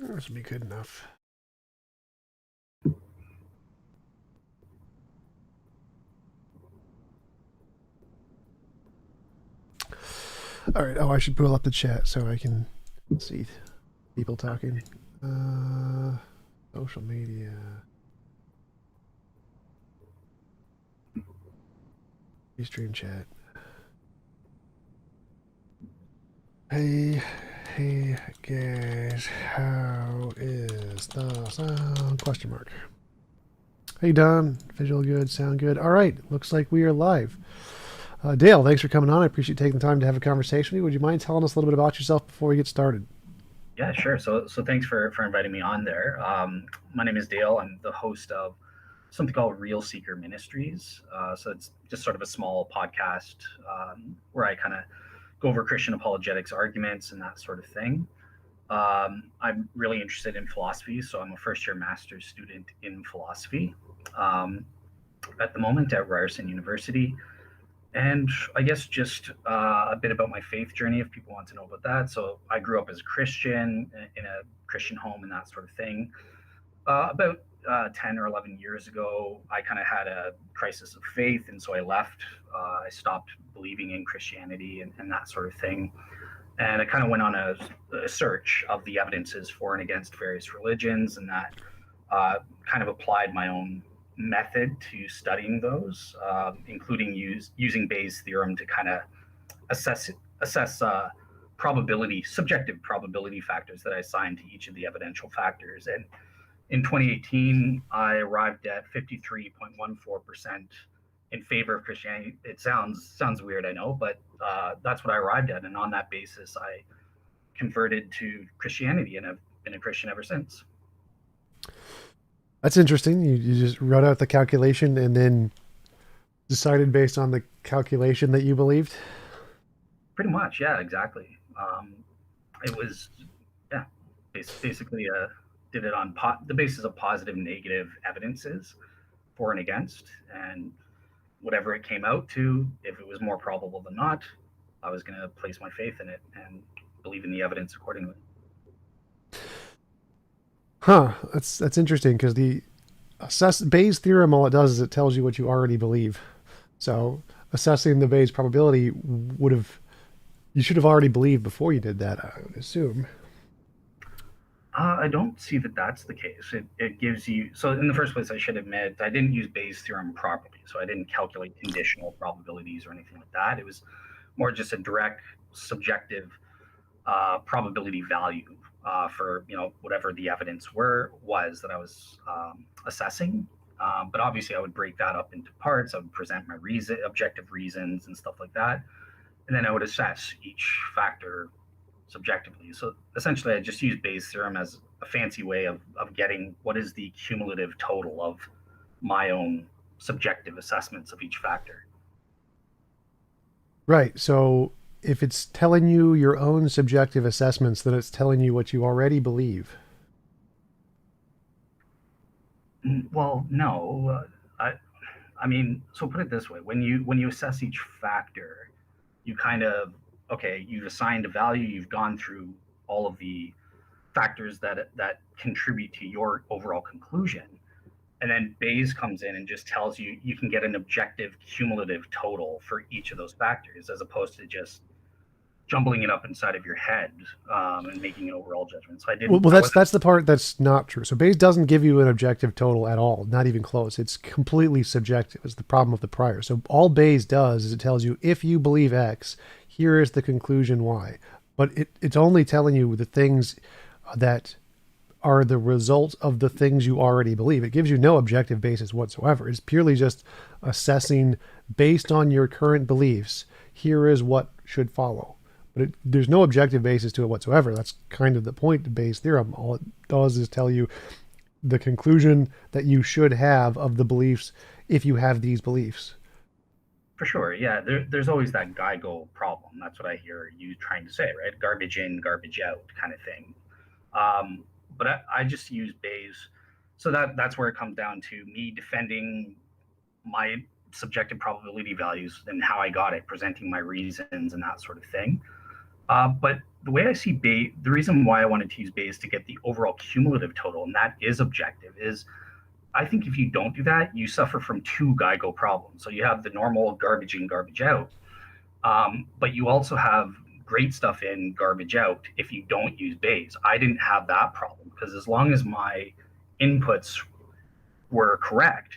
This would be good enough. All right. Oh, I should pull up the chat so I can see people talking. Social media. Stream chat. Hey guys, how is the sound? Question mark. Hey Don, visual good, sound good. All right, looks like we are live. Dale, thanks for coming on. I appreciate taking the time to have a conversation with you. Would you mind telling us a little bit about yourself before we get started? Yeah, sure. So thanks for inviting me on there. My name is Dale. I'm the host of something called Real Seeker Ministries. So it's just sort of a small podcast where I kind of go over Christian apologetics arguments and that sort of thing. I'm really interested in philosophy, so I'm a first year master's student in philosophy um, at the moment at Ryerson University. And I guess just a bit about my faith journey if people want to know about that. So I grew up as a Christian in a Christian home and that sort of thing. About 10 or 11 years ago, I kind of had a crisis of faith. And so I left. I stopped believing in Christianity and that sort of thing. And I kind of went on a search of the evidences for and against various religions, and that kind of applied my own method to studying those, including using Bayes' theorem to kind of assess probability, subjective probability factors that I assigned to each of the evidential factors. And in 2018, I arrived at 53.14% in favor of Christianity. It sounds weird, I know, but that's what I arrived at, and on that basis, I converted to Christianity, and I've been a Christian ever since. That's interesting. You just wrote out the calculation and then decided based on the calculation that you believed? Pretty much, yeah, exactly. It was, yeah, basically did it on the basis of positive and negative evidences for and against, and whatever it came out to, if it was more probable than not, I was going to place my faith in it and believe in the evidence accordingly. Huh. That's interesting because the Bayes theorem, all it does is it tells you what you already believe. So assessing the Bayes probability would have you should have already believed before you did that, I would assume. I don't see that that's the case. It gives you, so in the first place, I should admit, I didn't use Bayes' theorem properly. So I didn't calculate conditional probabilities or anything like that. It was more just a direct subjective probability value for whatever the evidence was that I was assessing. But obviously, I would break that up into parts. I would present my objective reasons and stuff like that, and then I would assess each factor subjectively. So essentially, I just use Bayes' theorem as a fancy way of getting what is the cumulative total of my own subjective assessments of each factor. Right. So if it's telling you your own subjective assessments, then it's telling you what you already believe. Well, no, I mean, so put it this way: when you assess each factor, you kind of okay, you've assigned a value, you've gone through all of the factors that contribute to your overall conclusion, and then Bayes comes in and just tells you you can get an objective cumulative total for each of those factors, as opposed to just jumbling it up inside of your head and making an overall judgment. So I Well, didn't, well, I that's wasn't. that's the part that's not true. So Bayes doesn't give you an objective total at all, not even close. It's completely subjective. Is the problem of the prior. So all Bayes does is it tells you if you believe X, here is the conclusion Y. But it's only telling you the things that are the result of the things you already believe. It gives you no objective basis whatsoever. It's purely just assessing based on your current beliefs. Here is what should follow. But there's no objective basis to it whatsoever. That's kind of the point of Bayes' theorem. All it does is tell you the conclusion that you should have of the beliefs if you have these beliefs. For sure, yeah. There's always that GIGO problem. That's what I hear you trying to say, right? Garbage in, garbage out, kind of thing. But I just use Bayes, so that's where it comes down to me defending my subjective probability values and how I got it, presenting my reasons and that sort of thing. But the way I see Bayes, the reason why I wanted to use Bayes to get the overall cumulative total, and that is objective, is I think if you don't do that, you suffer from two GIGO problems. So you have the normal garbage in, garbage out, but you also have great stuff in, garbage out if you don't use Bayes. I didn't have that problem because as long as my inputs were correct,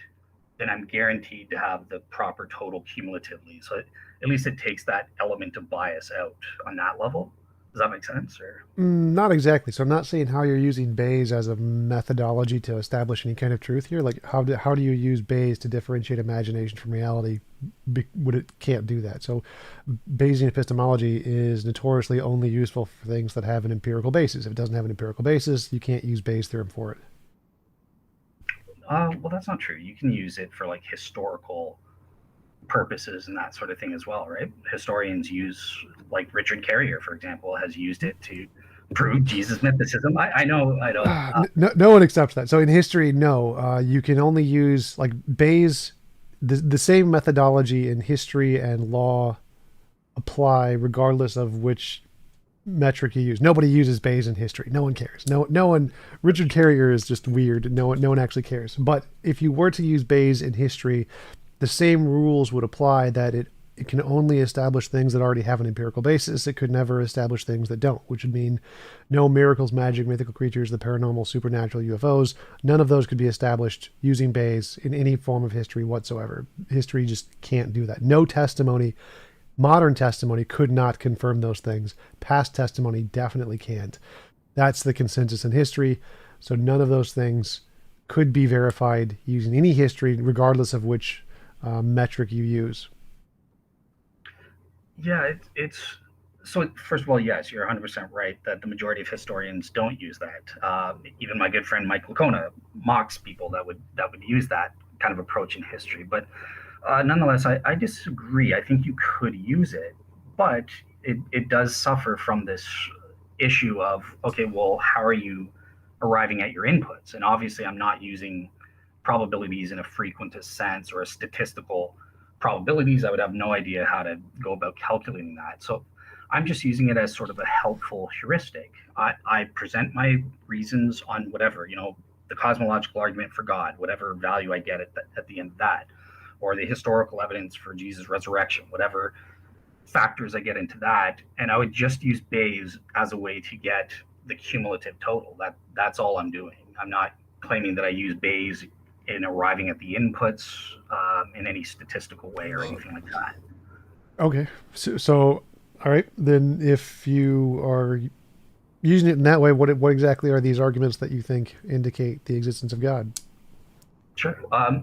then I'm guaranteed to have the proper total cumulatively. So at least it takes that element of bias out on that level. Does that make sense? Or Not exactly. So I'm not saying how you're using Bayes as a methodology to establish any kind of truth here. Like how do you use Bayes to differentiate imagination from reality when it can't do that? So Bayesian epistemology is notoriously only useful for things that have an empirical basis. If it doesn't have an empirical basis, you can't use Bayes' theorem for it. well, that's not true. You can use it for like historical purposes and that sort of thing as well, right? Historians use, like Richard Carrier, for example, has used it to prove Jesus mythicism. I know, I don't. No one accepts that. So in history, no, you can only use like Bayes. The same methodology in history and law apply regardless of which metric you use. Nobody uses Bayes in history. No one cares. No one. Richard Carrier is just weird. No one actually cares. But if you were to use Bayes in history, the same rules would apply that it can only establish things that already have an empirical basis. It could never establish things that don't, which would mean no miracles, magic, mythical creatures, the paranormal, supernatural, UFOs. None of those could be established using Bayes in any form of history whatsoever. History just can't do that. No testimony, modern testimony could not confirm those things. Past testimony definitely can't. That's the consensus in history. So none of those things could be verified using any history, regardless of which metric you use. Yeah, it's so. First of all, yes, you're 100% right that the majority of historians don't use that. Even my good friend Mike Lacona mocks people that would use that kind of approach in history. But nonetheless, I disagree. I think you could use it, but it does suffer from this issue of, okay, well, how are you arriving at your inputs? And obviously, I'm not using probabilities in a frequentist sense or a statistical probabilities. I would have no idea how to go about calculating that. So I'm just using it as sort of a helpful heuristic. I present my reasons on whatever, the cosmological argument for God, whatever value I get at the end of that, or the historical evidence for Jesus' resurrection, whatever factors I get into that. And I would just use Bayes as a way to get the cumulative total. That's all I'm doing. I'm not claiming that I use Bayes in arriving at the inputs in any statistical way or anything like that. Okay. So all right. Then if you are using it in that way, what exactly are these arguments that you think indicate the existence of God? Sure.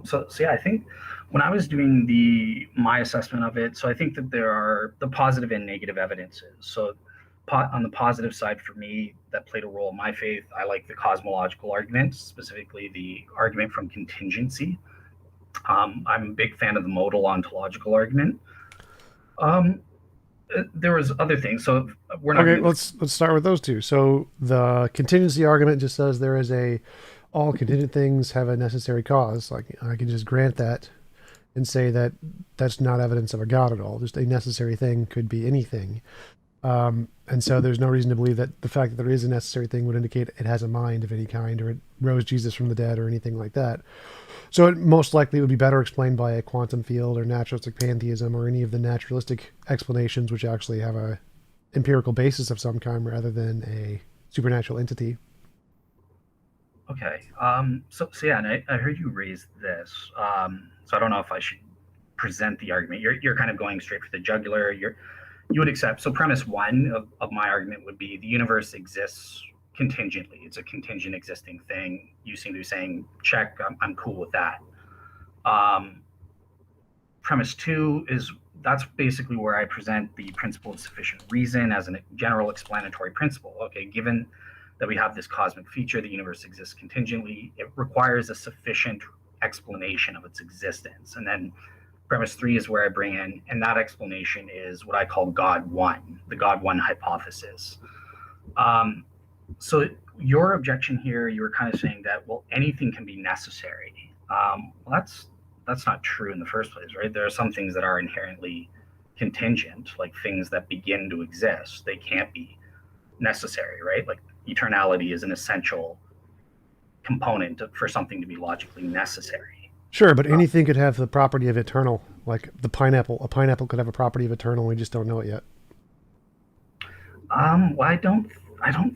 So yeah, I think when I was doing my assessment of it, so I think that there are the positive and negative evidences. So on the positive side for me, that played a role in my faith. I like the cosmological argument, specifically the argument from contingency. I'm a big fan of the modal ontological argument. Um, there was other things, so we're not Okay, going to. let's start with those two. So the contingency argument just says there is all contingent things have a necessary cause. Like I can just grant that and say that that's not evidence of a God at all. Just a necessary thing could be anything. And so there's no reason to believe that the fact that there is a necessary thing would indicate it has a mind of any kind, or it rose Jesus from the dead, or anything like that. So it most likely would be better explained by a quantum field or naturalistic pantheism or any of the naturalistic explanations which actually have a empirical basis of some kind rather than a supernatural entity. Okay. So yeah, and I heard you raise this. So I don't know if I should present the argument. You're kind of going straight for the jugular. You would accept. So premise one of my argument would be the universe exists contingently. It's a contingent existing thing. You seem to be saying, check, I'm cool with that. Premise two is that's basically where I present the principle of sufficient reason as a general explanatory principle. Okay, given that we have this cosmic feature, the universe exists contingently, it requires a sufficient explanation of its existence. And then premise three is where I bring in, and that explanation is what I call God one, the God one hypothesis. So your objection here, you were kind of saying that, well, anything can be necessary. Well, that's not true in the first place, right? There are some things that are inherently contingent, like things that begin to exist, they can't be necessary, right? Like eternality is an essential component for something to be logically necessary. Sure, but anything could have the property of eternal, like the pineapple. A pineapple could have a property of eternal. We just don't know it yet. Well, I don't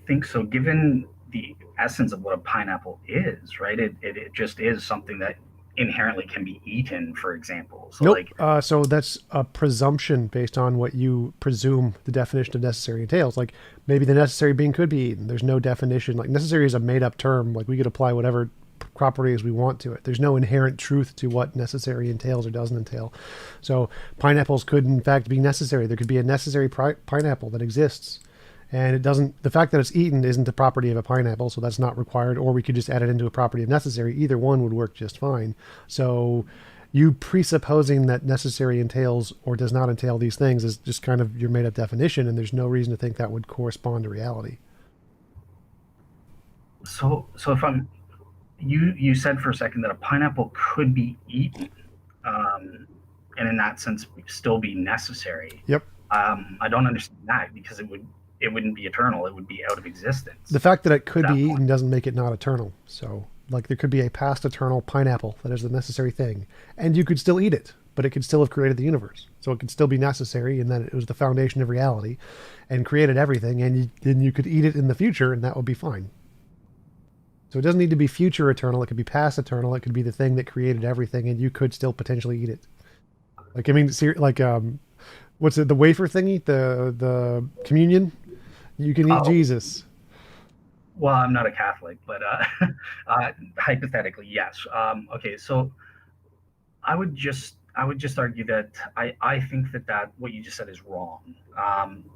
think so. Given the essence of what a pineapple is, right? It just is something that inherently can be eaten, for example. So Nope. like, So that's a presumption based on what you presume the definition of necessary entails. Like maybe the necessary being could be eaten. There's no definition. Like necessary is a made up term. Like we could apply whatever properties we want to it. There's no inherent truth to what necessary entails or doesn't entail. So pineapples could in fact be necessary. There could be a necessary pineapple that exists. And it doesn't, the fact that it's eaten isn't the property of a pineapple, so that's not required, or we could just add it into a property of necessary. Either one would work just fine. So you presupposing that necessary entails or does not entail these things is just kind of your made up definition, and there's no reason to think that would correspond to reality. so if I'm, you said for a second that a pineapple could be eaten, and in that sense still be necessary. Yep. I don't understand that because it wouldn't be eternal. It would be out of existence. The fact that it could be eaten doesn't make it not eternal. So, like, there could be a past eternal pineapple that is the necessary thing, and you could still eat it, but it could still have created the universe. So it could still be necessary in that it was the foundation of reality and created everything, and then you could eat it in the future, and that would be fine. So it doesn't need to be future eternal. It could be past eternal. It could be the thing that created everything, and you could still potentially eat it. Like, I mean, like, what's it, the wafer thingy? The communion? You can eat Jesus. Well, I'm not a Catholic, but hypothetically, yes. Okay, so I would just argue that I think that what you just said is wrong,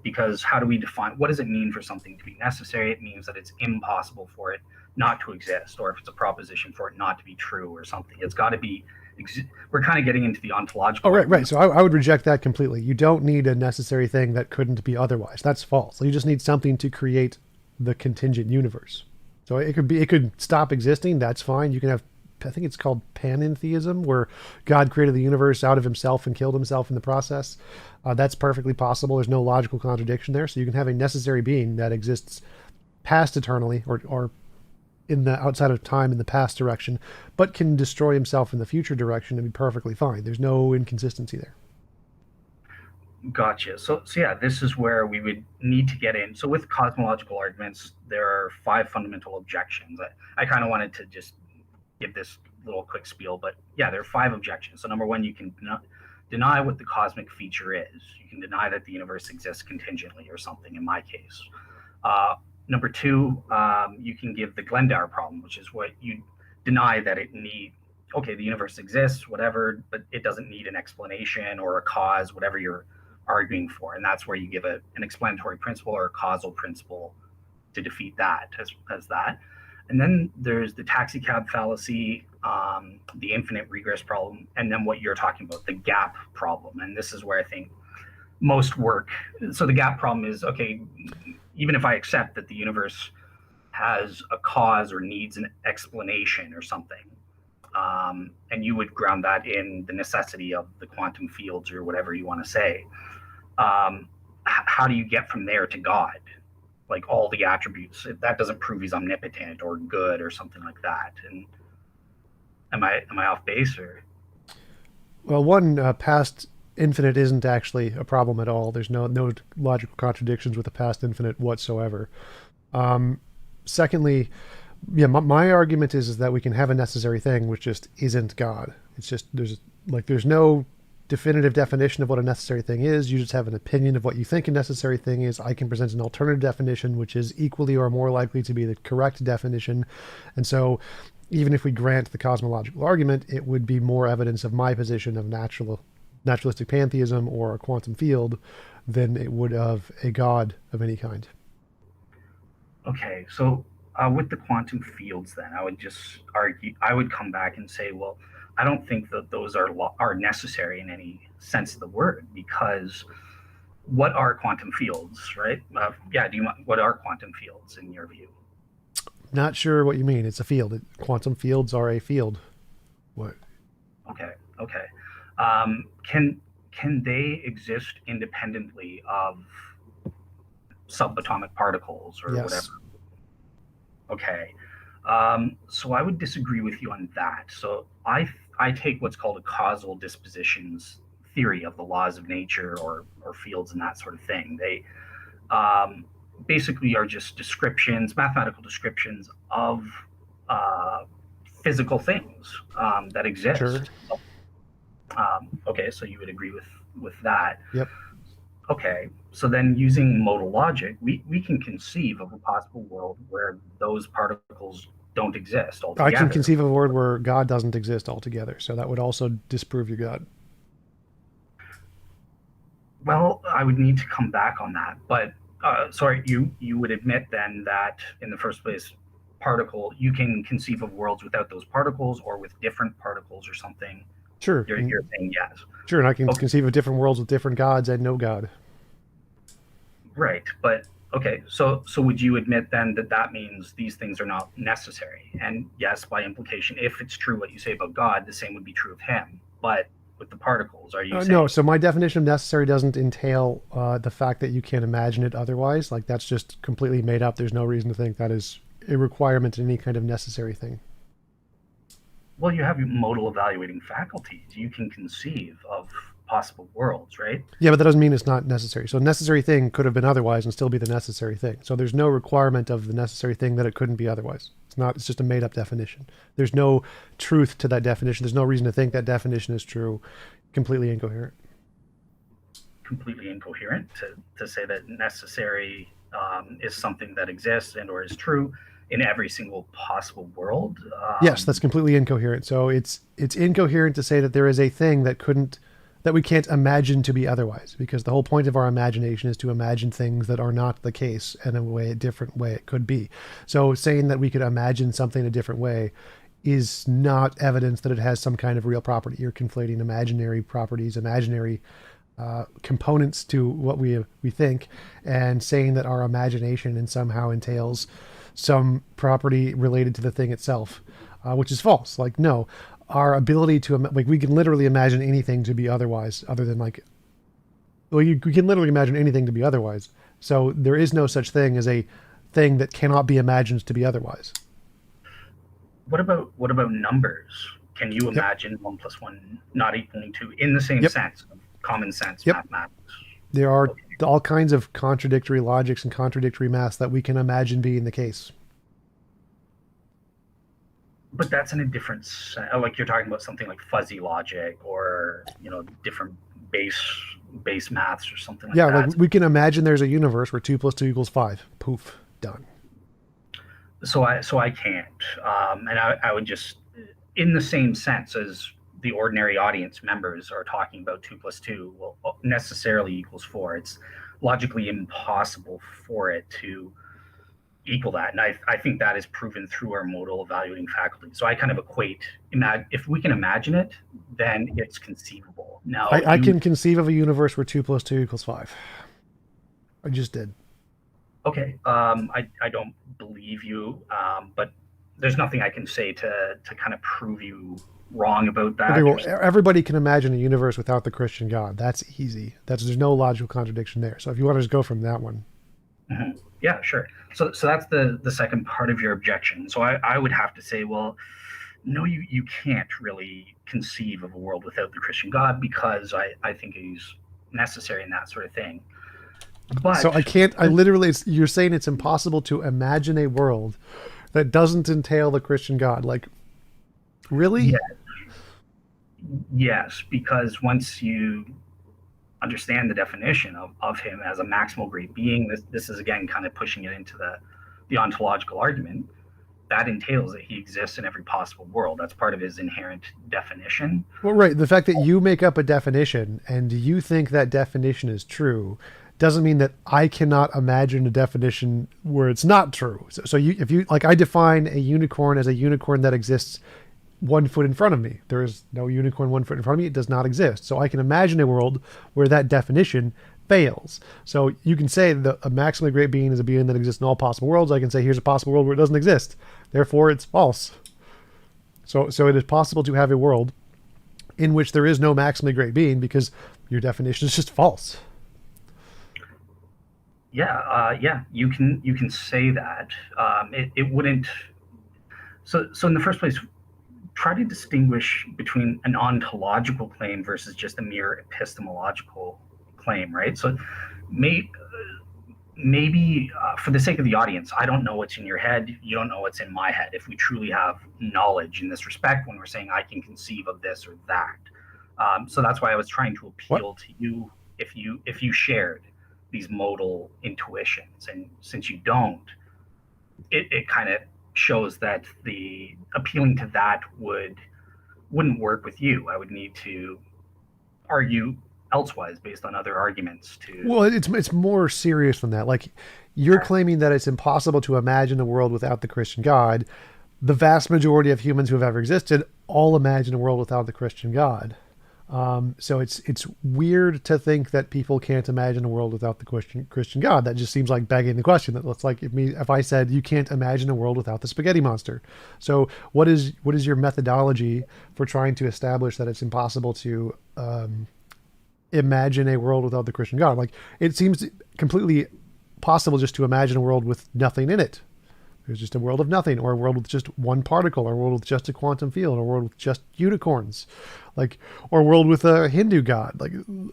because how do we define, what does it mean for something to be necessary? It means that it's impossible for it not to exist, or if it's a proposition for it not to be true or something. It's got to be. We're kind of getting into the ontological. Oh, right. So I would reject that completely. You don't need a necessary thing that couldn't be otherwise. That's false. You just need something to create the contingent universe. So it could stop existing. That's fine. You can have, I think it's called panentheism, where God created the universe out of himself and killed himself in the process. That's perfectly possible. There's no logical contradiction there. So you can have a necessary being that exists past eternally or in the outside of time in the past direction, but can destroy himself in the future direction and be perfectly fine. There's no inconsistency there. Gotcha. So yeah, this is where we would need to get in. So with cosmological arguments, there are 5 fundamental objections. I kind of wanted to just give this little quick spiel, but yeah, there are 5 objections. So number 1, you can deny what the cosmic feature is. You can deny that the universe exists contingently or something, in my case. Number 2, you can give the Glendower problem, which is what you deny that okay, the universe exists, whatever, but it doesn't need an explanation or a cause, whatever you're arguing for. And that's where you give an explanatory principle or a causal principle to defeat that as that. And then there's the taxi cab fallacy, the infinite regress problem, and then what you're talking about, the gap problem. And this is where I think most work. So the gap problem is, okay, even if I accept that the universe has a cause or needs an explanation or something, and you would ground that in the necessity of the quantum fields or whatever you want to say, how do you get from there to God? Like all the attributes, that doesn't prove he's omnipotent or good or something like that. And am I off base or? Well, one, past infinite isn't actually a problem at all. There's no logical contradictions with the past infinite whatsoever. Secondly, yeah, my argument is that we can have a necessary thing which just isn't God. It's just there's no definitive definition of what a necessary thing is. You just have an opinion of what you think a necessary thing is. I can present an alternative definition which is equally or more likely to be the correct definition. And so even if we grant the cosmological argument, it would be more evidence of my position of naturalistic pantheism or a quantum field than it would of a God of any kind. Okay, so with the quantum fields, then I would just argue. I would come back and say, well, I don't think that those are necessary in any sense of the word, because what are quantum fields, right? What are quantum fields in your view? Not sure what you mean. It's a field. Quantum fields are a field. What? Okay. can they exist independently of subatomic particles or Yes. whatever? Okay. So I would disagree with you on that. So I take what's called a causal dispositions theory of the laws of nature or fields and that sort of thing. They basically are just descriptions, mathematical descriptions of uh, physical things that exist. Sure. Okay, so you would agree with that. Yep. Okay, so then using modal logic, we can conceive of a possible world where those particles don't exist altogether. I can conceive of a world where God doesn't exist altogether. So that would also disprove your God. Well, I would need to come back on that, but sorry, you would admit then that in the first place, you can conceive of worlds without those particles or with different particles or something. Sure. You're saying yes. Sure, and I can conceive of different worlds with different gods and no God. Right, but okay, so would you admit then that that means these things are not necessary? And yes, by implication, if it's true what you say about God, the same would be true of him. But with the particles, are you saying? No, so my definition of necessary doesn't entail the fact that you can't imagine it otherwise. Like, that's just completely made up. There's no reason to think that is a requirement in any kind of necessary thing. Well, you have modal evaluating faculties. You can conceive of possible worlds, right? Yeah, but that doesn't mean it's not necessary. So a necessary thing could have been otherwise and still be the necessary thing. So there's no requirement of the necessary thing that it couldn't be otherwise. It's just a made up definition. There's no truth to that definition. There's no reason to think that definition is true. Completely incoherent. Completely incoherent to say that necessary is something that exists and or is true in every single possible world. Yes, that's completely incoherent. So it's incoherent to say that there is a thing that we can't imagine to be otherwise, because the whole point of our imagination is to imagine things that are not the case in a different way it could be. So saying that we could imagine something a different way is not evidence that it has some kind of real property. You're conflating imaginary properties, imaginary components to what we think, and saying that our imagination and somehow entails some property related to the thing itself, which is false. Like, no, our ability to, like, we can literally imagine anything to be otherwise, other than we can literally imagine anything to be otherwise. So there is no such thing as a thing that cannot be imagined to be otherwise. What about numbers? Can you imagine 1 + 1 not equaling 2 in the same sense, common sense mathematics? There are all kinds of contradictory logics and contradictory maths that we can imagine being the case. But that's in a different sense. Like, you're talking about something like fuzzy logic or, different base maths or something like that. Yeah, like we can imagine there's a universe where 2 + 2 = 5. Poof, done. So I can't. And I would just, in the same sense as the ordinary audience members are talking about 2 + 2 necessarily equals 4. It's logically impossible for it to equal that. And I think that is proven through our modal evaluating faculty. So I kind of equate, if we can imagine it, then it's conceivable. Now, I can conceive of a universe where 2 + 2 = 5. I just did. Okay. I don't believe you, but there's nothing I can say to kind of prove you wrong about that. Okay, well, everybody can imagine a universe without the Christian God. That's easy. There's no logical contradiction there. So if you want to just go from that one. Mm-hmm. Yeah, sure. So that's the second part of your objection. So I would have to say, well, no, you can't really conceive of a world without the Christian God, because I think he's necessary and that sort of thing. But so I literally, you're saying it's impossible to imagine a world that doesn't entail the Christian God. Like, really? Yes, because once you understand the definition of him as a maximal great being, this is again kind of pushing it into the ontological argument, that entails that he exists in every possible world. That's part of his inherent definition. Well, right. The fact that you make up a definition and you think that definition is true doesn't mean that I cannot imagine a definition where it's not true. So if you like, I define a unicorn as a unicorn that exists 1 foot in front of me. There is no unicorn 1 foot in front of me. It does not exist. So I can imagine a world where that definition fails. So you can say that a maximally great being is a being that exists in all possible worlds. I can say here's a possible world where it doesn't exist. Therefore, it's false. So it is possible to have a world in which there is no maximally great being because your definition is just false. Yeah, you can say that. It wouldn't. So in the first place, try to distinguish between an ontological claim versus just a mere epistemological claim, right? So maybe for the sake of the audience, I don't know what's in your head. You don't know what's in my head. If we truly have knowledge in this respect, when we're saying I can conceive of this or that, so that's why I was trying to appeal to you if you shared these modal intuitions, and since you don't, it kind of shows that the appealing to that wouldn't work with you. I would need to argue elsewise based on other arguments to. Well, it's more serious than that. Like, you're claiming that it's impossible to imagine a world without the Christian God. The vast majority of humans who have ever existed all imagine a world without the Christian God. So it's weird to think that people can't imagine a world without the Christian God. That just seems like begging the question. That looks like if I said you can't imagine a world without the spaghetti monster. So what is your methodology for trying to establish that it's impossible to imagine a world without the Christian God? Like, it seems completely possible just to imagine a world with nothing in it. There's just a world of nothing, or a world with just one particle, or a world with just a quantum field, or a world with just unicorns, like, or a world with a Hindu god. Like,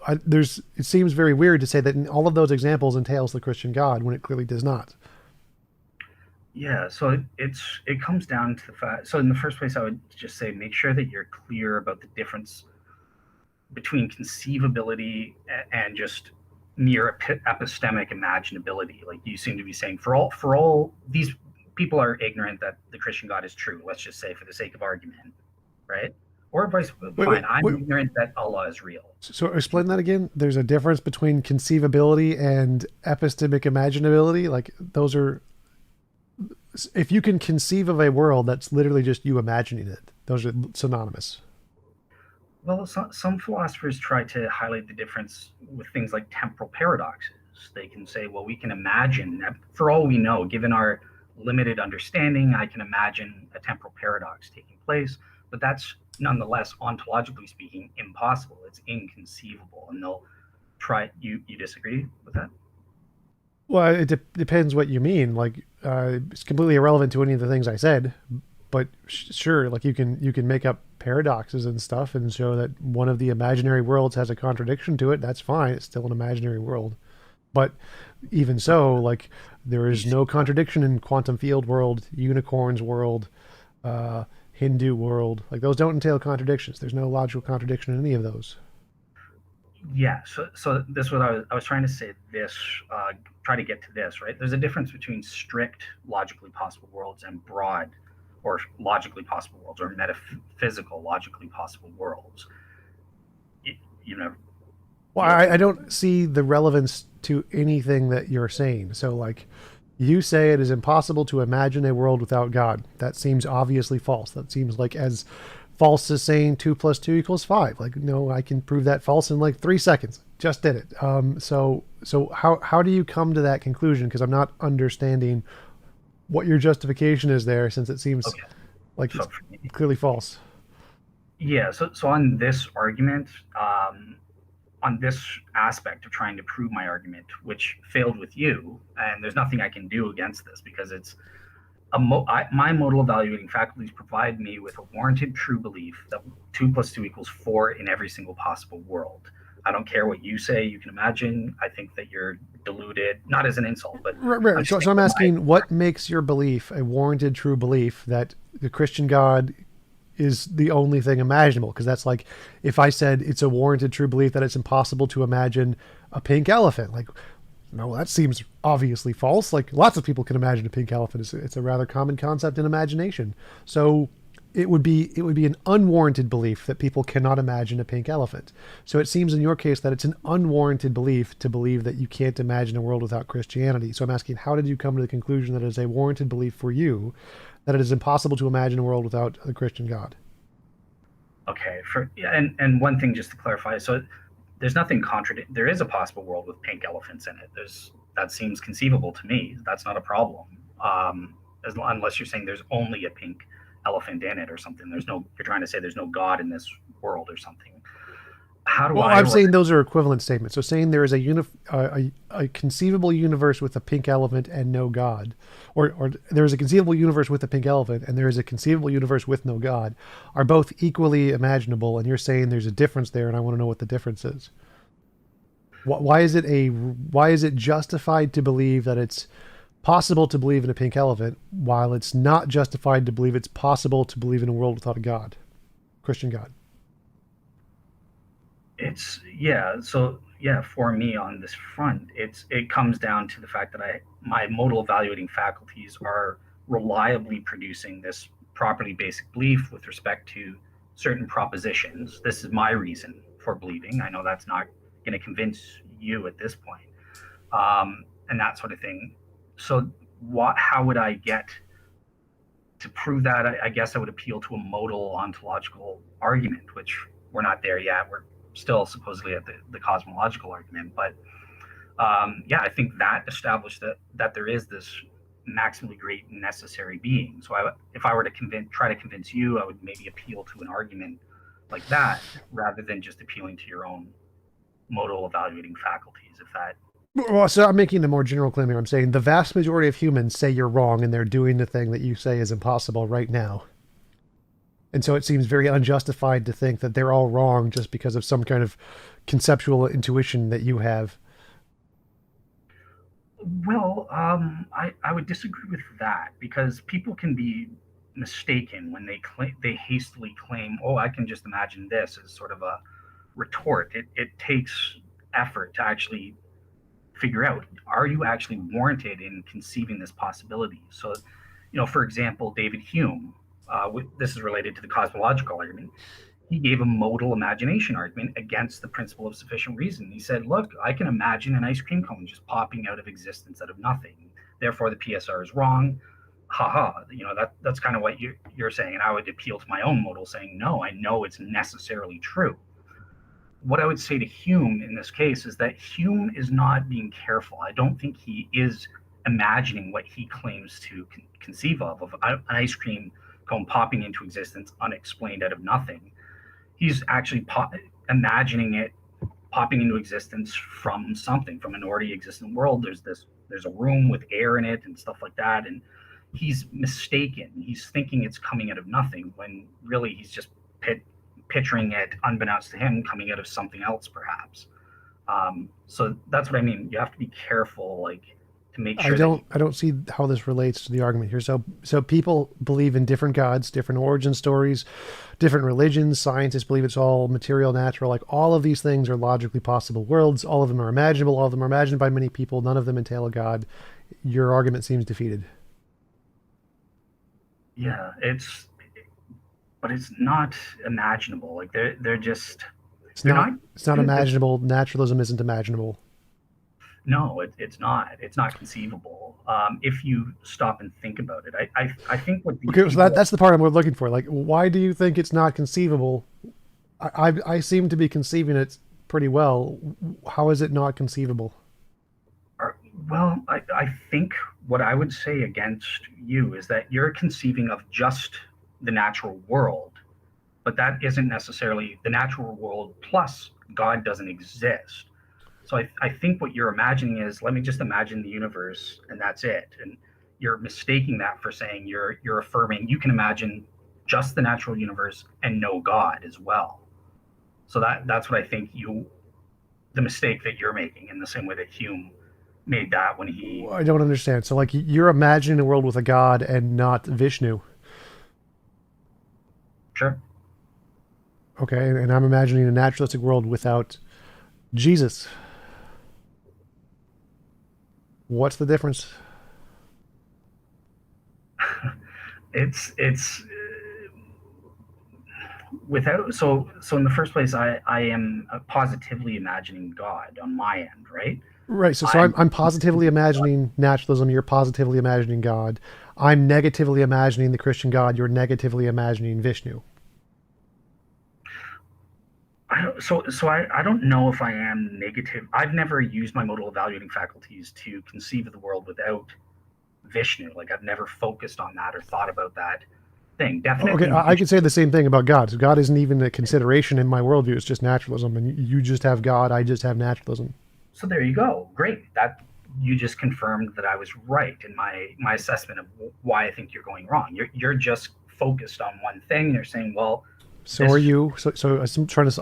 it seems very weird to say that in all of those examples entails the Christian God when it clearly does not. Yeah, so it comes down to the fact. So in the first place, I would just say make sure that you're clear about the difference between conceivability and just mere epistemic imaginability. Like you seem to be saying, for all these people are ignorant that the Christian God is true. Let's just say, for the sake of argument, right? Or vice. Fine, I'm ignorant that Allah is real. So explain that again. There's a difference between conceivability and epistemic imaginability. Like, those are. If you can conceive of a world that's literally just you imagining it, those are synonymous. Well, some philosophers try to highlight the difference with things like temporal paradoxes. They can say, well, we can imagine, for all we know, given our limited understanding, I can imagine a temporal paradox taking place, but that's nonetheless, ontologically speaking, impossible. It's inconceivable. And they'll try. You disagree with that? Well, it depends what you mean. Like, it's completely irrelevant to any of the things I said, but sure, like, you can make up paradoxes and stuff and show that one of the imaginary worlds has a contradiction to it. That's fine. It's still an imaginary world. But even so, like, there is no contradiction in quantum field world, unicorns world, Hindu world. Like, those don't entail contradictions. There's no logical contradiction in any of those. Yeah. So this is what I was trying to say. Try to get to this, right? There's a difference between strict logically possible worlds and broad or logically possible worlds, or metaphysical logically possible worlds. You know. Well, I don't see the relevance to anything that you're saying. So, like, you say it is impossible to imagine a world without God. That seems obviously false. That seems like as false as saying 2 + 2 = 5. Like, no, I can prove that false in like 3 seconds. Just did it. So how do you come to that conclusion? Because I'm not understanding what your justification is there, since it seems like it's clearly false. Yeah. So on this argument, on this aspect of trying to prove my argument, which failed with you, and there's nothing I can do against this because it's my modal evaluating faculties provide me with a warranted true belief that 2 + 2 = 4 in every single possible world. I don't care what you say. You can imagine. I think that you're deluded, not as an insult, but right. So I'm asking, what makes your belief a warranted true belief that the Christian God is the only thing imaginable? Because that's like, if I said it's a warranted true belief that it's impossible to imagine a pink elephant, like, no, that seems obviously false. Like, lots of people can imagine a pink elephant. It's a rather common concept in imagination. So it would be an unwarranted belief that people cannot imagine a pink elephant. So it seems in your case that it's an unwarranted belief to believe that you can't imagine a world without Christianity. So I'm asking, how did you come to the conclusion that it is a warranted belief for you that it is impossible to imagine a world without the Christian God? Okay. And one thing just to clarify, so there's nothing there is a possible world with pink elephants in it. That seems conceivable to me. That's not a problem. Unless you're saying there's only a pink elephant in it or something. You're trying to say there's no God in this world or something. How do Well, I I'm saying those are equivalent statements. So saying there is a conceivable universe with a pink elephant and no God, or there is a conceivable universe with a pink elephant and there is a conceivable universe with no God, are both equally imaginable. And you're saying there's a difference there, and I want to know what the difference is. Why is it justified to believe that it's possible to believe in a pink elephant, while it's not justified to believe it's possible to believe in a world without a God, Christian God? For me on this front, it comes down to the fact that my modal evaluating faculties are reliably producing this properly basic belief with respect to certain propositions. This is my reason for believing. I know that's not going to convince you at this point, and that sort of thing. So how would I get to prove that? I guess I would appeal to a modal ontological argument, which we're not there yet. We're still supposedly at the cosmological argument, but I think that established that there is this maximally great necessary being. So if I were to try to convince you, I would maybe appeal to an argument like that rather than just appealing to your own modal evaluating faculties. If that Well, so I'm making a more general claim here. I'm saying the vast majority of humans say you're wrong, and they're doing the thing that you say is impossible right now. And so it seems very unjustified to think that they're all wrong just because of some kind of conceptual intuition that you have. Well, I would disagree with that, because people can be mistaken when they hastily claim, "Oh, I can just imagine this," as sort of a retort. It takes effort to actually figure out, are you actually warranted in conceiving this possibility? So, for example, David Hume, this is related to the cosmological argument. He gave a modal imagination argument against the principle of sufficient reason. He said, look, I can imagine an ice cream cone just popping out of existence out of nothing. Therefore, the PSR is wrong. Haha. That's kind of what you're saying. And I would appeal to my own modal saying, no, I know it's necessarily true. What I would say to Hume in this case is that Hume is not being careful. I don't think he is imagining what he claims to conceive of an ice cream cone popping into existence unexplained out of nothing. He's actually imagining it popping into existence from something, from an already existent world. There's a room with air in it and stuff like that, and he's mistaken. He's thinking it's coming out of nothing when really he's just picturing it, unbeknownst to him, coming out of something else, perhaps. So that's what I mean. You have to be careful, to make sure. I don't see how this relates to the argument here. So people believe in different gods, different origin stories, different religions. Scientists believe it's all material, natural. Like, all of these things are logically possible worlds. All of them are imaginable. All of them are imagined by many people. None of them entail a god. Your argument seems defeated. Yeah, but it's not imaginable. Like they're just It's they're not. not. It's not imaginable. Naturalism isn't imaginable. No, it's not. It's not conceivable. If you stop and think about it, I think what these Okay, so that's the part I'm looking for. Like, why do you think it's not conceivable? I seem to be conceiving it pretty well. How is it not conceivable? well, I think what I would say against you is that you're conceiving of just the natural world, but that isn't necessarily the natural world plus God doesn't exist. So I think what you're imagining is, let me just imagine the universe and that's it. And you're mistaking that for saying you're affirming you can imagine just the natural universe and no God as well. So that's what I think the mistake that you're making, in the same way that Hume made that when he. I don't understand. So, like, you're imagining a world with a god and not Vishnu. Sure. Okay, and I'm imagining a naturalistic world without Jesus. What's the difference? It's without so in the first place, I am positively imagining God on my end, right? Right. So I'm I'm positively imagining naturalism. You're positively imagining God. I'm negatively imagining the Christian God. You're negatively imagining Vishnu. I don't know if I am negative. I've never used my modal evaluating faculties to conceive of the world without Vishnu. Like, I've never focused on that or thought about that thing. Okay, Definitely. I could say the same thing about God. So God isn't even a consideration in my worldview. It's just naturalism, and you just have God. I just have naturalism. So there you go. Great. That you just confirmed that I was right in my assessment of why I think you're going wrong. You're just focused on one thing. You're saying, well, So are this. you. So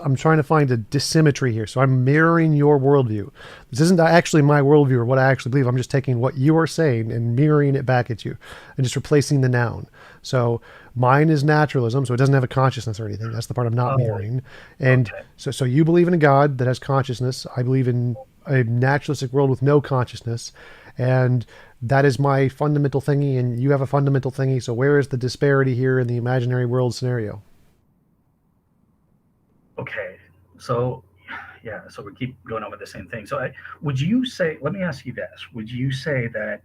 I'm trying to find a dissymmetry here. So I'm mirroring your worldview. This isn't actually my worldview or what I actually believe. I'm just taking what you are saying and mirroring it back at you, and just replacing the noun. So mine is naturalism, so it doesn't have a consciousness or anything. That's the part I'm not Oh, mirroring. And okay. so you believe in a God that has consciousness. I believe in a naturalistic world with no consciousness, and that is my fundamental thingy, and you have a fundamental thingy. So where is the disparity here in the imaginary world scenario? Okay. So yeah. So we keep going over the same thing. So would you say? Let me ask you this: would you say that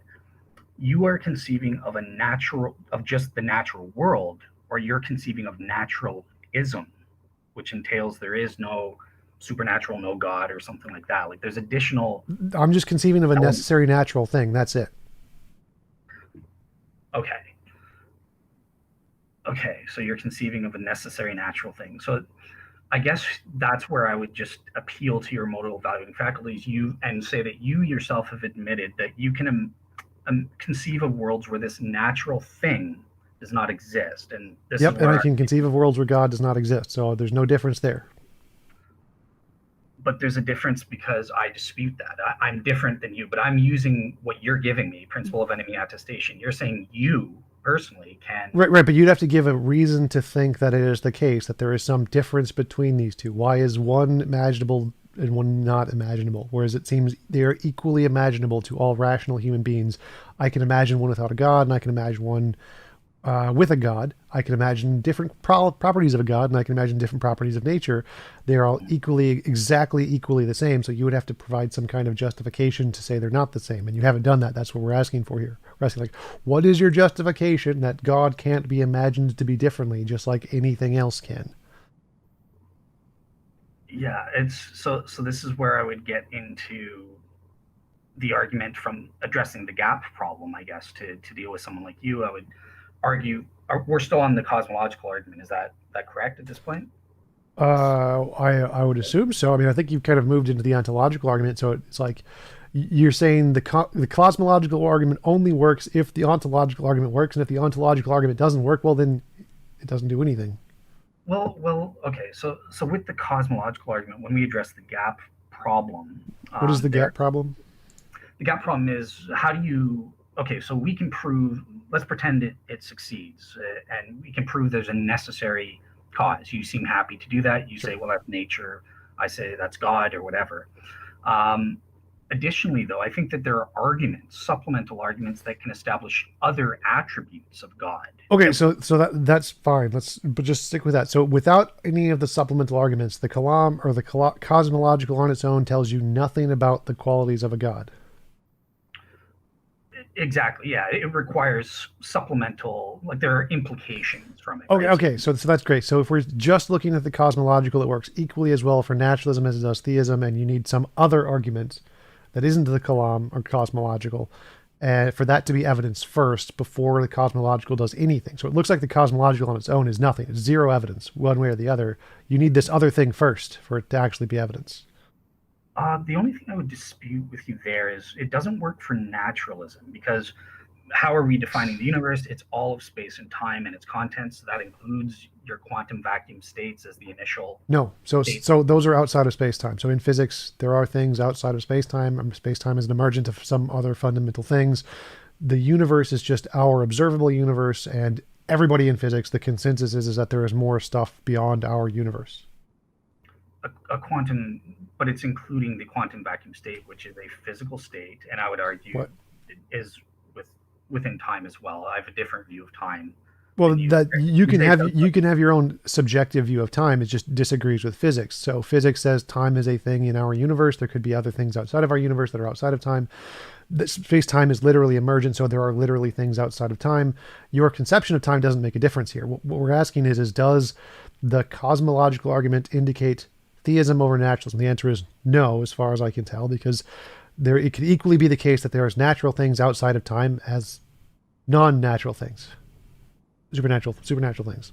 you are conceiving of just the natural world, or you're conceiving of naturalism, which entails there is no supernatural, no God, or something like that? Like there's additional I'm just conceiving of a elements. necessary natural thing. That's it. Okay. Okay. So you're conceiving of a necessary natural thing. So I guess that's where I would just appeal to your modal evaluating faculties, you, and say that you yourself have admitted that you can conceive of worlds where this natural thing does not exist, and this is Yep, and I where. can conceive of worlds where God does not exist. So there's no difference there. But there's a difference because I dispute that. I'm different than you, but I'm using what you're giving me, principle of enemy attestation. You're saying you personally can. Right, right. But you'd have to give a reason to think that it is the case that there is some difference between these two. Why is one imaginable and one not imaginable? Whereas it seems they are equally imaginable to all rational human beings. I can imagine one without a God, and I can imagine one with a God. I can imagine different properties of a God, and I can imagine different properties of nature. They are all exactly equally the same. So you would have to provide some kind of justification to say they're not the same, and you haven't done that. That's what we're asking for here. We're asking, like, what is your justification that God can't be imagined to be differently, just like anything else can? Yeah, it's so this is where I would get into the argument from addressing the gap problem, I guess, to deal with someone like you. I would argue we're still on the cosmological argument. Is that correct at this point? I would assume so. I mean, I think you've kind of moved into the ontological argument. So it's like you're saying the cosmological argument only works if the ontological argument works, and if the ontological argument doesn't work, well, then it doesn't do anything. Well, okay. So with the cosmological argument, when we address the gap problem, What is the there gap problem? the gap problem is how do you. Okay, so we can prove. Let's pretend it succeeds, and we can prove there's a necessary cause. You seem happy to do that. You Sure. say, well, that's nature. I say that's God or whatever. Um, Additionally, though, I think that there are arguments, supplemental arguments that can establish other attributes of God. Okay, so that's fine. But just stick with that. So without any of the supplemental arguments, the kalam or the cosmological on its own tells you nothing about the qualities of a God. Exactly. Yeah, it requires supplemental, like there are implications from it, Okay, right? okay, so that's great. So if we're just looking at the cosmological, it works equally as well for naturalism as it does theism, and you need some other argument that isn't the kalam or cosmological, and for that to be evidence first before the cosmological does anything. So it looks like the cosmological on its own is nothing. It's zero evidence, one way or the other. You need this other thing first for it to actually be evidence. The only thing I would dispute with you there is it doesn't work for naturalism because how are we defining the universe? It's all of space and time and its contents. So that includes your quantum vacuum states as the initial No, so state. those are outside of space-time. So in physics, there are things outside of space-time. Space-time is an emergent of some other fundamental things. The universe is just our observable universe, and everybody in physics, the consensus is that there is more stuff beyond our universe. A quantum, but it's including the quantum vacuum state, which is a physical state, and I would argue What? it is within time as well. I have a different view of time Well, than you. that you You can say have so, you can have your own subjective view of time. It just disagrees with physics. So physics says time is a thing in our universe. There could be other things outside of our universe that are outside of time. Space-time is literally emergent, so there are literally things outside of time. Your conception of time doesn't make a difference here. What we're asking is does the cosmological argument indicate theism over naturalism? The answer is no, as far as I can tell, because it could equally be the case that there is natural things outside of time as non-natural things. supernatural things.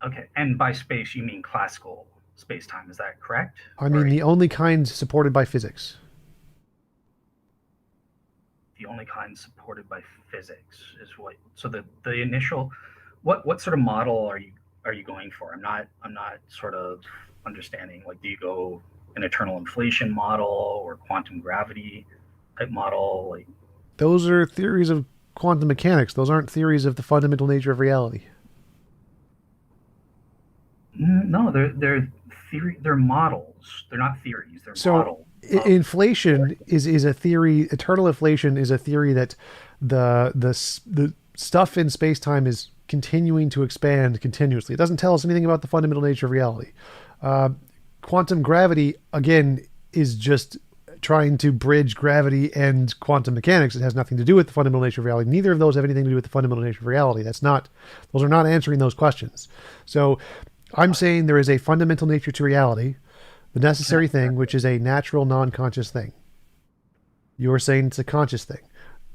Okay, and by space you mean classical space-time, is that correct? I mean, the only kind supported by physics. The only kind supported by physics is what? So the initial, what sort of model are you going for? I'm not sort of understanding. Like, do you go an eternal inflation model or quantum gravity type model? Like, Those are theories of quantum mechanics. Those aren't theories of the fundamental nature of reality. no, they're theory. They're models. They're not theories. They're So models. inflation is a theory. Eternal inflation is a theory that the stuff in space time is continuing to expand continuously. It doesn't tell us anything about the fundamental nature of reality. Quantum gravity, again, is just trying to bridge gravity and quantum mechanics. It has nothing to do with the fundamental nature of reality. Neither of those have anything to do with the fundamental nature of reality. Those are not answering those questions. So I'm saying there is a fundamental nature to reality, the necessary thing, which is a natural, non-conscious thing. You're saying it's a conscious thing.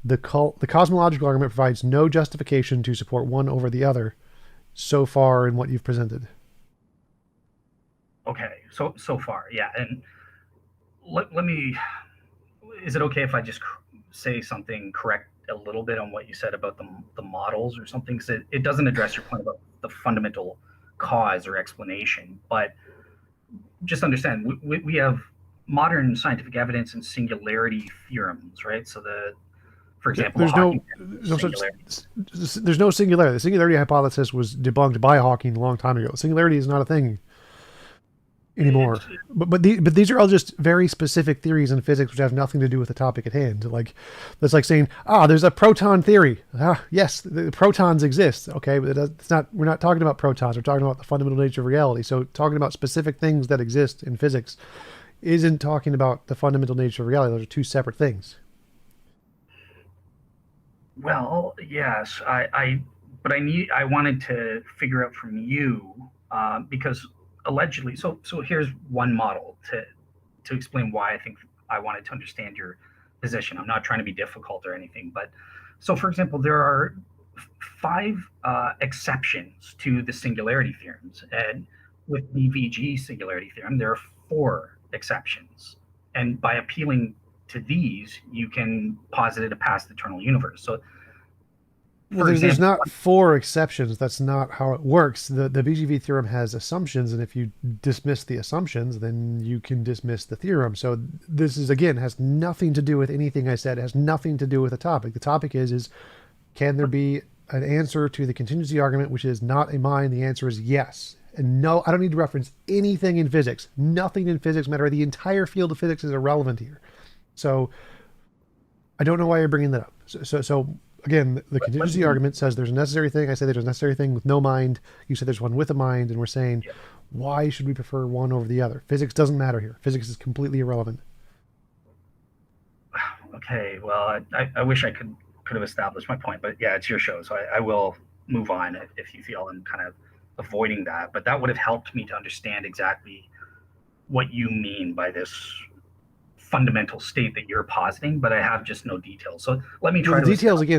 The cosmological argument provides no justification to support one over the other so far in what you've presented. Okay, so far, yeah, and let me. Is it okay if I just say something correct a little bit on what you said about the models or something? Because it doesn't address your point about the fundamental cause or explanation, but just understand we have modern scientific evidence and singularity theorems, right? So for example, There's no singularity. The singularity hypothesis was debunked by Hawking a long time ago. Singularity is not a thing anymore. But these are all just very specific theories in physics which have nothing to do with the topic at hand. Like, that's like saying, there's a proton theory. Yes, the protons exist. Okay, but it's not. We're not talking about protons. We're talking about the fundamental nature of reality. So talking about specific things that exist in physics isn't talking about the fundamental nature of reality. Those are two separate things. Well, yes, but I wanted to figure out from you, because allegedly, so here's one model to explain why I think I wanted to understand your position. I'm not trying to be difficult or anything, but so for example, there are five exceptions to the singularity theorems, and with the VG singularity theorem, there are four exceptions, and by appealing to these, you can posit a past eternal universe. So, there's not four exceptions. That's not how it works. The BGV theorem has assumptions, and if you dismiss the assumptions, then you can dismiss the theorem. So this is, again, has nothing to do with anything I said. It has nothing to do with the topic. The topic is can there be an answer to the contingency argument, which is not a mine? The answer is yes. And no, I don't need to reference anything in physics. Nothing in physics matter. The entire field of physics is irrelevant here. So I don't know why you're bringing that up. So again, the contingency argument says there's a necessary thing. I say there's a necessary thing with no mind. You said there's one with a mind, and we're saying, why should we prefer one over the other? Physics doesn't matter here. Physics is completely irrelevant. Okay, well, I wish I could have established my point, but yeah, it's your show, so I will move on if you feel I'm kind of avoiding that. But that would have helped me to understand exactly what you mean by this fundamental state that you're positing, but I have just no details. So let me try to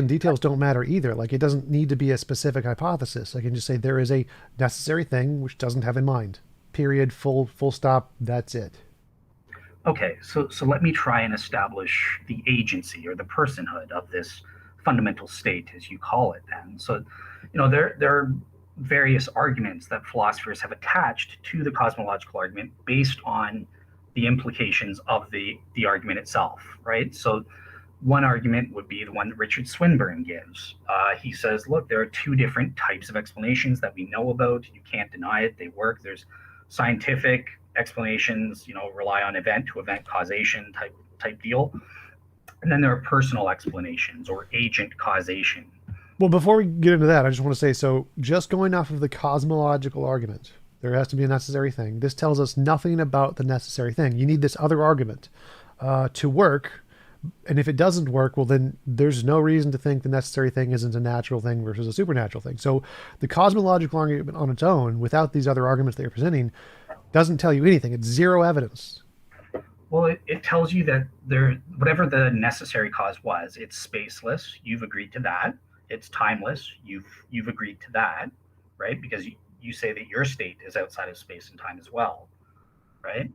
details don't matter either. Like, it doesn't need to be a specific hypothesis. I can just say there is a necessary thing which doesn't have in mind. Period, full stop, that's it. Okay, so let me try and establish the agency or the personhood of this fundamental state, as you call it then. So, there are various arguments that philosophers have attached to the cosmological argument based on the implications of the argument itself, right? So one argument would be the one that Richard Swinburne gives. He says, look, there are two different types of explanations that we know about. You can't deny it. They work. There's scientific explanations, rely on event-to-event causation type deal. And then there are personal explanations or agent causation. Well, before we get into that, I just want to say, so just going off of the cosmological argument, there has to be a necessary thing. This tells us nothing about the necessary thing. You need this other argument to work. And if it doesn't work, well, then there's no reason to think the necessary thing isn't a natural thing versus a supernatural thing. So the cosmological argument on its own, without these other arguments that you're presenting, doesn't tell you anything. It's zero evidence. Well, it tells you that whatever the necessary cause was, it's spaceless. You've agreed to that. it's timeless. You've agreed to that, right? Because you say that your state is outside of space and time as well, right?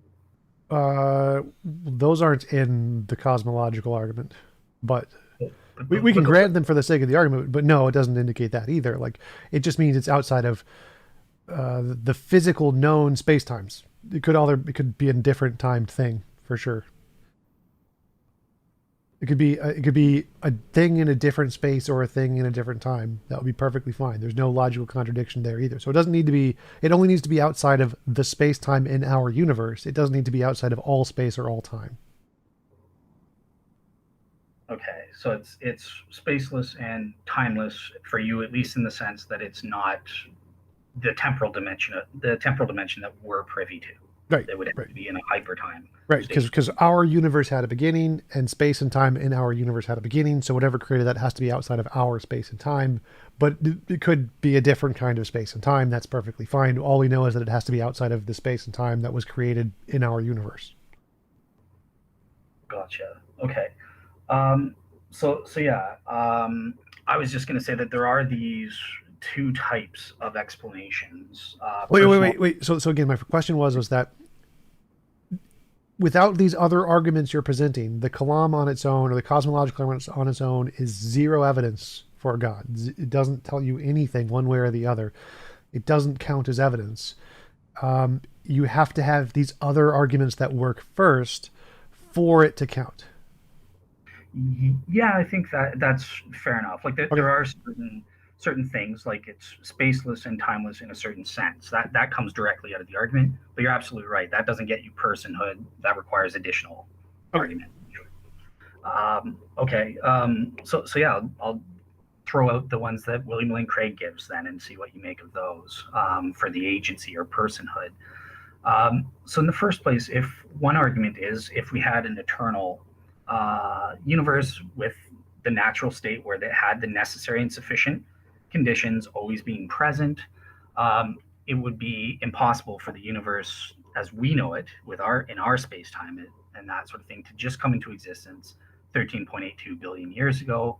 Those aren't in the cosmological argument, but we can But grant them for the sake of the argument. But no, it doesn't indicate that either. Like, it just means it's outside of the physical known space times. It could be a different timed thing for sure. It could be a thing in a different space or a thing in a different time. That would be perfectly fine. There's no logical contradiction there either. So it doesn't need to be. It only needs to be outside of the space time in our universe. It doesn't need to be outside of all space or all time. Okay, so it's spaceless and timeless for you, at least in the sense that it's not the temporal dimension that we're privy to. Right. It would have right. to be in a hyper time. Right, because our universe had a beginning, and space and time in our universe had a beginning. So whatever created that has to be outside of our space and time. But it could be a different kind of space and time. That's perfectly fine. All we know is that it has to be outside of the space and time that was created in our universe. Gotcha. Okay. So yeah. I was just going to say that there are these two types of explanations. Wait. So again, my question was that without these other arguments you're presenting, the Kalam on its own or the cosmological argument on its own is zero evidence for God. It doesn't tell you anything one way or the other. It doesn't count as evidence. You have to have these other arguments that work first for it to count. Yeah, I think that's fair enough. Like there are certain things, like it's spaceless and timeless in a certain sense. That comes directly out of the argument. But you're absolutely right. That doesn't get you personhood. That requires additional argument. Okay. So yeah, I'll throw out the ones that William Lane Craig gives then and see what you make of those for the agency or personhood. So in the first place, if one argument is if we had an eternal universe with the natural state where they had the necessary and sufficient conditions always being present, it would be impossible for the universe as we know it in our space-time and that sort of thing to just come into existence 13.82 billion years ago,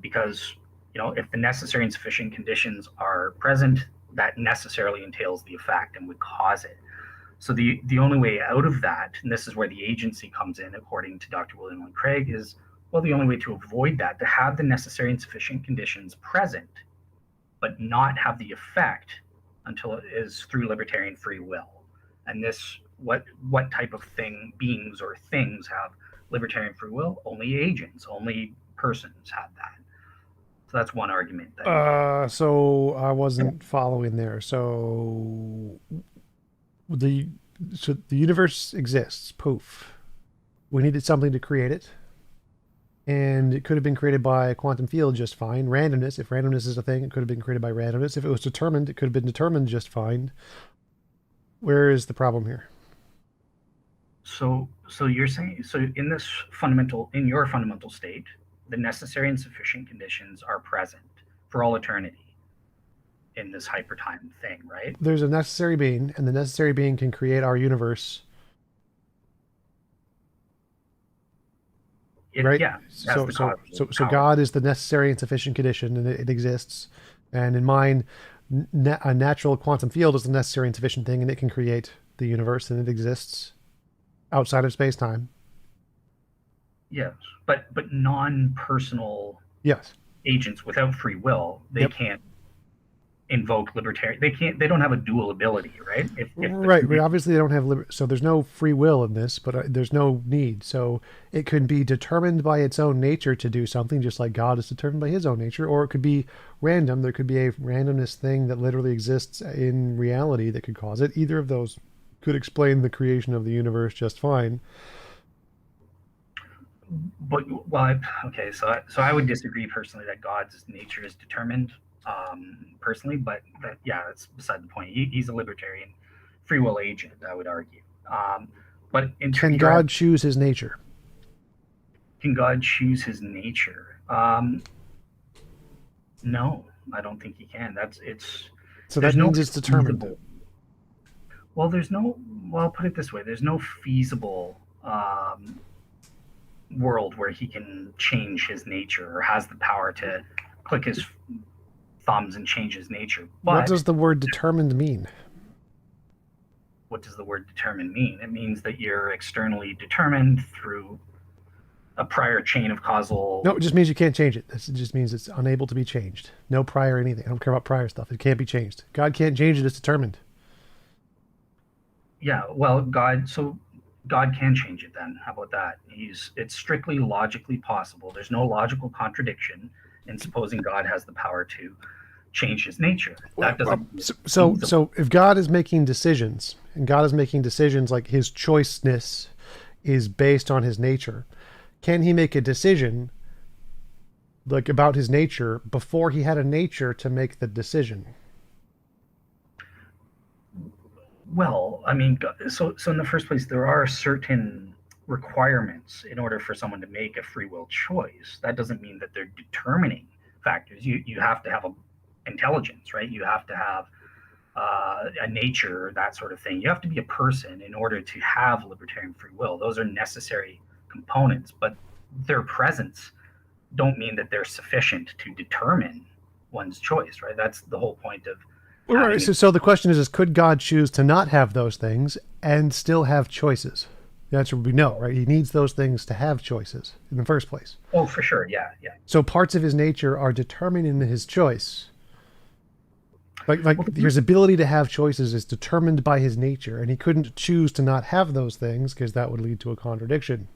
because if the necessary and sufficient conditions are present, that necessarily entails the effect and would cause it. So the only way out of that, and this is where the agency comes in, according to Dr. William Lane Craig, is, well, the only way to avoid that, to have the necessary and sufficient conditions present, but not have the effect until it is through libertarian free will. And this, what type of beings or things have libertarian free will? Only agents, only persons have that. So that's one argument. So I wasn't following there. So the universe exists. Poof. We needed something to create it. And it could have been created by a quantum field just fine. Randomness, if randomness is a thing, it could have been created by randomness. If it was determined, it could have been determined just fine. Where is the problem here? So you're saying, so in your fundamental state, the necessary and sufficient conditions are present for all eternity in this hypertime thing, right? There's a necessary being, and the necessary being can create our universe. Right? Yeah. So God is the necessary and sufficient condition, and it exists. And in mine, a natural quantum field is the necessary and sufficient thing, and it can create the universe, and it exists outside of space-time. Yes, but non-personal agents without free will, they can't invoke libertarian. They don't have a dual ability, right? Right. Obviously, they don't have so there's no free will in this, but there's no need. So it could be determined by its own nature to do something, just like God is determined by his own nature, or it could be random. There could be a randomness thing that literally exists in reality that could cause it. Either of those could explain the creation of the universe just fine. But so I would disagree personally that God's nature is determined. Personally, but that's beside the point. He's a libertarian free will agent, I would argue. But can God choose his nature? Can God choose his nature? No, I don't think he can. So that means it's determined. I'll put it this way: there's no feasible world where he can change his nature or has the power to click his thumbs and change his nature. What But does the word determined mean? what does the word determined mean? It means that you're externally determined through a prior chain of causal. No, it just means you can't change it. It just means it's unable to be changed. No prior anything. I don't care about prior stuff. It can't be changed. God can't change it. It's determined. Yeah, well, God can change it then. How about that? It's strictly logically possible. There's no logical contradiction in supposing God has the power to change his nature. That doesn't. So if God is making decisions, and God is making decisions like his choiceness is based on his nature, can he make a decision like about his nature before he had a nature to make the decision? Well, I mean, so in the first place, there are certain requirements in order for someone to make a free will choice. That doesn't mean that they're determining factors. You have to have a intelligence, right? You have to have a nature, that sort of thing. You have to be a person in order to have libertarian free will. Those are necessary components, but their presence don't mean that they're sufficient to determine one's choice, right? That's the whole point of. Right. So the question is could God choose to not have those things and still have choices? The answer would be no, right? He needs those things to have choices in the first place. Oh, for sure. Yeah. So parts of his nature are determined in his choice. Like his ability to have choices is determined by his nature, and he couldn't choose to not have those things because that would lead to a contradiction.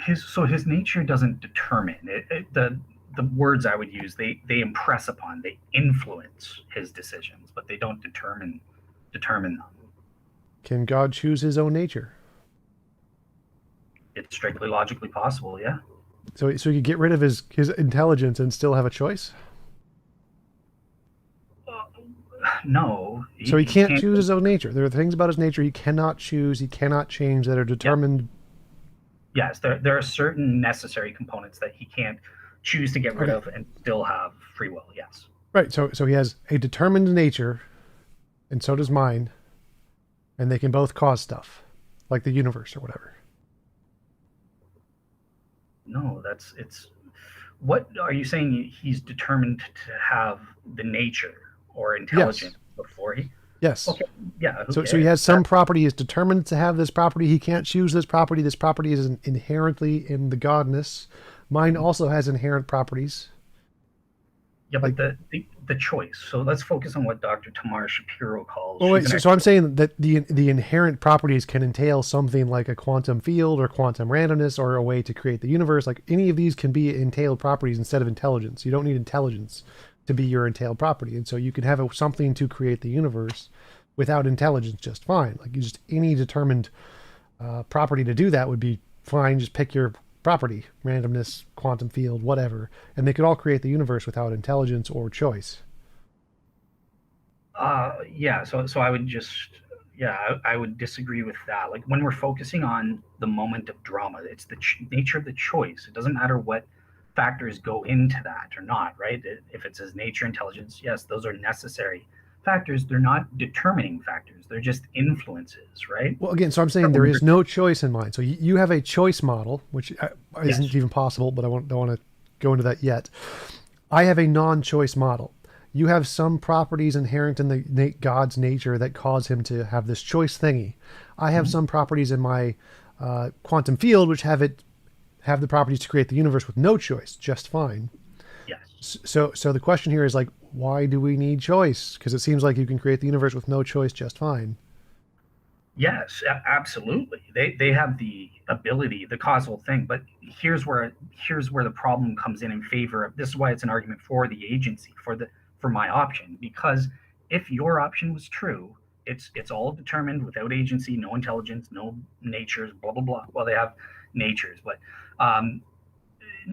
His nature doesn't determine it. The words I would use, they impress upon, they influence his decisions, but they don't determine them. Can God choose his own nature? It's strictly logically possible, yeah. So he could get rid of his intelligence and still have a choice? No. So he can't choose his own nature. There are things about his nature he cannot choose, he cannot change, that are determined. Yes, there are certain necessary components that he can't choose to get rid of and still have free will, yes. Right, so he has a determined nature, and so does mine, and they can both cause stuff, like the universe or whatever. No, it's... What are you saying? He's determined to have the nature or intelligence before he... Yes. Okay. Yeah. So he has some property. He's determined to have this property. He can't choose this property. This property is inherently in the godness. Mine also has inherent properties. Yeah, but the choice. So let's focus on what Dr. Tamar Shapiro calls. Oh, wait, so I'm saying that the inherent properties can entail something like a quantum field or quantum randomness or a way to create the universe. Like any of these can be entailed properties instead of intelligence. You don't need intelligence to be your entailed property. And so you can have something to create the universe without intelligence just fine. Like just any determined property to do that would be fine. Just pick your property, randomness, quantum field, whatever. And they could all create the universe without intelligence or choice. Yeah. So I would I would disagree with that. Like when we're focusing on the moment of drama, it's the nature of the choice. It doesn't matter what factors go into that or not, right? If it's his nature, intelligence, yes, those are necessary factors. They're not determining factors. They're just influences, right? Well, again, so I'm saying there is no choice in mind. So you have a choice model, which isn't even possible, but I don't want to go into that yet. I have a non-choice model. You have some properties inherent in the God's nature that cause him to have this choice thingy. I have some properties in my quantum field which have the properties to create the universe with no choice, just fine. Yes. So the question here is like, why do we need choice? Because it seems like you can create the universe with no choice just fine. Yes, absolutely. They have the ability, the causal thing, but here's where the problem comes in favor of. This is why it's an argument for the agency, for my option, because if your option was true, it's all determined without agency, no intelligence, no natures, blah blah blah. Well, they have natures, but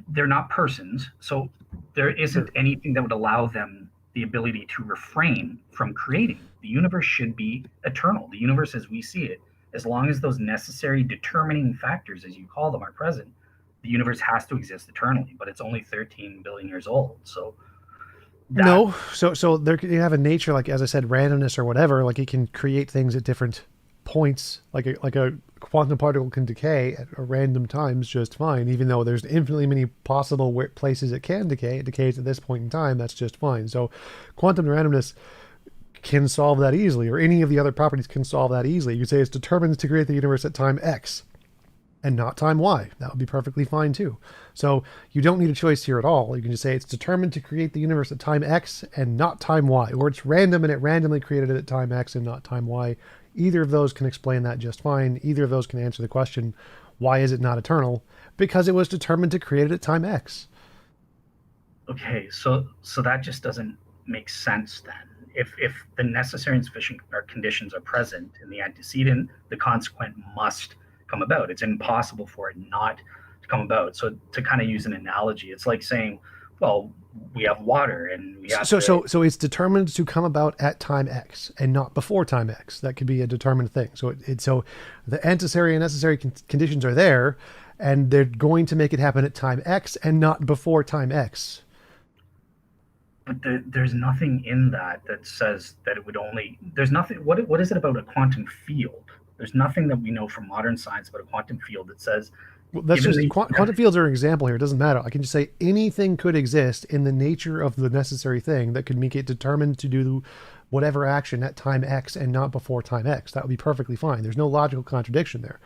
they're not persons, so there isn't anything that would allow them the ability to refrain from creating. The universe should be eternal. The universe as we see it, as long as those necessary determining factors, as you call them, are present, the universe has to exist eternally, but it's only 13 billion years old. So so there you have a nature, like, as I said, randomness or whatever, like it can create things at different points, like a quantum particle can decay at random times just fine, even though there's infinitely many possible places it can decay. It decays at this point in time. That's just fine. So quantum randomness can solve that easily, or any of the other properties can solve that easily. You could say it's determined to create the universe at time X and not time Y. That would be perfectly fine too. So you don't need a choice here at all. You can just say it's determined to create the universe at time X and not time Y, or it's random and it randomly created it at time X and not time Y. Either of those can explain that just fine. Either of those can answer the question, why is it not eternal? Because it was determined to create it at time X. Okay, so that just doesn't make sense then. If the necessary and sufficient conditions are present in the antecedent, the consequent must come about. It's impossible for it not to come about. So to kind of use an analogy, it's like saying, well, we have water and we have so it's determined to come about at time X and not before time X. That could be a determined thing. So so the necessary conditions are there, and they're going to make it happen at time X and not before time X. But there's nothing in that says that it would only. There's nothing. What is it about a quantum field? There's nothing that we know from modern science about a quantum field that says. Well, that's just quantum fields are an example here. It doesn't matter. I can just say anything could exist in the nature of the necessary thing that could make it determined to do whatever action at time X and not before time X. That would be perfectly fine. There's no logical contradiction there.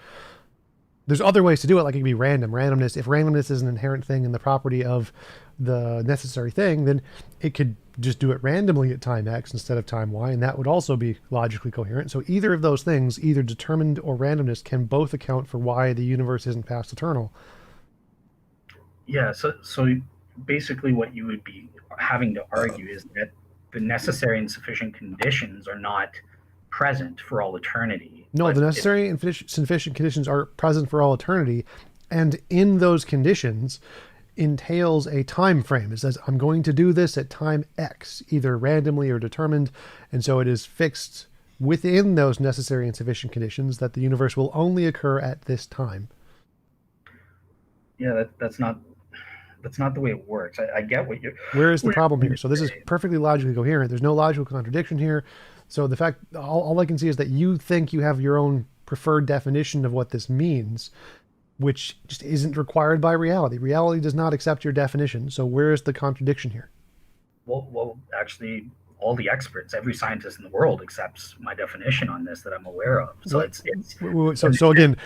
There's other ways to do it, like it can be random. Randomness, if randomness is an inherent thing in the property of the necessary thing, then it could just do it randomly at time X instead of time Y, and that would also be logically coherent. So either of those things, either determined or randomness, can both account for why the universe isn't past eternal. Yeah, so basically what you would be having to argue is that the necessary and sufficient conditions are not present for all eternity. No, the necessary and sufficient conditions are present for all eternity, and in those conditions entails a time frame. It says, I'm going to do this at time X, either randomly or determined, and so it is fixed within those necessary and sufficient conditions that the universe will only occur at this time. Yeah, that's not the way it works. I get what you're. Where is the problem here? So this is perfectly logically coherent. There's no logical contradiction here. So the fact, all I can see is that you think you have your own preferred definition of what this means, which just isn't required by reality. Reality does not accept your definition. So where is the contradiction here? Well, actually, all the experts, every scientist in the world accepts my definition on this that I'm aware of. So so again,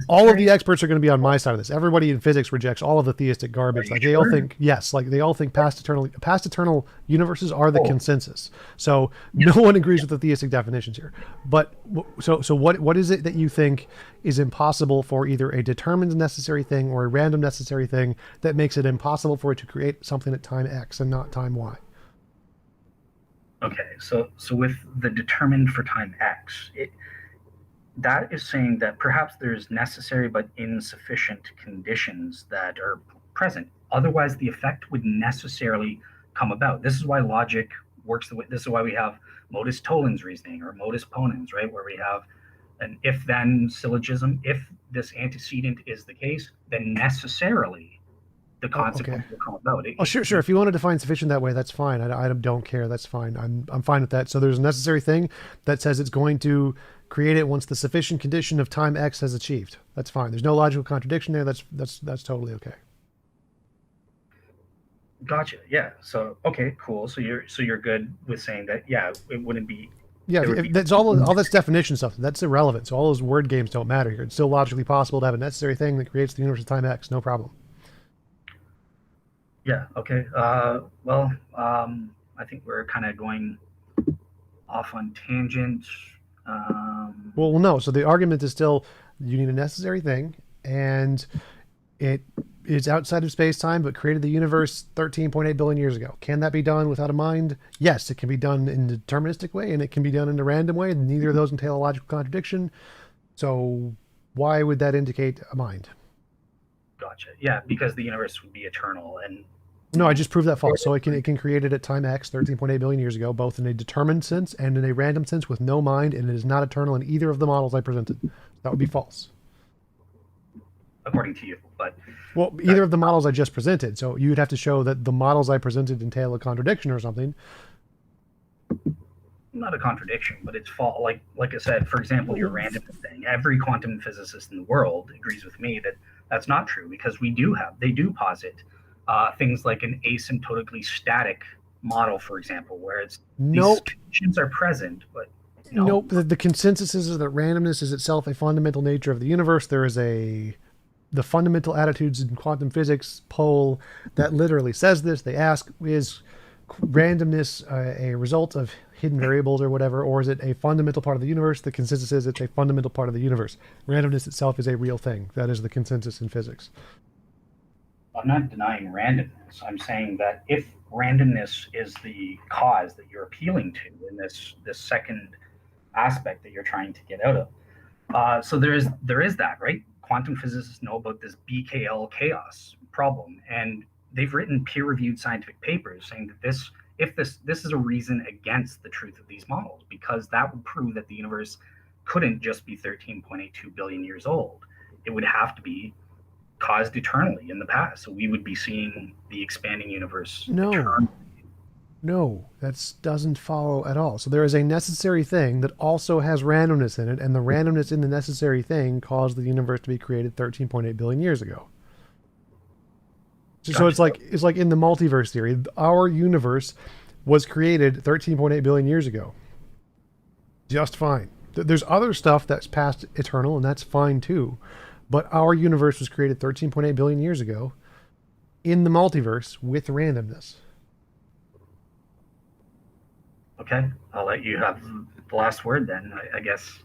all of the experts are going to be on my side of this. Everybody in physics rejects all of the theistic garbage. Like they all think, yes, like they all think past eternal universes are the consensus. So no one agrees with the theistic definitions here. But so what is it that you think is impossible for either a determined necessary thing or a random necessary thing that makes it impossible for it to create something at time X and not time Y? Okay, so with the determined for time X, that is saying that perhaps there's necessary but insufficient conditions that are present. Otherwise, the effect would necessarily come about. This is why logic works the way. This is why we have modus tollens reasoning or modus ponens, right? Where we have an if-then syllogism. If this antecedent is the case, then necessarily the consequence will come about. Sure. If you want to define sufficient that way, that's fine. I don't care. That's fine. I'm fine with that. So there's a necessary thing that says it's going to create it once the sufficient condition of time X has achieved. That's fine. There's no logical contradiction there. That's totally okay. Gotcha. Yeah. So okay, cool. So you're good with saying that. Yeah, it wouldn't be. Yeah, that's all this definition stuff. That's irrelevant. So all those word games don't matter here. It's still logically possible to have a necessary thing that creates the universe at time X. No problem. Yeah. Okay. Well, I think we're kind of going off on tangent. Well, no. So the argument is still you need a necessary thing, and it is outside of space-time, but created the universe 13.8 billion years ago. Can that be done without a mind? Yes, it can be done in a deterministic way, and it can be done in a random way. Neither of those entail a logical contradiction. So why would that indicate a mind? Gotcha. Yeah, because the universe would be eternal, and no, I just proved that false. So it can create it at time X, 13.8 billion years ago, both in a determined sense and in a random sense with no mind, and it is not eternal in either of the models I presented. That would be false. According to you, but well, either of the models I just presented. So you'd have to show that the models I presented entail a contradiction or something. not a contradiction, but it's like I said, for example, your randomness thing. Every quantum physicist in the world agrees with me that that's not true, because they do posit things like an asymptotically static model, for example, where it's these Nope. conditions are present, but no. Nope. The consensus is that randomness is itself a fundamental nature of the universe. There is the fundamental attitudes in quantum physics poll that literally says this. They ask, is randomness a result of hidden variables or whatever, or is it a fundamental part of the universe? The consensus is it's a fundamental part of the universe. Randomness itself is a real thing. That is the consensus in physics. I'm not denying randomness. I'm saying that if randomness is the cause that you're appealing to in this second aspect that you're trying to get out of, so there is that, right? Quantum physicists know about this BKL chaos problem, and they've written peer-reviewed scientific papers saying that this is a reason against the truth of these models, because that would prove that the universe couldn't just be 13.82 billion years old. It would have to be caused eternally in the past. So we would be seeing the expanding universe No, eternally. no, that doesn't follow at all. So there is a necessary thing that also has randomness in it, and the randomness in the necessary thing caused the universe to be created 13.8 billion years ago. So Gotcha. it's like in the multiverse theory, our universe was created 13.8 billion years ago. Just fine. There's other stuff that's past eternal, and that's fine too. But our universe was created 13.8 billion years ago in the multiverse with randomness. Okay, I'll let you have the last word then. I guess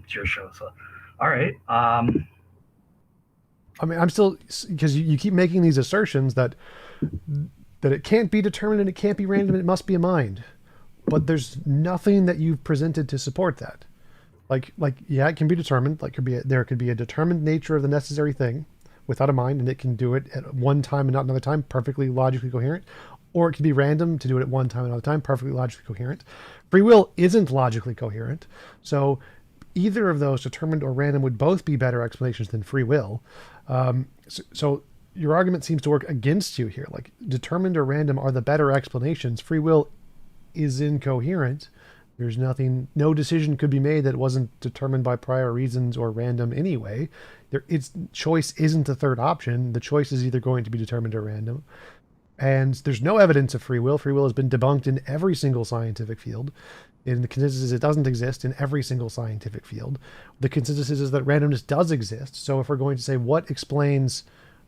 it's your show. So, all right. I mean, I'm still, because you keep making these assertions that it can't be determined and it can't be random. It must be a mind, but there's nothing that you've presented to support that. Like yeah, it can be determined. Like there could be a determined nature of the necessary thing without a mind, and it can do it at one time and not another time, perfectly logically coherent. Or it can be random to do it at one time and another time, perfectly logically coherent. Free will isn't logically coherent, so either of those, determined or random, would both be better explanations than free will. So your argument seems to work against you here. Like determined or random are the better explanations. Free will is incoherent. There's nothing, no decision could be made that wasn't determined by prior reasons or random anyway. Its choice isn't the third option. The choice is either going to be determined or random. And there's no evidence of free will. Free will has been debunked in every single scientific field. And the consensus is it doesn't exist in every single scientific field. The consensus is that randomness does exist. So if we're going to say what explains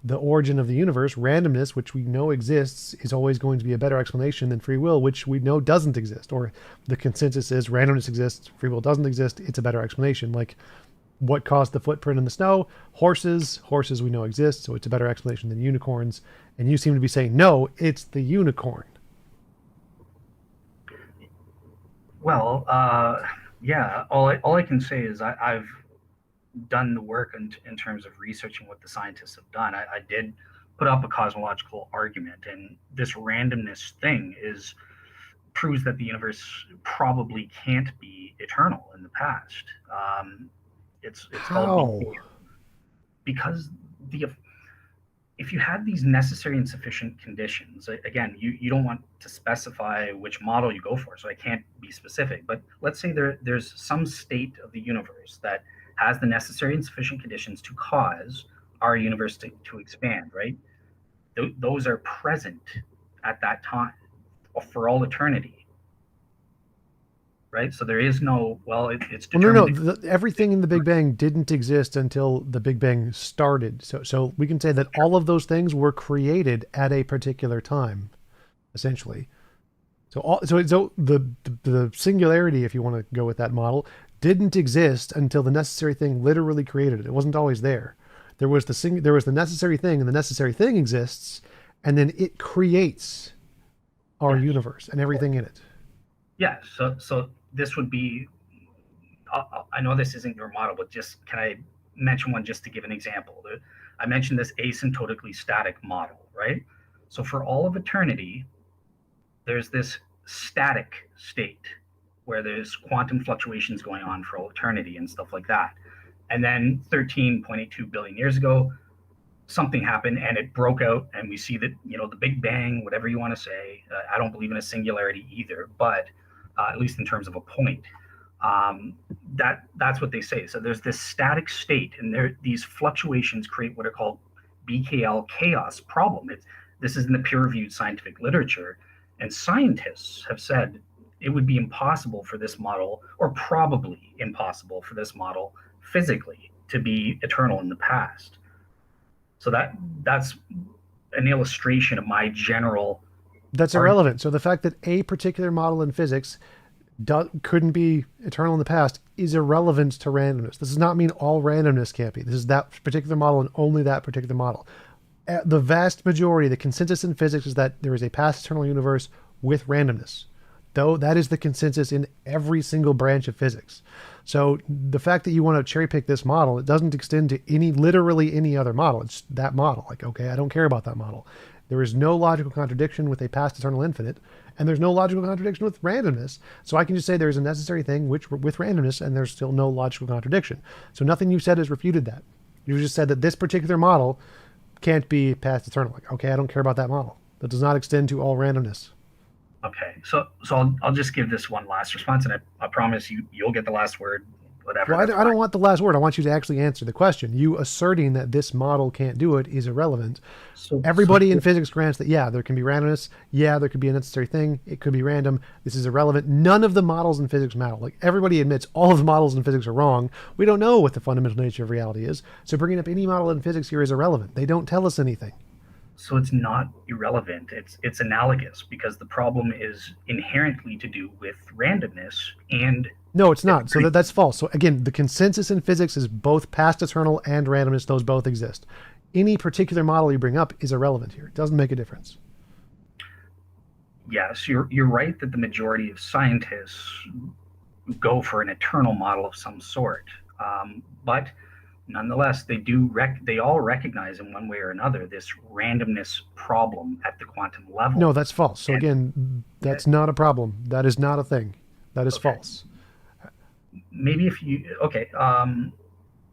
the origin of the universe, randomness, which we know exists, is always going to be a better explanation than free will, which we know doesn't exist. Or the consensus is randomness exists, free will doesn't exist, it's a better explanation. Like what caused the footprint in the snow? Horses. Horses we know exist, so it's a better explanation than unicorns. And you seem to be saying, no, it's the unicorn. Well, yeah. All I can say is I've done the work in terms of researching what the scientists have done. I did put up a cosmological argument, and this randomness thing proves that the universe probably can't be eternal in the past. It's called How? because the if you had these necessary and sufficient conditions, again, you don't want to specify which model you go for, so I can't be specific. But let's say there's some state of the universe that has the necessary and sufficient conditions to cause our universe to expand, right? Those are present at that time for all eternity, right? So there is no, well, it's Well, no, determined. everything in the Big Bang didn't exist until the Big Bang started. So we can say that all of those things were created at a particular time, essentially. So the singularity, if you want to go with that model, didn't exist until the necessary thing literally created it. It wasn't always there. There was the necessary thing, and the necessary thing exists, and then it creates our Yes. universe and everything in it. Yeah. So this would be. I know this isn't your model, but just can I mention one just to give an example? I mentioned this asymptotically static model, right? So for all of eternity, there's this static state where there's quantum fluctuations going on for all eternity and stuff like that. And then 13.82 billion years ago, something happened and it broke out, and we see that, the Big Bang, whatever you want to say. I don't believe in a singularity either, but at least in terms of a point. That's what they say. So there's this static state, and these fluctuations create what are called BKL chaos problem. This is in the peer-reviewed scientific literature, and scientists have said it would be impossible for this model, or probably impossible for this model physically, to be eternal in the past. So that's an illustration of my general. That's irrelevant. So the fact that a particular model in physics couldn't be eternal in the past is irrelevant to randomness. This does not mean all randomness can't be. This is that particular model and only that particular model. The vast majority, the consensus in physics is that there is a past eternal universe with randomness. Though that is the consensus in every single branch of physics. So the fact that you want to cherry pick this model, it doesn't extend to literally any other model. It's that model. Like, okay, I don't care about that model. There is no logical contradiction with a past eternal infinite, and there's no logical contradiction with randomness. So I can just say there's a necessary thing with randomness, and there's still no logical contradiction. So nothing you said has refuted that. You just said that this particular model can't be past eternal. Like, okay, I don't care about that model. That does not extend to all randomness. Okay, so I'll just give this one last response, and I promise you'll get the last word. Whatever. Well, I don't want the last word. I want you to actually answer the question. You asserting that this model can't do it is irrelevant. So everybody in physics grants that, yeah, there can be randomness. Yeah, there could be a necessary thing. It could be random. This is irrelevant. None of the models in physics matter. Like, everybody admits all of the models in physics are wrong. We don't know what the fundamental nature of reality is. So bringing up any model in physics here is irrelevant. They don't tell us anything. So it's not irrelevant. It's analogous, because the problem is inherently to do with randomness and. No, it's not. So that's false. So again, the consensus in physics is both past eternal and randomness. Those both exist. Any particular model you bring up is irrelevant here. It doesn't make a difference. Yes, you're right that the majority of scientists go for an eternal model of some sort, but nonetheless, they all recognize in one way or another this randomness problem at the quantum level. No, that's false. So again, that's not a problem. That is not a thing. That is false. Maybe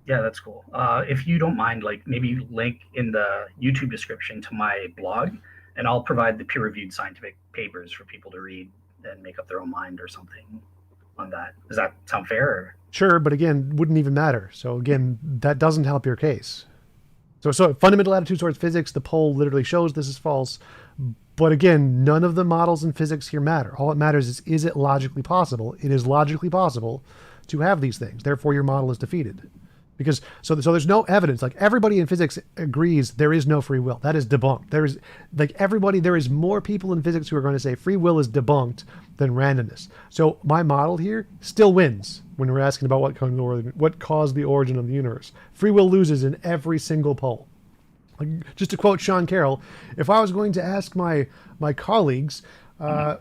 yeah, that's cool. If you don't mind, like, maybe link in the YouTube description to my blog, and I'll provide the peer-reviewed scientific papers for people to read and make up their own mind or something on that. Does that sound fair? Or? Sure, but again, wouldn't even matter. So again, that doesn't help your case. So fundamental attitude towards physics, the poll literally shows this is false. But again, none of the models in physics here matter. All it matters is it logically possible? It is logically possible to have these things. Therefore, your model is defeated. Because so there's no evidence. Like, everybody in physics agrees there is no free will. That is debunked. There is more people in physics who are going to say free will is debunked than randomness. So my model here still wins when we're asking about what caused the origin of the universe. Free will loses in every single poll. Like, just to quote Sean Carroll, if I was going to ask my colleagues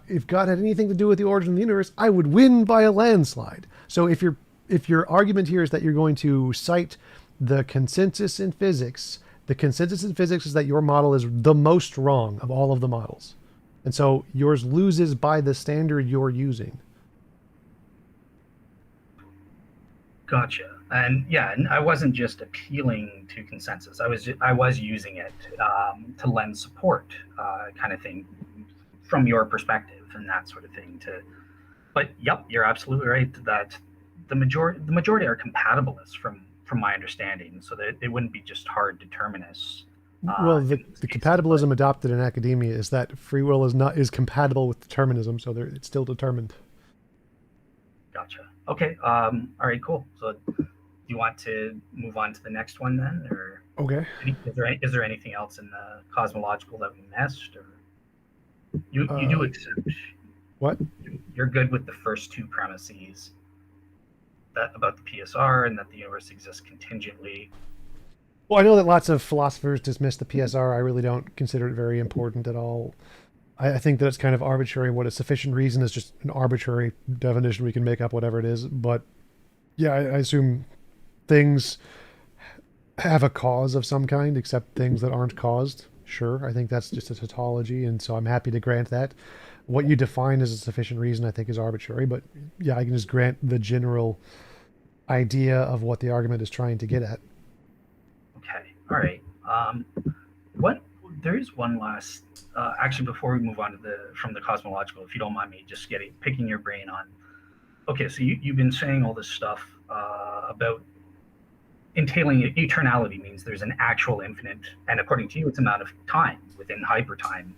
if God had anything to do with the origin of the universe, I would win by a landslide. So if your argument here is that you're going to cite the consensus in physics, the consensus in physics is that your model is the most wrong of all of the models. And so yours loses by the standard you're using. Gotcha. And yeah, and I wasn't just appealing to consensus. I was using it to lend support, kind of thing, from your perspective and that sort of thing. But yep, you're absolutely right that the majority are compatibilists from my understanding, so that it wouldn't be just hard determinists. Well, the compatibilism adopted in academia is that free will is compatible with determinism, so it's still determined. Gotcha. Okay. All right. Cool. So, do you want to move on to the next one then, or okay? Is there anything else in the cosmological that we missed, or you do accept? What? You're good with the first two premises about the PSR and that the universe exists contingently. Well, I know that lots of philosophers dismiss the PSR. I really don't consider it very important at all. I think that it's kind of arbitrary. What a sufficient reason is just an arbitrary definition. We can make up whatever it is. But yeah, I assume things have a cause of some kind, except things that aren't caused. Sure, I think that's just a tautology, and so I'm happy to grant that. What you define as a sufficient reason, I think, is arbitrary. But yeah, I can just grant the general idea of what the argument is trying to get at. Okay, all right. What There is one last, actually, before we move on to from the cosmological, if you don't mind me just picking your brain on. Okay, so you've been saying all this stuff about entailing eternality means there's an actual infinite, and according to you, it's amount of time within hypertime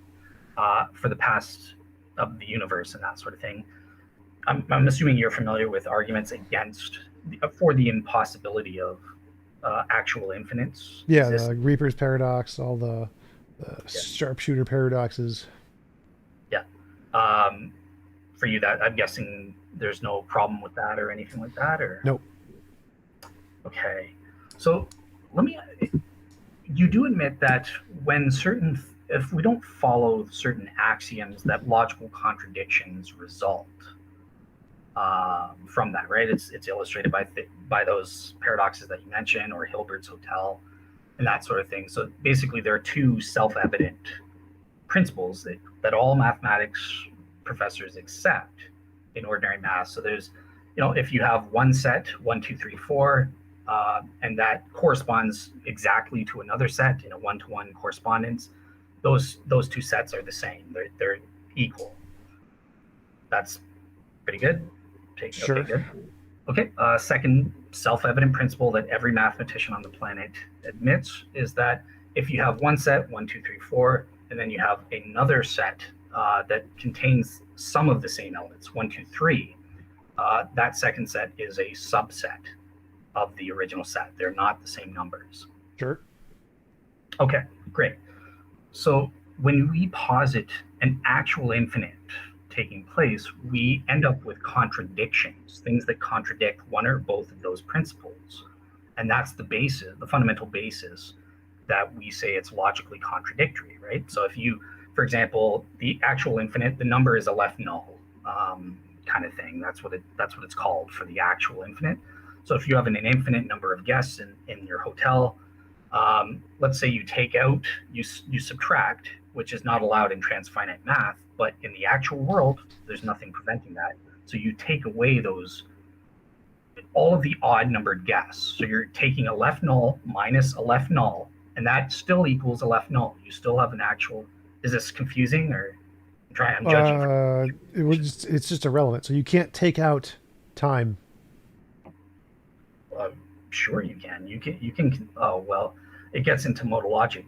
for the past of the universe and that sort of thing. I'm assuming you're familiar with arguments against for the impossibility of actual infinites. Yeah, the Reaper's paradox, all the sharpshooter paradoxes. Yeah. For you, that I'm guessing there's no problem with that or anything like that, or nope. Okay, so let me. You do admit that if we don't follow certain axioms, that logical contradictions result from that, right? It's illustrated by those paradoxes that you mentioned, or Hilbert's hotel, and that sort of thing. So basically, there are two self-evident principles that all mathematics professors accept in ordinary math. So there's, if you have one set, 1, 2, 3, 4, and that corresponds exactly to another set in a one-to-one correspondence, those two sets are the same. They're equal. That's pretty good. Sure. Okay, good. Okay. Second self-evident principle that every mathematician on the planet admits is that if you have one set, 1, 2, 3, 4, and then you have another set that contains some of the same elements, 1, 2, 3, that second set is a subset of the original set. They're not the same numbers. Sure. Okay, great. So when we posit an actual infinite taking place, we end up with contradictions, things that contradict one or both of those principles. And that's the basis, the fundamental basis that we say it's logically contradictory, right? So if you, for example, the actual infinite, the number is a left null kind of thing. That's what it's called for the actual infinite. So if you have an infinite number of guests in your hotel, let's say you take out, you subtract, which is not allowed in transfinite math, but in the actual world, there's nothing preventing that. So you take away all of the odd numbered guests. So you're taking a left null minus a left null, and that still equals a left null. You still have an actual. Is this confusing, or I'm judging? It's just irrelevant. So you can't take out time. Sure, you can. You can. Oh well, it gets into modal logic,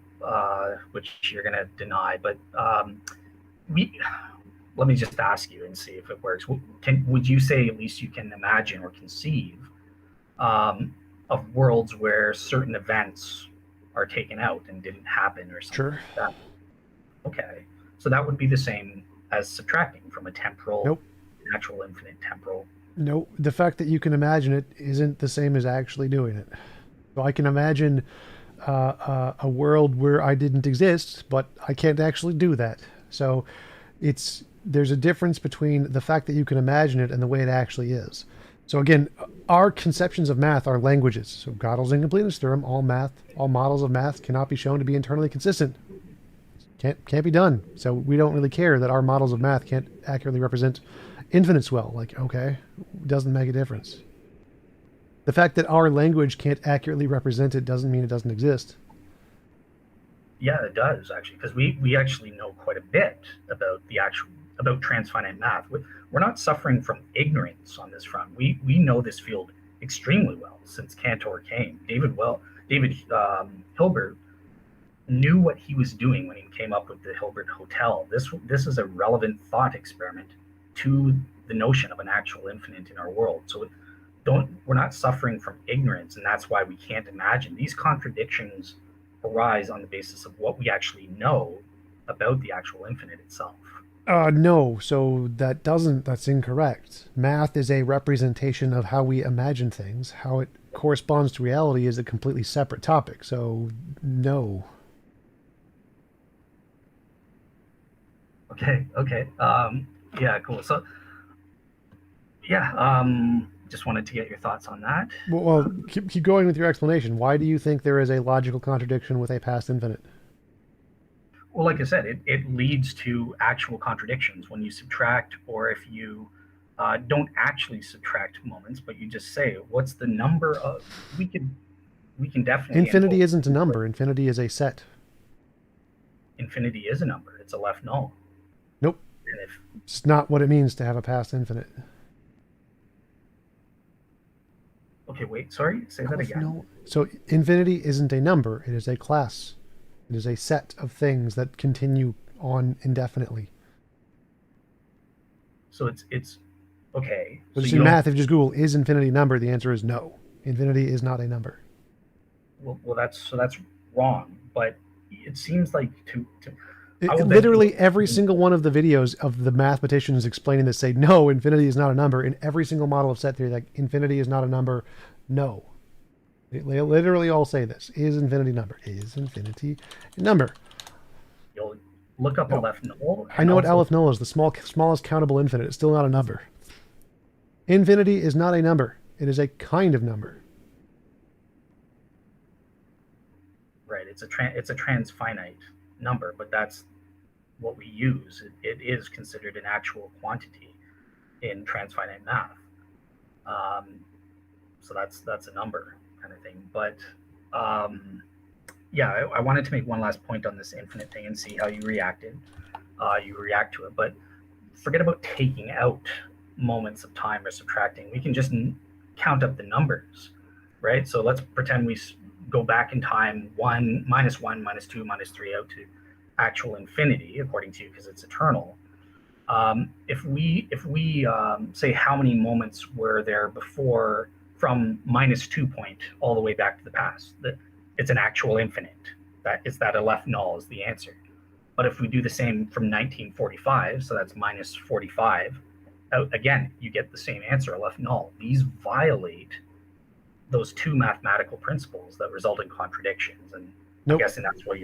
which you're going to deny. But let me just ask you and see if it works. Would you say at least you can imagine or conceive of worlds where certain events are taken out and didn't happen or something? Sure. Like that? Okay, so that would be the same as subtracting from a temporal, nope. Natural infinite temporal. No, the fact that you can imagine it isn't the same as actually doing it. So I can imagine a world where I didn't exist, but I can't actually do that. So there's a difference between the fact that you can imagine it and the way it actually is. So again, our conceptions of math are languages. So Gödel's incompleteness theorem, all models of math cannot be shown to be internally consistent. Can't be done. So we don't really care that our models of math can't accurately represent infinites well. Like, okay, doesn't make a difference. The fact that our language can't accurately represent it doesn't mean it doesn't exist. Yeah, it does actually, because we actually know quite a bit about about transfinite math. We're not suffering from ignorance on this front. We know this field extremely well since Cantor came. David Hilbert knew what he was doing when he came up with the Hilbert Hotel. This is a relevant thought experiment to the notion of an actual infinite in our world. So we're not suffering from ignorance, and that's why we can't imagine. These contradictions arise on the basis of what we actually know about the actual infinite itself. No, so that's incorrect. Math is a representation of how we imagine things. How it corresponds to reality is a completely separate topic. So no. Okay. Yeah, cool. So yeah, just wanted to get your thoughts on that. Well, keep going with your explanation. Why do you think there is a logical contradiction with a past infinite? Well, like I said, it leads to actual contradictions when you subtract, or if you don't actually subtract moments, but you just say, what's the number of, we can definitely. Infinity isn't a number. Infinity is a set. infinity is a number. It's a left null. Nope. And if It's not what it means to have a past infinite. okay, wait, sorry, say that again. No. So infinity isn't a number. It is a class. It is a set of things that continue on indefinitely. So it's okay. So So just you in don't, math, if you just Google is infinity a number, the answer is no. Infinity is not a number. well that's wrong. But it seems like I will bet Literally you, every single one of the videos of the mathematicians explaining this say, no, infinity is not a number. In every single model of set theory, like infinity is not a number. No. They literally all say this. Is infinity a number? Is infinity a number? you'll look up No. a left null. I know what Aleph null is, the smallest countable infinite. It's still not a number. Infinity is not a number. It is a kind of number. Right. It's a transfinite number, but that's what we use. It is considered an actual quantity in transfinite math. So that's a number kind of thing. But yeah, I wanted to make one last point on this infinite thing and see how you reacted. You react to it, but forget about taking out moments of time or subtracting. We can just count up the numbers, right? So let's pretend we go back in time, 1, -1, -2, -3 out to actual infinity, according to you, because it's eternal. If we say how many moments were there before from -2 point all the way back to the past, that it's an actual infinite. That a left null is the answer. But if we do the same from 1945, so that's -45, again, you get the same answer, a left null. These violate those two mathematical principles that result in contradictions. And Nope. I'm guessing that's where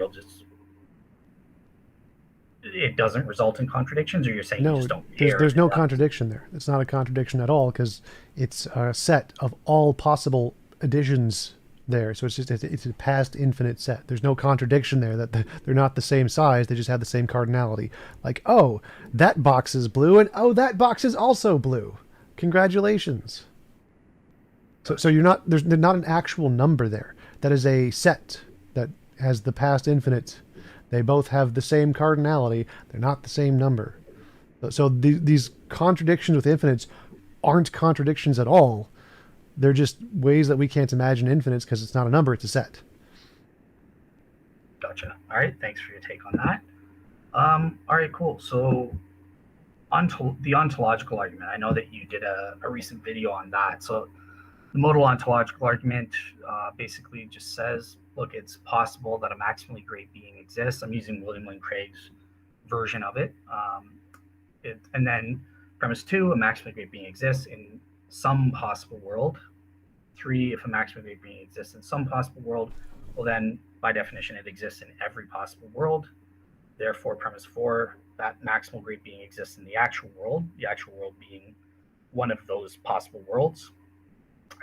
it doesn't result in contradictions, or you're saying you No, just don't care? there's no contradiction there. It's not a contradiction at all because it's a set of all possible additions there. So it's a past infinite set. There's no contradiction there that they're not the same size. They just have the same cardinality. Like, oh, that box is blue, and oh, that box is also blue. Congratulations. So there's not an actual number there. That is a set that has the past infinite. They both have the same cardinality. They're not the same number. So these contradictions with infinites aren't contradictions at all. They're just ways that we can't imagine infinites because it's not a number, it's a set. Gotcha. All right, thanks for your take on that. All right, cool. So the ontological argument, I know that you did a recent video on that. So the modal ontological argument basically just says, look, it's possible that a maximally great being exists. I'm using William Lane Craig's version of it. And then premise 2, a maximally great being exists in some possible world. 3, if a maximally great being exists in some possible world, well then, by definition, it exists in every possible world. Therefore, premise 4, that maximal great being exists in the actual world being one of those possible worlds.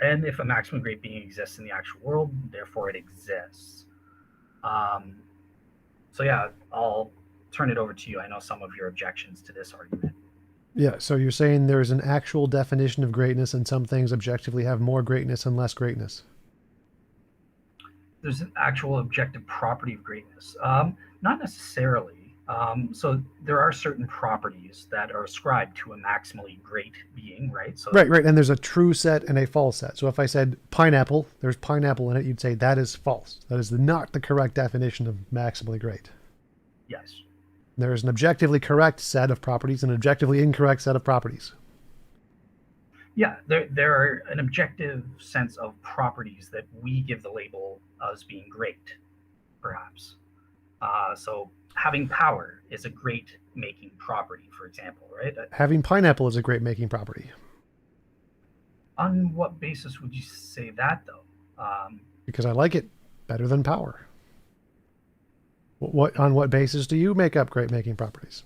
And if a maximum great being exists in the actual world, therefore it exists. So yeah, I'll turn it over to you. I know some of your objections to this argument. Yeah, so you're saying there's an actual definition of greatness and some things objectively have more greatness and less greatness. There's an actual objective property of greatness. Not necessarily. So there are certain properties that are ascribed to a maximally great being, right? So Right. And there's a true set and a false set. So if I said pineapple, there's pineapple in it, you'd say that is false. That is not the correct definition of maximally great. yes. There is an objectively correct set of properties and an objectively incorrect set of properties. Yeah, there are an objective sense of properties that we give the label as being great, perhaps. So having power is a great making property, for example, right? Having pineapple is a great making property. On what basis would you say that, though? Because I like it better than power. On what basis do you make up great making properties?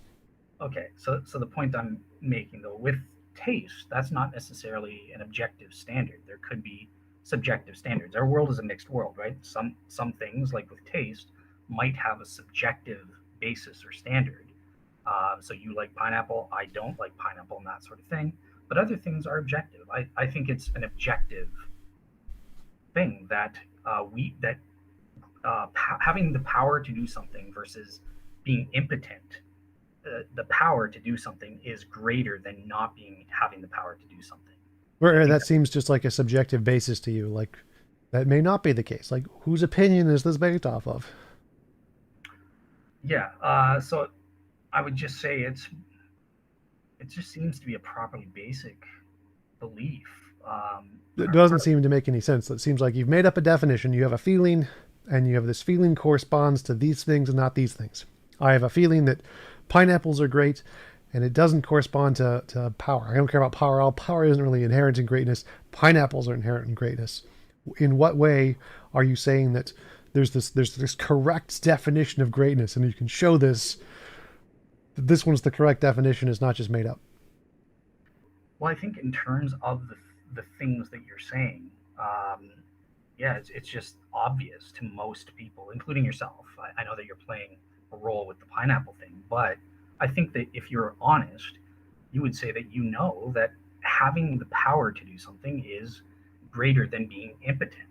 Okay, so the point I'm making, though, with taste, that's not necessarily an objective standard. There could be subjective standards. Our world is a mixed world, right? Some things, like with taste, might have a subjective basis or standard. So you like pineapple, I don't like pineapple, and that sort of thing. But other things are objective. I think it's an objective thing that having the power to do something versus being impotent, the power to do something is greater than not having the power to do something. Where that seems just like a subjective basis to you. Like, that may not be the case. Like, whose opinion is this based off of? Yeah. So I would just say it just seems to be a properly basic belief. It doesn't seem to make any sense. It seems like you've made up a definition. You have a feeling, and you have this feeling corresponds to these things and not these things. I have a feeling that pineapples are great, and it doesn't correspond to power. I don't care about power. All power isn't really inherent in greatness. Pineapples are inherent in greatness. In what way are you saying that there's this correct definition of greatness, and you can show this, that this one's the correct definition, is not just made up? Well, I think in terms of the things that you're saying, yeah, it's just obvious to most people, including yourself. I know that you're playing a role with the pineapple thing, but I think that if you're honest, you would say that you know that having the power to do something is greater than being impotent,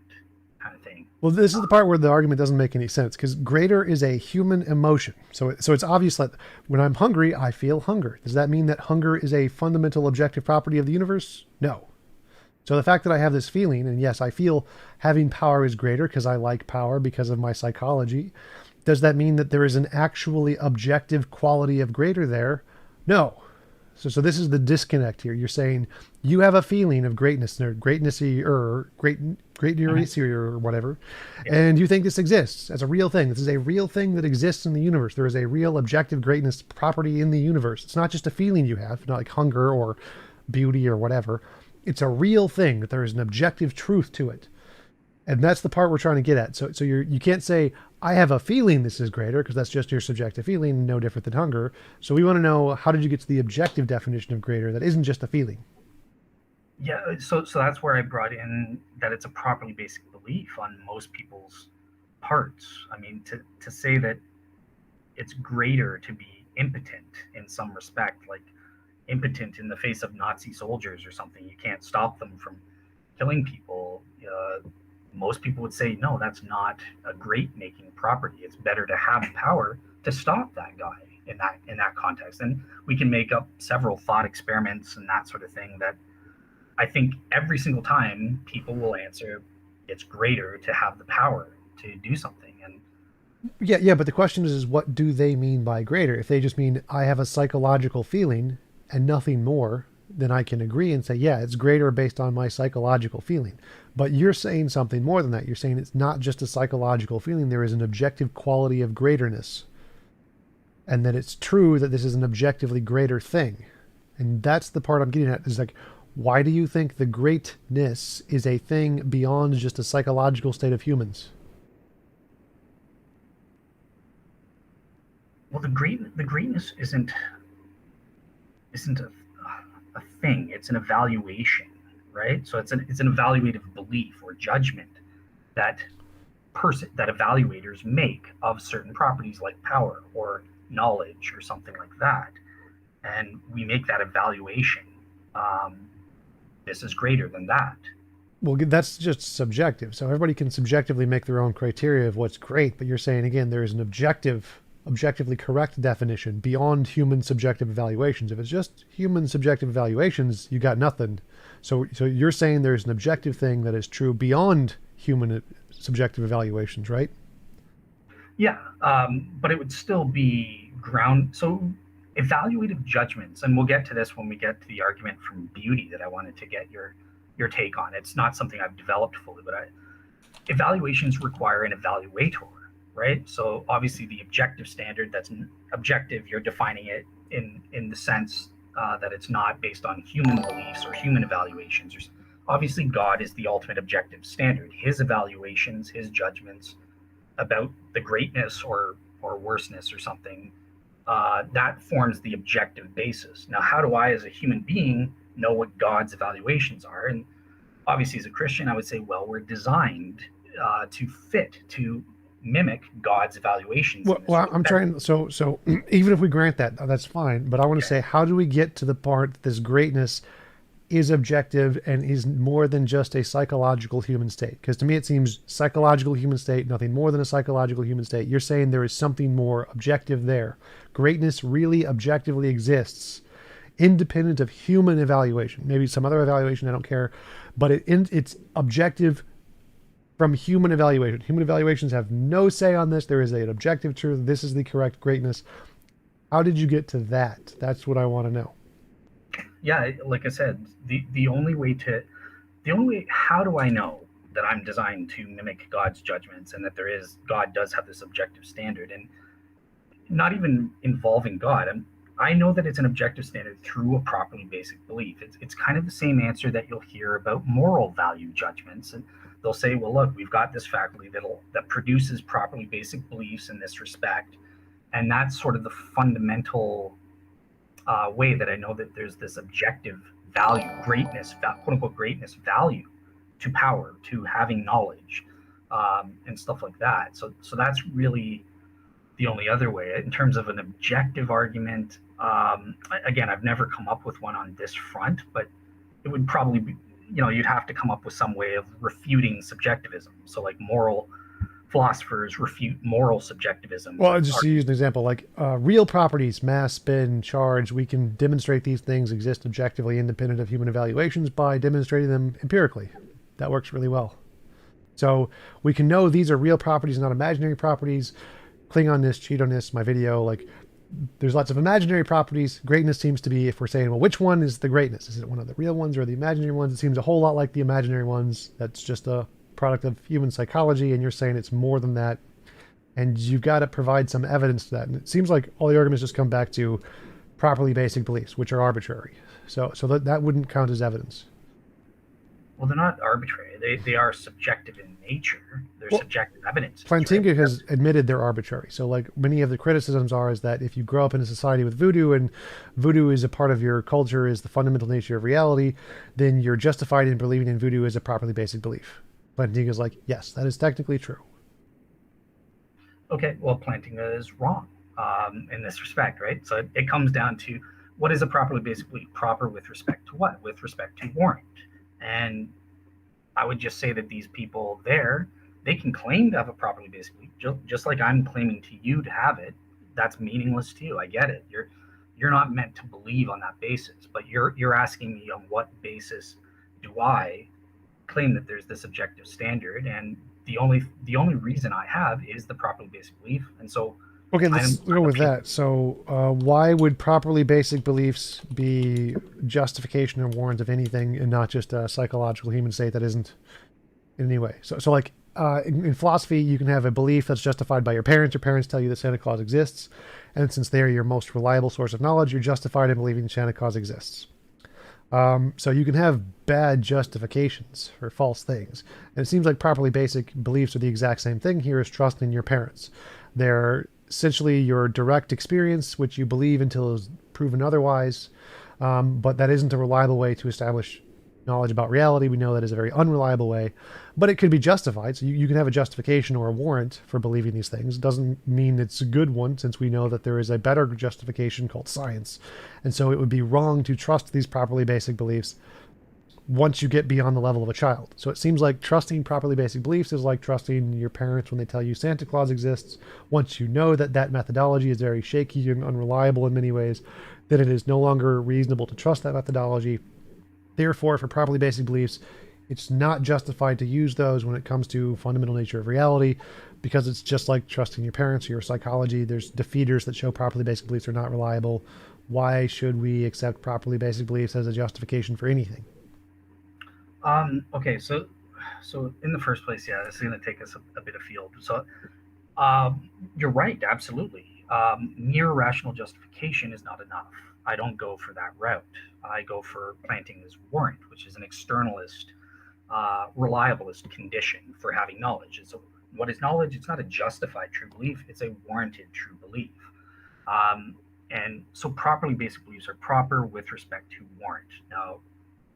kind of thing. Well, this is the part where the argument doesn't make any sense, because greater is a human emotion. So it's obvious that when I'm hungry, I feel hunger. Does that mean that hunger is a fundamental objective property of the universe? No. So the fact that I have this feeling, and yes, I feel having power is greater because I like power because of my psychology. Does that mean that there is an actually objective quality of greater there? No. So this is the disconnect here. You're saying you have a feeling of greatness or greatnessy or greatnessy or whatever, and you think this exists as a real thing. This is a real thing that exists in the universe. There is a real objective greatness property in the universe. It's not just a feeling you have, not like hunger or beauty or whatever. It's a real thing, that there is an objective truth to it. And that's the part we're trying to get at. So you can't say, I have a feeling this is greater, because that's just your subjective feeling, no different than hunger. So we want to know, how did you get to the objective definition of greater that isn't just a feeling? Yeah, so that's where I brought in that it's a properly basic belief on most people's parts. I mean, to say that it's greater to be impotent in some respect, like impotent in the face of Nazi soldiers or something, you can't stop them from killing people. Most people would say, no, that's not a great making property. It's better to have power to stop that guy in that context. And we can make up several thought experiments and that sort of thing that I think every single time people will answer, it's greater to have the power to do something. And yeah, but the question is what do they mean by greater? If they just mean I have a psychological feeling and nothing more, then I can agree and say, yeah, it's greater based on my psychological feeling. But you're saying something more than that. You're saying it's not just a psychological feeling. There is an objective quality of greaterness. And that it's true that this is an objectively greater thing. And that's the part I'm getting at, is like, why do you think the greatness is a thing beyond just a psychological state of humans? Well, the greatness isn't a thing. It's an evaluation, right? So it's an evaluative belief or judgment that evaluators make of certain properties like power or knowledge or something like that, and we make that evaluation. This is greater than that. Well, that's just subjective. So everybody can subjectively make their own criteria of what's great, but you're saying, again, there is an objectively correct definition beyond human subjective evaluations. If it's just human subjective evaluations, you got nothing. So you're saying there's an objective thing that is true beyond human subjective evaluations, right? Yeah, but it would still be so evaluative judgments, and we'll get to this when we get to the argument from beauty that I wanted to get your take on. It's not something I've developed fully, but evaluations require an evaluator, right? So obviously the objective standard, that's objective, you're defining it in the sense that it's not based on human beliefs or human evaluations. Obviously God is the ultimate objective standard. His evaluations, his judgments about the greatness or worseness or something, that forms the objective basis. Now, how do I as a human being know what God's evaluations are? And obviously as a Christian, I would say, well, we're designed to mimic God's evaluations. Well, I'm trying. So even if we grant that, that's fine. But I want to say, how do we get to the part that this greatness is objective and is more than just a psychological human state? Because to me it seems psychological human state, nothing more than a psychological human state. You're saying there is something more objective there. Greatness really objectively exists, independent of human evaluation. Maybe some other evaluation, I don't care, but it's objective from human evaluation. Human evaluations have no say on this. There is an objective truth. This is the correct greatness. How did you get to that? That's what I want to know. Yeah, like I said, the only way, how do I know that I'm designed to mimic God's judgments and that God does have this objective standard, and not even involving God? I know that it's an objective standard through a properly basic belief. It's kind of the same answer that you'll hear about moral value judgments, and they'll say, well, look, we've got this faculty that produces properly basic beliefs in this respect, and that's sort of the fundamental way that I know that there's this objective value, greatness, quote unquote greatness value to power, to having knowledge, and stuff like that. So that's really the only other way. In terms of an objective argument, again, I've never come up with one on this front, but it would probably be, you'd have to come up with some way of refuting subjectivism. So like moral philosophers refute moral subjectivism. Well, just to use an example, like real properties, mass, spin, charge, we can demonstrate these things exist objectively independent of human evaluations by demonstrating them empirically. That works really well. So we can know these are real properties, not imaginary properties. Cling on this, cheat on this, my video, like there's lots of imaginary properties. Greatness seems to be, if we're saying, well, which one is the greatness? Is it one of the real ones or the imaginary ones? It seems a whole lot like the imaginary ones. That's just a product of human psychology, and you're saying it's more than that, and you've got to provide some evidence to that. And it seems like all the arguments just come back to properly basic beliefs, which are arbitrary. So that wouldn't count as evidence. Well, they're not arbitrary. They are subjective in nature. They're subjective evidence. Plantinga has admitted they're arbitrary. So like many of the criticisms is that if you grow up in a society with voodoo and voodoo is a part of your culture, is the fundamental nature of reality, then you're justified in believing in voodoo as a properly basic belief. Plantinga's like, yes, that is technically true. Okay, well, Plantinga is wrong in this respect, right? So it comes down to what is a properly basic belief? Proper with respect to what? With respect to warrant. And I would just say that these people there, they can claim to have a properly basic belief, just like I'm claiming to you to have it. That's meaningless to you. I get it. You're not meant to believe on that basis, but you're asking me on what basis do I claim that there's this objective standard, and the only reason I have is the properly basic belief. And so okay, let's go with that. So why would properly basic beliefs be justification or warrant of anything and not just a psychological human state that isn't in any way? So like in philosophy, you can have a belief that's justified by your parents. Your parents tell you that Santa Claus exists, and since they're your most reliable source of knowledge, you're justified in believing Santa Claus exists. So you can have bad justifications for false things. And it seems like properly basic beliefs are the exact same thing here as trust in your parents. They're essentially your direct experience, which you believe until it's proven otherwise. But that isn't a reliable way to establish knowledge about reality. We know that is a very unreliable way, but it could be justified. So you can have a justification or a warrant for believing these things. It doesn't mean it's a good one, since we know that there is a better justification called science. And so it would be wrong to trust these properly basic beliefs once you get beyond the level of a child. So it seems like trusting properly basic beliefs is like trusting your parents when they tell you Santa Claus exists. Once you know that that methodology is very shaky and unreliable in many ways, then it is no longer reasonable to trust that methodology. Therefore, for properly basic beliefs, it's not justified to use those when it comes to fundamental nature of reality, because it's just like trusting your parents or your psychology. There's defeaters that show properly basic beliefs are not reliable. Why should we accept properly basic beliefs as a justification for anything? Okay, so in the first place, yeah, this is going to take us a bit afield. So you're right, absolutely. Mere rational justification is not enough. I don't go for that route. I go for Plantinga's warrant, which is an externalist, reliabilist condition for having knowledge. And so what is knowledge? It's not a justified true belief. It's a warranted true belief. And so properly basic beliefs are proper with respect to warrant. Now,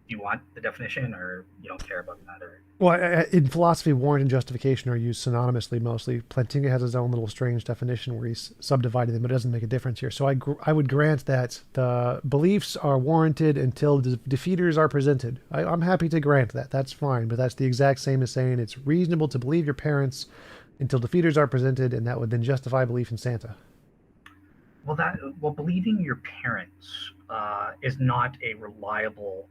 you want the definition, or you don't care about that? Or Well, in philosophy, warrant and justification are used synonymously mostly. Plantinga has his own little strange definition where he's subdivided them, but it doesn't make a difference here. So I would grant that the beliefs are warranted until defeaters are presented. I'm happy to grant that. That's fine, but that's the exact same as saying it's reasonable to believe your parents until defeaters are presented, and that would then justify belief in Santa. well, believing your parents is not a reliable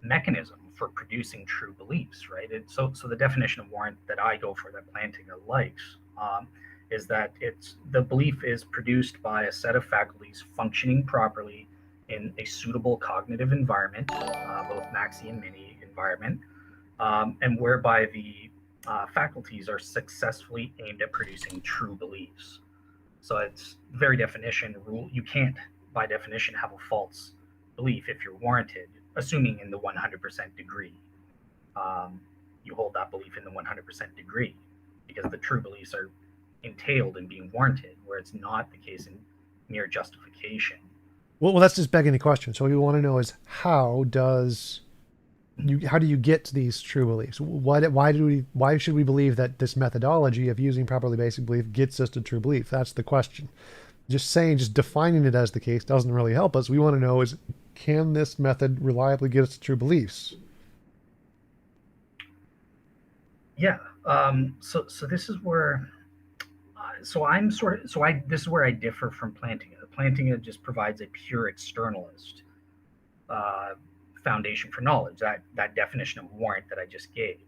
mechanism for producing true beliefs, right? So the definition of warrant that I go for, that Plantinga likes, is that it's the belief is produced by a set of faculties functioning properly in a suitable cognitive environment, both maxi and mini environment, and whereby the faculties are successfully aimed at producing true beliefs. So it's very definition rule. You can't, by definition, have a false belief if you're warranted, assuming in the 100% degree. You hold that belief in the 100% degree because the true beliefs are entailed in being warranted, where it's not the case in mere justification. Well, that's just begging the question. So what we want to know is how do you get to these true beliefs? Why should we believe that this methodology of using properly basic belief gets us to true belief? That's the question. Just defining it as the case doesn't really help us. We want to know is, can this method reliably get us to true beliefs? Yeah. So this is where, this is where I differ from Plantinga. Plantinga just provides a pure externalist foundation for knowledge, that definition of warrant that I just gave.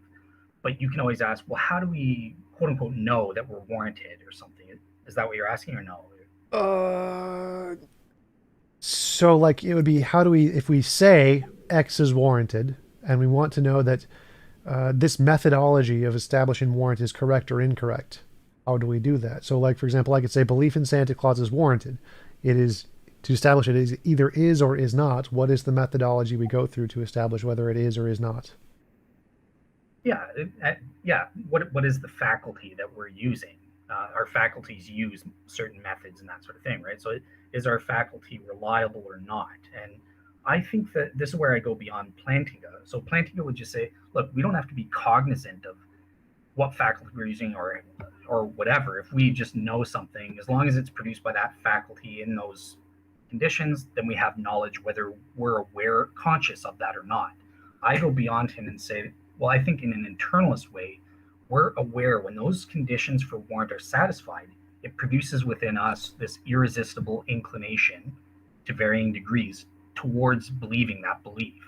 But you can always ask, well, how do we quote unquote know that we're warranted or something? Is that what you're asking, or no? So like it would be, if we say X is warranted and we want to know that this methodology of establishing warrant is correct or incorrect, how do we do that? So like, for example, I could say belief in Santa Claus is warranted. It is, to establish it is either is or is not. What is the methodology we go through to establish whether it is or is not? Yeah. What is the faculty that we're using? Our faculties use certain methods and that sort of thing, right? So is our faculty reliable or not? And I think that this is where I go beyond Plantinga. So Plantinga would just say, look, we don't have to be cognizant of what faculty we're using or whatever. If we just know something, as long as it's produced by that faculty in those conditions, then we have knowledge whether we're conscious of that or not. I go beyond him and say, well, I think in an internalist way, we're aware when those conditions for warrant are satisfied, it produces within us this irresistible inclination to varying degrees towards believing that belief.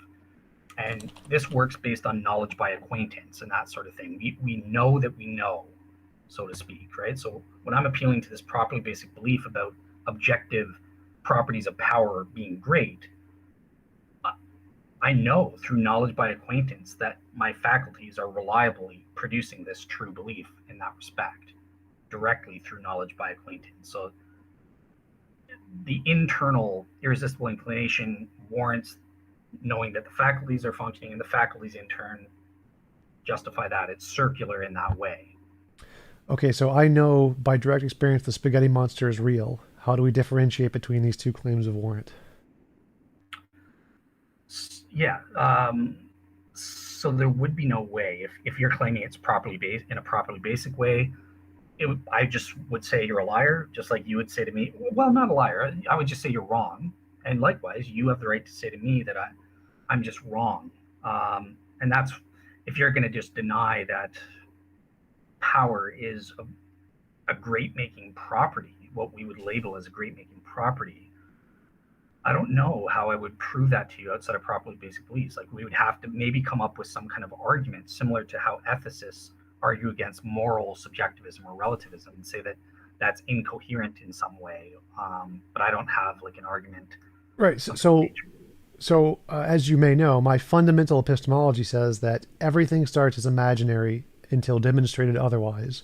And this works based on knowledge by acquaintance and that sort of thing. We know that we know, so to speak, right? So when I'm appealing to this properly basic belief about objective properties of power being great, I know through knowledge by acquaintance that my faculties are reliably producing this true belief in that respect, directly through knowledge by acquaintance. So the internal irresistible inclination warrants knowing that the faculties are functioning, and the faculties in turn justify that. It's circular in that way. Okay, so I know by direct experience the spaghetti monster is real. How do we differentiate between these two claims of warrant? Yeah. So there would be no way if you're claiming it's properly based in a properly basic way. I just would say you're a liar, just like you would say to me, well, not a liar. I would just say you're wrong. And likewise, you have the right to say to me that I'm just wrong. And that's, if you're going to just deny that power is a great making property, what we would label as a great making property, I don't know how I would prove that to you outside of properly basic beliefs. Like, we would have to maybe come up with some kind of argument similar to how ethicists argue against moral subjectivism or relativism and say that that's incoherent in some way. But I don't have like an argument. Right. So as you may know, my fundamental epistemology says that everything starts as imaginary until demonstrated otherwise.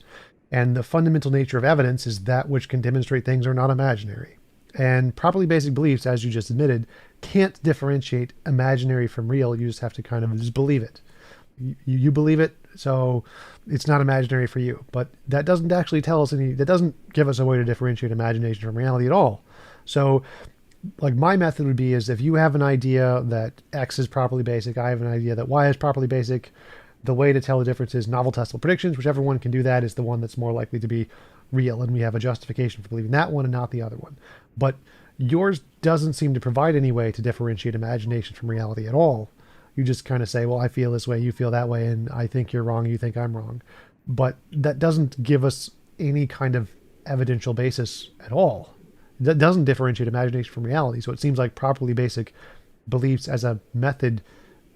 And the fundamental nature of evidence is that which can demonstrate things are not imaginary. And properly basic beliefs, as you just admitted, can't differentiate imaginary from real. You just have to kind of just believe it. You believe it, so it's not imaginary for you. But that doesn't actually tell us that doesn't give us a way to differentiate imagination from reality at all. So like my method would be is if you have an idea that X is properly basic, I have an idea that Y is properly basic. The way to tell the difference is novel testable predictions. Whichever one can do that is the one that's more likely to be real, and we have a justification for believing that one and not the other one. But yours doesn't seem to provide any way to differentiate imagination from reality at all. You just kind of say, well, I feel this way, you feel that way, and I think you're wrong, you think I'm wrong. But that doesn't give us any kind of evidential basis at all. That doesn't differentiate imagination from reality. So it seems like properly basic beliefs as a method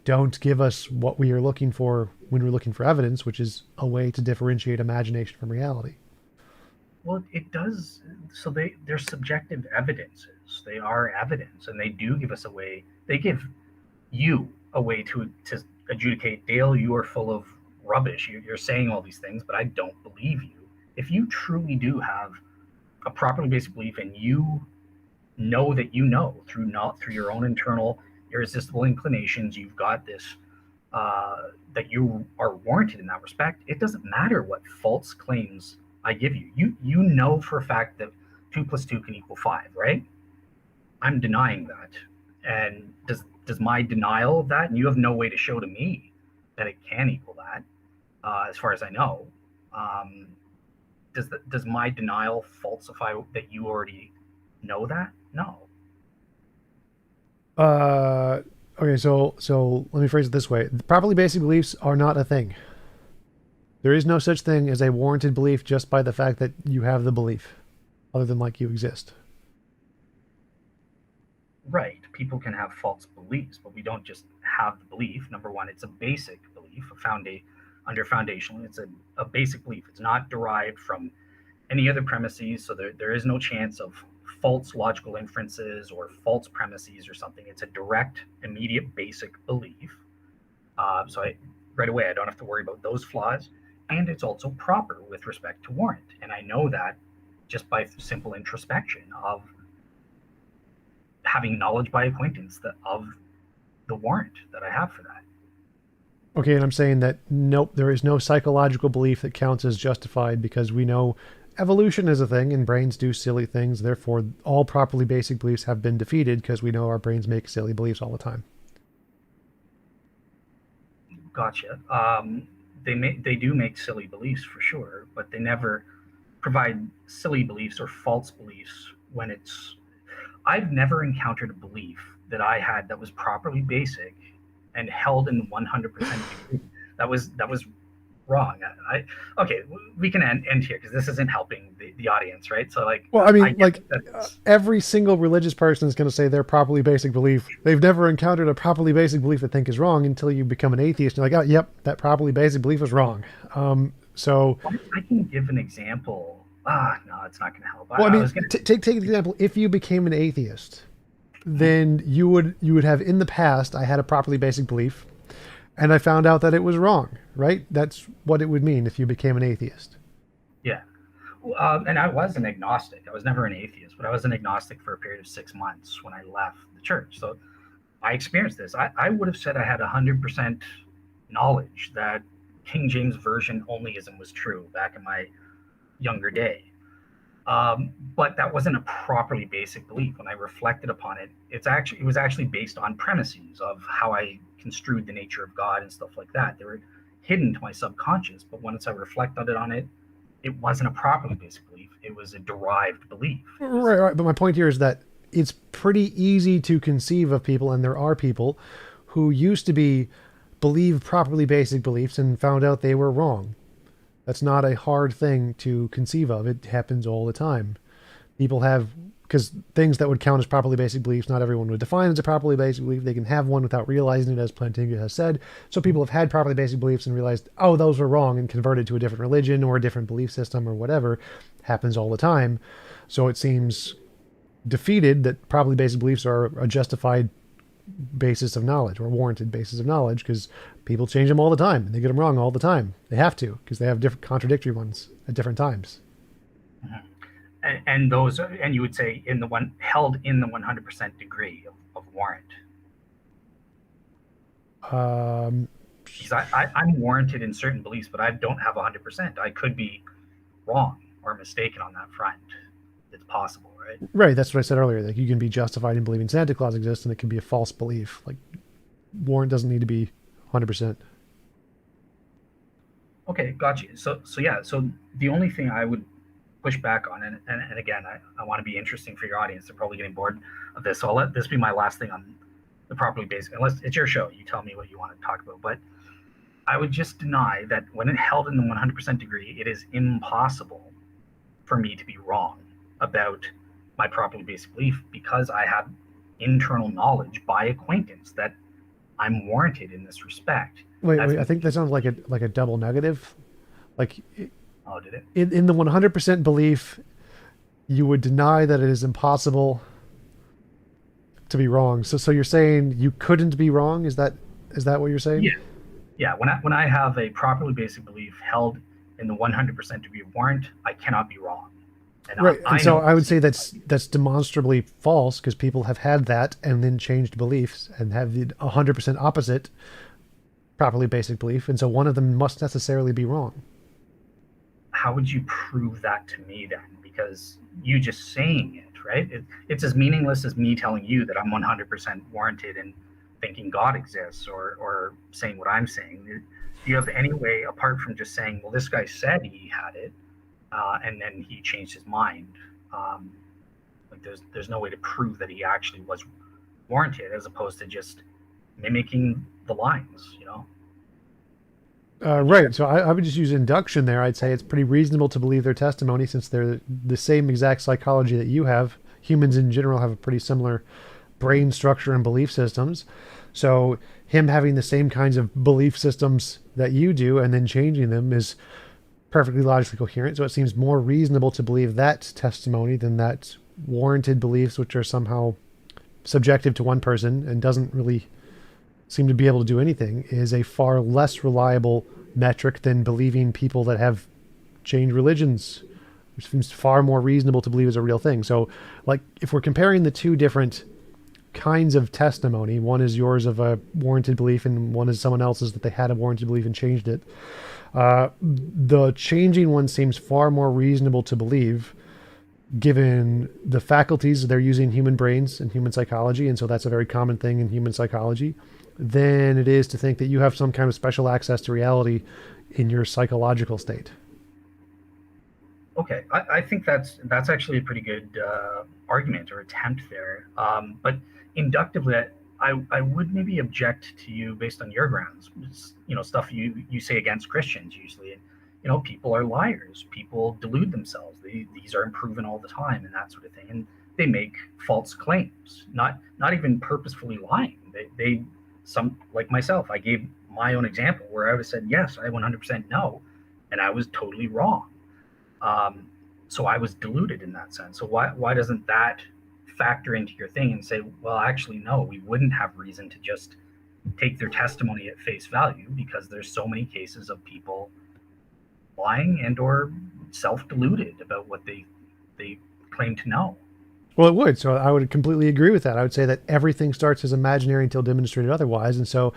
don't give us what we are looking for when we're looking for evidence, which is a way to differentiate imagination from reality. Well, it does. So they're subjective evidences. They are evidence, and they do give us a way. They give you a way to adjudicate. Dale, you are full of rubbish. You're saying all these things, but I don't believe you. If you truly do have a properly basic belief, and you know that you know through not through your own internal irresistible inclinations, you've got this that you are warranted in that respect. It doesn't matter what false claims I give you. You know for a fact that 2 + 2 can equal 5, right? I'm denying that, and does my denial of that, and you have no way to show to me that it can equal that, as far as I know. Um, does my denial falsify that you already know that? No. Okay, so let me phrase it this way. Properly basic beliefs are not a thing. There is no such thing as a warranted belief just by the fact that you have the belief, other than like you exist. Right. People can have false beliefs, but we don't just have the belief. Number one, it's a basic belief, under foundational. It's a basic belief. It's not derived from any other premises, so there is no chance of false logical inferences or false premises or something. It's a direct, immediate, basic belief. Right away, I don't have to worry about those flaws. And it's also proper with respect to warrant. And I know that just by simple introspection of having knowledge by acquaintance of the warrant that I have for that. Okay, and I'm saying that nope, there is no psychological belief that counts as justified because we know evolution is a thing and brains do silly things. Therefore, all properly basic beliefs have been defeated because we know our brains make silly beliefs all the time. Gotcha. They do make silly beliefs for sure, but they never provide silly beliefs or false beliefs when it's. I've never encountered a belief that I had that was properly basic and held in 100% degree. That was wrong. Okay, we can end here because this isn't helping the audience, right? So like, well, I mean, every single religious person is going to say their properly basic belief. They've never encountered a properly basic belief they think is wrong until you become an atheist. And you're like, oh, yep, that properly basic belief is wrong. So I can give an example. No, it's not going to help. Well, I mean, take an example. If you became an atheist, then you would have in the past, I had a properly basic belief, and I found out that it was wrong, right? That's what it would mean if you became an atheist. Yeah. And I was an agnostic. I was never an atheist, but I was an agnostic for a period of 6 months when I left the church. So I experienced this. I would have said I had 100% knowledge that King James Version onlyism was true back in my younger day. But that wasn't a properly basic belief. When I reflected upon it, it was actually based on premises of how I construed the nature of God and stuff like that. They were hidden to my subconscious, but once I reflected on it, it wasn't a properly basic belief. It was a derived belief. Right. But my point here is that it's pretty easy to conceive of people, and there are people who used to believe properly basic beliefs and found out they were wrong. That's not a hard thing to conceive of. It happens all the time. People have, because things that would count as properly basic beliefs, not everyone would define as a properly basic belief. They can have one without realizing it, as Plantinga has said. So people have had properly basic beliefs and realized, oh, those were wrong, and converted to a different religion or a different belief system or whatever. Happens all the time. So it seems defeated that properly basic beliefs are a justified basis of knowledge or warranted basis of knowledge, because people change them all the time and they get them wrong all the time. They have to, because they have different contradictory ones at different times. Mm-hmm. And you would say held in the 100% degree of warrant. Because I'm warranted in certain beliefs, but I don't have 100%. I could be wrong or mistaken on that front. it's possible, right? Right. That's what I said earlier. Like you can be justified in believing Santa Claus exists, and it can be a false belief. Like warrant doesn't need to be 100%. Okay, got you. So yeah, so the only thing I would push back on, and again, I want to be interesting for your audience. They're probably getting bored of this, so I'll let this be my last thing on the properly basic. Unless it's your show, you tell me what you want to talk about. But I would just deny that when it held in the 100% degree, it is impossible for me to be wrong about my properly basic belief because I have internal knowledge by acquaintance that I'm warranted in this respect. Wait. I think that sounds like a double negative. Like Oh, did it? in the 100% belief, you would deny that it is impossible to be wrong. So you're saying you couldn't be wrong? Is that what you're saying? Yeah. Yeah, when I have a properly basic belief held in the 100% degree of warrant, I cannot be wrong. And Right. And so I would say that's that's demonstrably false because people have had that and then changed beliefs and have the 100% opposite properly basic belief. And so one of them must necessarily be wrong. how would you prove that to me then? Because you just saying it, right? It's as meaningless as me telling you that I'm 100% warranted in thinking God exists or saying what I'm saying. Do you have any way, apart from just saying, well, this guy said he had it, and then he changed his mind? Like there's no way to prove that he actually was warranted, as opposed to just mimicking the lines, you know? Right. So I would just use induction there. I'd say it's pretty reasonable to believe their testimony since they're the same exact psychology that you have. Humans in general have a pretty similar brain structure and belief systems. So him having the same kinds of belief systems that you do and then changing them is perfectly logically coherent. So it seems more reasonable to believe that testimony than that warranted beliefs, which are somehow subjective to one person and doesn't really seem to be able to do anything, is a far less reliable metric than believing people that have changed religions, which seems far more reasonable to believe is a real thing. So like if we're comparing the two different kinds of testimony, one is yours of a warranted belief and one is someone else's that they had a warranted belief and changed it. The changing one seems far more reasonable to believe given the faculties they're using human brains and human psychology. And so that's a very common thing in human psychology, than it is to think that you have some kind of special access to reality in your psychological state. Okay, I think that's actually a pretty good argument or attempt there. But inductively, I would maybe object to you based on your grounds. You know, stuff you say against Christians usually. And, you know, people are liars. People delude themselves. These are proven all the time and that sort of thing. And they make false claims, not even purposefully lying. They some, like myself, I gave my own example where I was said, yes, I 100% know, and I was totally wrong. So I was deluded in that sense. So why doesn't that factor into your thing and say, well, actually, no, we wouldn't have reason to just take their testimony at face value because there's so many cases of people lying and or self-deluded about what they claim to know. Well, it would. So I would completely agree with that. I would say that everything starts as imaginary until demonstrated otherwise. And so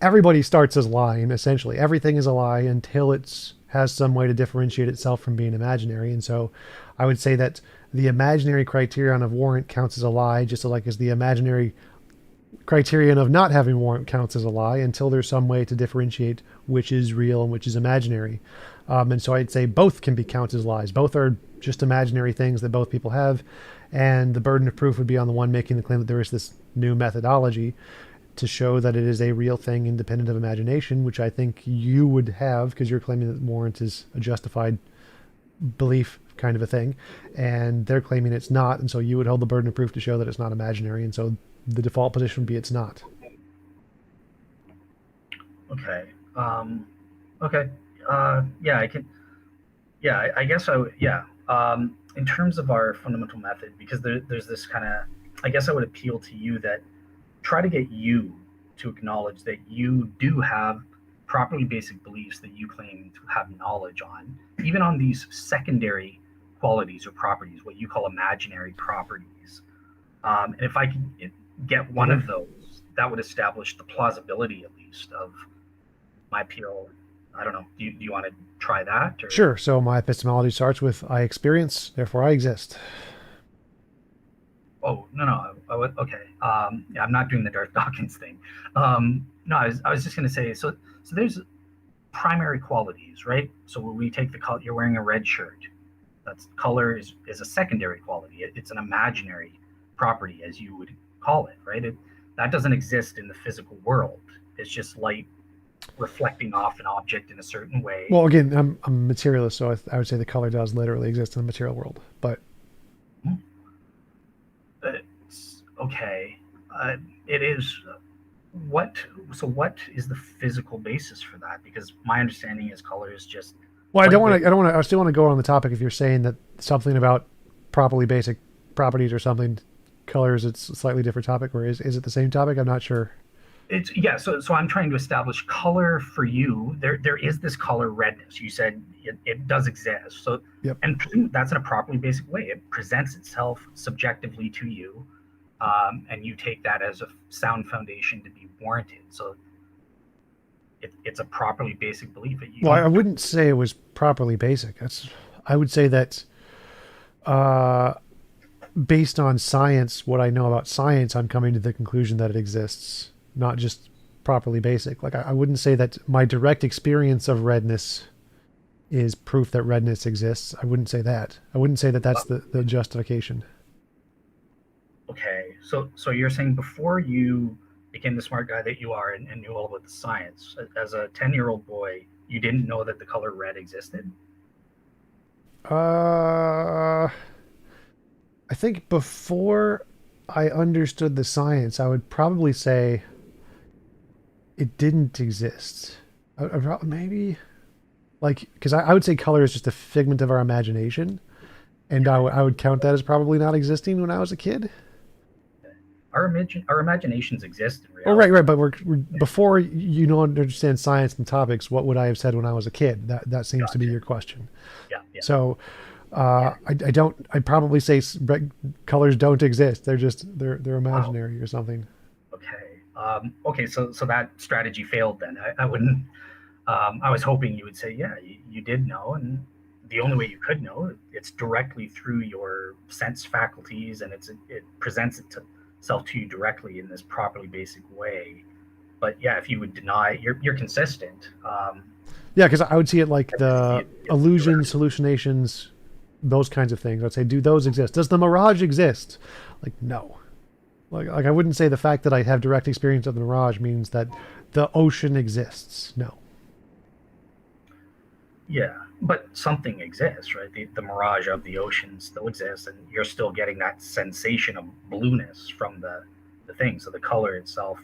everybody starts as lying, essentially. Everything is a lie until it's has some way to differentiate itself from being imaginary. And so I would say that the imaginary criterion of warrant counts as a lie, just like as the imaginary criterion of not having warrant counts as a lie until there's some way to differentiate which is real and which is imaginary. And so I'd say both can be counted as lies. Both are just imaginary things that both people have. And the burden of proof would be on the one making the claim that there is this new methodology to show that it is a real thing independent of imagination, which I think you would have because you're claiming that warrant is a justified belief kind of a thing. And they're claiming it's not. And so you would hold the burden of proof to show that it's not imaginary. And so the default position would be it's not. Okay. Okay. Yeah, I can. Yeah, I guess I would. Yeah. In terms of our fundamental method, because there's this kind of, I guess I would appeal to you that try to get you to acknowledge that you do have properly basic beliefs that you claim to have knowledge on, even on these secondary qualities or properties, what you call imaginary properties. And if I can get one of those, that would establish the plausibility, at least, of my appeal. I don't know. Do you want to try that? Or? Sure. So my epistemology starts with I experience, therefore I exist. Oh, no. Okay. Yeah, I'm not doing the Darth Dawkins thing. No, I was just going to say, so there's primary qualities, right? So when we take the color, you're wearing a red shirt. That's color is a secondary quality. It's an imaginary property, as you would call it, right? That doesn't exist in the physical world. It's just light reflecting off an object in a certain way. Well, again, I'm a materialist, so I would say the color does literally exist in the material world. But Okay, it is what. So what is the physical basis for that? Because my understanding is color is just well, I don't light want wave. to. I don't want to. I still want to go on the topic. If you're saying that something about properly basic properties or something, colors, it's a slightly different topic. Or is it the same topic? I'm not sure. It's yeah. So I'm trying to establish color for you. There is this color redness. You said it does exist. So Yep. and that's in a properly basic way. It presents itself subjectively to you, and you take that as a sound foundation to be warranted. So it's a properly basic belief that you Well, I don't. wouldn't say it was properly basic. I would say that, uh, based on science, what I know about science, I'm coming to the conclusion that it exists, not just properly basic. Like I wouldn't say that my direct experience of redness is proof that redness exists. I wouldn't say that. I wouldn't say that that's the justification. Okay, so you're saying before you became the smart guy that you are and knew all about the science, as a 10-year-old boy, you didn't know that the color red existed? Uh, I think before I understood the science, I would probably say it didn't exist. Maybe like because I would say color is just a figment of our imagination, and I would count that as probably not existing when I was a kid. Our imaginations exist in Oh, right, reality. right. But we're before you know understand science and topics. What would I have said when I was a kid? That seems to be Gotcha. your question. Yeah, yeah, So, yeah. I don't. I'd probably say colors don't exist. They're Wow. imaginary or something. Okay. Okay. So that strategy failed then. I wouldn't. I was hoping you would say, yeah, you did know, and the only way you could know it's directly through your sense faculties, and it presents itself to you directly in this properly basic way. But yeah, if you would deny, you're consistent. Yeah, because I would see it like And to see the it illusions, directly. hallucinations, those kinds of things. I'd say, do those exist? Does the mirage exist? Like, no. Like I wouldn't say the fact that I have direct experience of the mirage means that the ocean exists. No. Yeah, but something exists, right? The mirage of the ocean still exists, and you're still getting that sensation of blueness from the thing. So the color itself,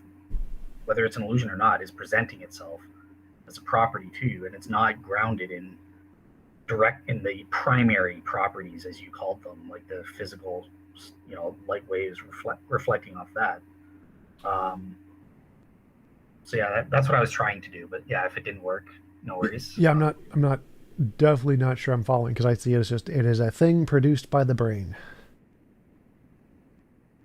whether it's an illusion or not, is presenting itself as a property to you, and it's not grounded in the primary properties as you called them, like the physical, light waves reflecting off that. Um, so yeah, that's what I was trying to do. But yeah, if it didn't work, no worries. Yeah, I'm not. Definitely not sure I'm following because I see it as just it is a thing produced by the brain.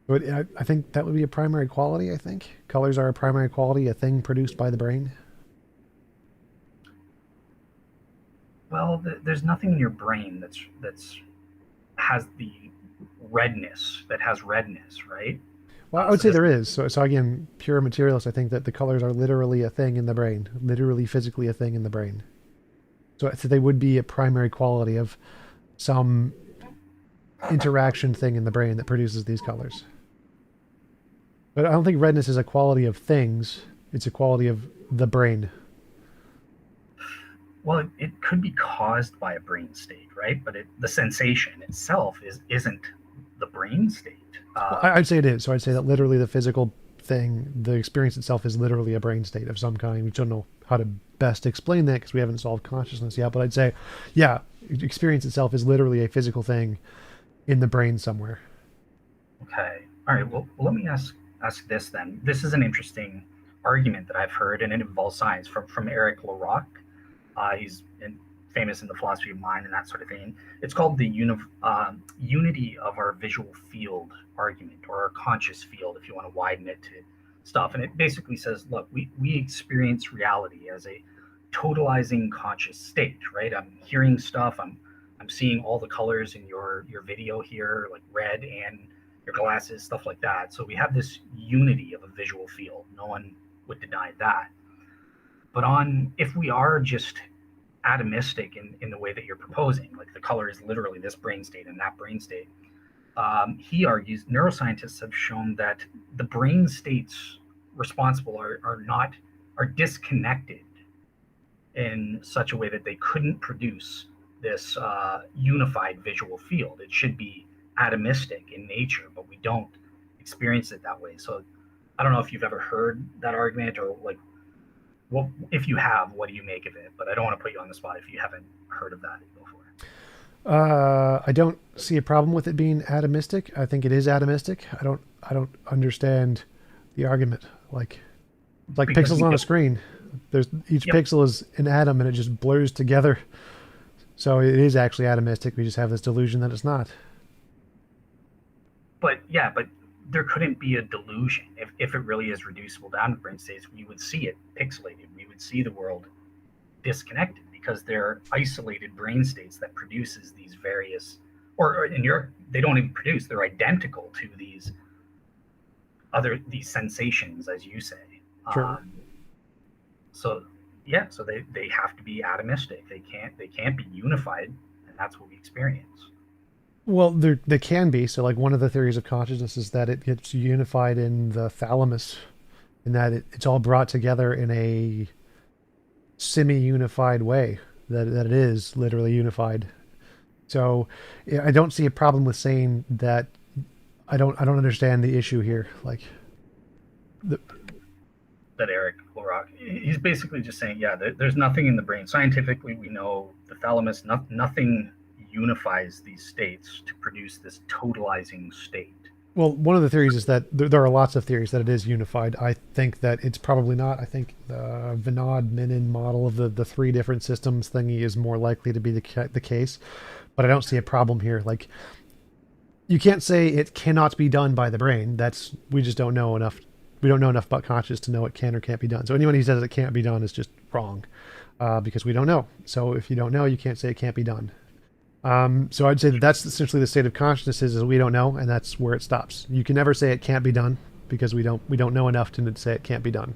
But I think that would be a primary quality. I think colors are a primary quality, a thing produced by the brain. Well, there's nothing in your brain that's has the redness, right? Well, I would So say this, there is. So again, pure materialist. I think that the colors are literally a thing in the brain, literally physically a thing in the brain. So they would be a primary quality of some interaction thing in the brain that produces these colors. But I don't think redness is a quality of things. It's a quality of the brain. well, it could be caused by a brain state, right? But the sensation itself isn't the brain state. Well, I'd say it is. So I'd say that literally the physical thing, the experience itself is literally a brain state of some kind. We don't know how to best explain that because we haven't solved consciousness yet. But I'd say, yeah, experience itself is literally a physical thing in the brain somewhere. Okay. All right. Well, let me ask this then. This is an interesting argument that I've heard, and it involves science from Eric LaRock. He's famous in the philosophy of mind and that sort of thing. It's called the unity of our visual field argument, or our conscious field, if you want to widen it to stuff. And it basically says, look, we experience reality as a totalizing conscious state, right? I'm hearing stuff. I'm seeing all the colors in your video here, like red and your glasses, stuff like that. So we have this unity of a visual field. No one would deny that. But if we are just atomistic in the way that you're proposing, like the color is literally this brain state and that brain state, he argues neuroscientists have shown that the brain states responsible are disconnected in such a way that they couldn't produce this unified visual field. It should be atomistic in nature, but we don't experience it that way. So I don't know if you've ever heard that argument, or like, well, if you have, what do you make of it? But I don't want to put you on the spot if you haven't heard of that before. I don't see a problem with it being atomistic. I think it is atomistic. I don't understand the argument. Like Because pixels on a screen. There's each Yep. pixel is an atom and it just blurs together. So it is actually atomistic. We just have this delusion that it's not. But there couldn't be a delusion. If it really is reducible down to brain states, we would see it pixelated. We would see the world disconnected because they're isolated brain states that produces these various, or they don't even produce, they're identical to these sensations, as you say. Sure. So they have to be atomistic. They can't be unified, and that's what we experience. Well, they can be. So like one of the theories of consciousness is that it gets unified in the thalamus, and that it's all brought together in a semi-unified way, that it is literally unified. So I don't see a problem with saying that. I don't understand the issue here. Like That Eric Lorock, he's basically just saying, there's nothing in the brain. Scientifically, we know the thalamus, nothing unifies these states to produce this totalizing state. Well, one of the theories is that there are lots of theories that it is unified. I think that it's probably not. I think the Vinod-Menon model of the three different systems thingy is more likely to be the case. But I don't see a problem here. Like, you can't say it cannot be done by the brain. We just don't know enough. We don't know enough about consciousness to know it can or can't be done. So anyone who says it can't be done is just wrong, because we don't know. So if you don't know, you can't say it can't be done. So I'd say that's essentially the state of consciousness is we don't know, and that's where it stops. You can never say it can't be done because we don't know enough to say it can't be done.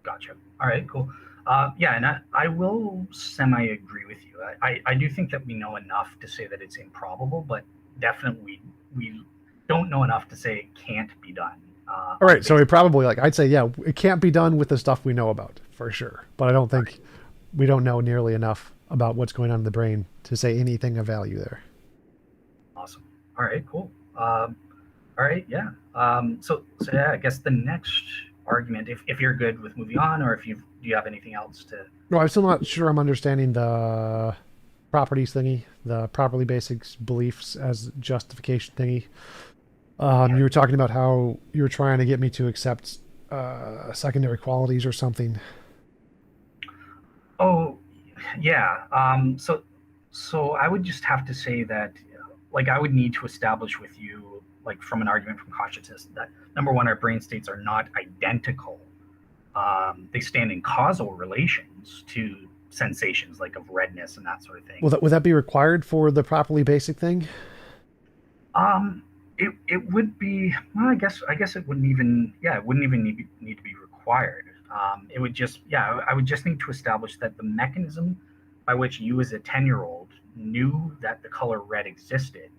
Gotcha. All right, cool. And I will semi-agree with you. I do think that we know enough to say that it's improbable, but definitely we don't know enough to say it can't be done. All right, so we probably, I'd say, it can't be done with the stuff we know about, for sure. But I don't think we don't know nearly enough about what's going on in the brain to say anything of value there. Awesome. All right, cool. All right, yeah. So I guess the next argument, if you're good with moving on, or do you have anything else to? No, I'm still not sure I'm understanding the properties thingy, the properly basic beliefs as justification thingy. You were talking about how you were trying to get me to accept secondary qualities or something. Oh, yeah. So I would just have to say that, I would need to establish with you, from an argument from consciousness, that number one, our brain states are not identical. They stand in causal relations to sensations of redness and that sort of thing. Would that be required for the properly basic thing? It would be. Well, I guess it wouldn't even. Yeah, it wouldn't even need to be required. It would just. Yeah, I would just need to establish that the mechanism by which you, as a 10-year-old, knew that the color red existed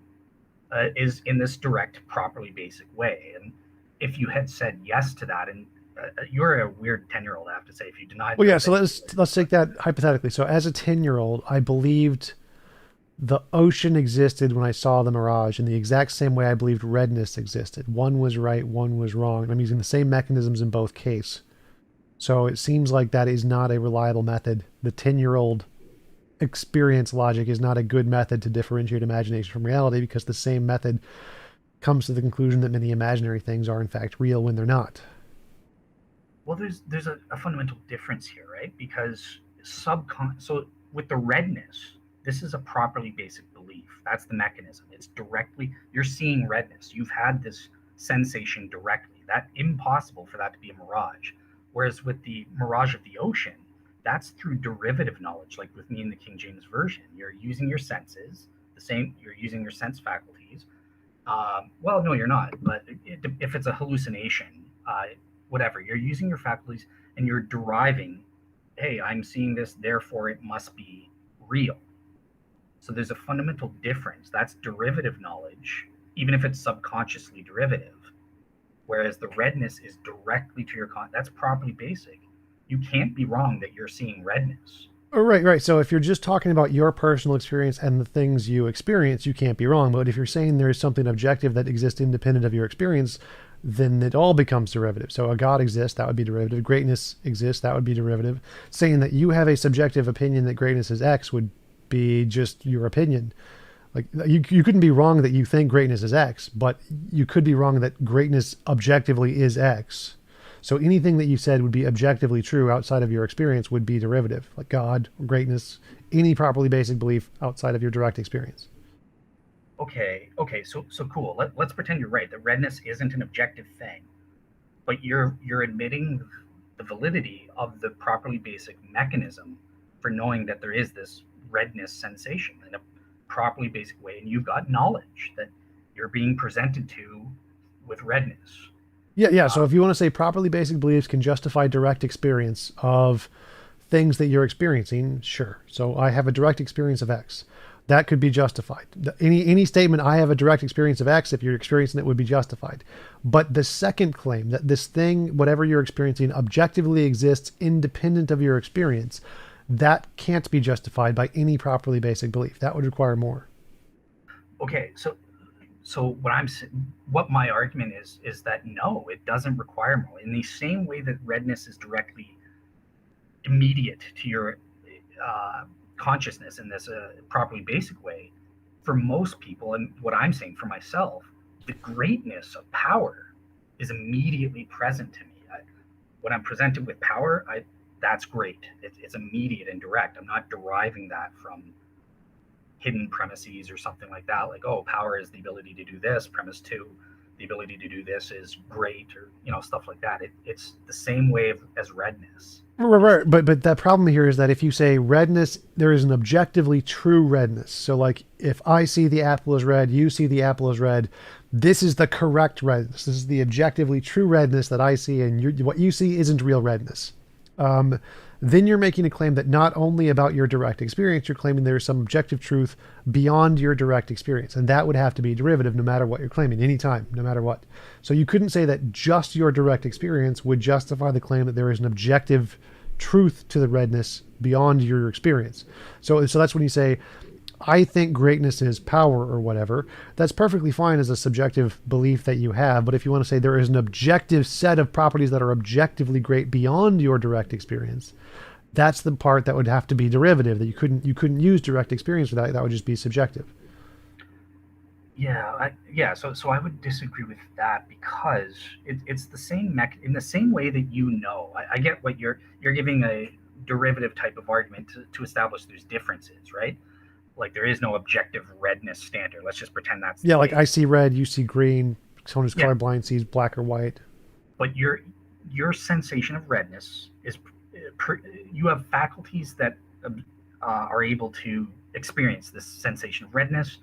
is in this direct, properly basic way. And if you had said yes to that, and you're a weird 10-year-old, I have to say, if you denied. Well, yeah. So let's take that hypothetically. So as a 10-year-old, I believed the ocean existed when I saw the mirage in the exact same way I believed redness existed. One was right, one was wrong. I'm using the same mechanisms in both cases. So it seems like that is not a reliable method. The 10-year-old experience logic is not a good method to differentiate imagination from reality, because the same method comes to the conclusion that many imaginary things are in fact real when they're not. Well, there's a fundamental difference here, right? Because so with the redness, this is a properly basic belief. That's the mechanism. It's directly, you're seeing redness. You've had this sensation directly. That's impossible for that to be a mirage. Whereas with the mirage of the ocean, that's through derivative knowledge, like with me in the King James Version. You're using your senses, you're using your sense faculties, Well, no, you're not. But if it's a hallucination, whatever, you're using your faculties and you're deriving, hey, I'm seeing this, therefore it must be real. So there's a fundamental difference. That's derivative knowledge, even if it's subconsciously derivative. Whereas the redness is directly to your that's properly basic. You can't be wrong that you're seeing redness. Oh, right, right. So if you're just talking about your personal experience and the things you experience, you can't be wrong. But if you're saying there is something objective that exists independent of your experience, then it all becomes derivative. So a God exists, that would be derivative. Greatness exists, that would be derivative. Saying that you have a subjective opinion that greatness is X would be just your opinion. Like you couldn't be wrong that you think greatness is X, but you could be wrong that greatness objectively is X. So anything that you said would be objectively true outside of your experience would be derivative, like God, greatness, any properly basic belief outside of your direct experience. Okay, so cool. Let's pretend you're right. That redness isn't an objective thing, but you're admitting the validity of the properly basic mechanism for knowing that there is this redness sensation in a properly basic way, and you've got knowledge that you're being presented to with redness. Yeah. So if you want to say properly basic beliefs can justify direct experience of things that you're experiencing, sure. So I have a direct experience of X. That could be justified. Any statement, I have a direct experience of X, if you're experiencing it, would be justified. But the second claim that this thing, whatever you're experiencing, objectively exists independent of your experience, that can't be justified by any properly basic belief. That would require more. Okay, so what my argument is that no, it doesn't require more. In the same way that redness is directly immediate to your consciousness in this properly basic way, for most people, and what I'm saying for myself, the greatness of power is immediately present to me. When I'm presented with power, that's great. It's immediate and direct. I'm not deriving that from hidden premises or something like that. Like, oh, power is the ability to do this. Premise two, the ability to do this is great, or stuff like that. It's the same way as redness. Right. But that problem here is that if you say redness, there is an objectively true redness. So like if I see the apple as red, you see the apple as red, this is the correct redness. This is the objectively true redness that I see, and what you see isn't real redness. Then you're making a claim that not only about your direct experience, you're claiming there is some objective truth beyond your direct experience. And that would have to be derivative no matter what you're claiming, anytime, no matter what. So you couldn't say that just your direct experience would justify the claim that there is an objective truth to the redness beyond your experience. So that's when you say, I think greatness is power or whatever. That's perfectly fine as a subjective belief that you have. But if you want to say there is an objective set of properties that are objectively great beyond your direct experience, that's the part that would have to be derivative, that you couldn't use direct experience for that. That would just be subjective. Yeah. So I would disagree with that because it's the same in the same way that I get what you're giving a derivative type of argument to establish there's differences, right? Like there is no objective redness standard. Let's just pretend that's yeah. Like I see red, you see green. Someone who's colorblind sees black or white. But your sensation of redness is you have faculties that are able to experience this sensation of redness.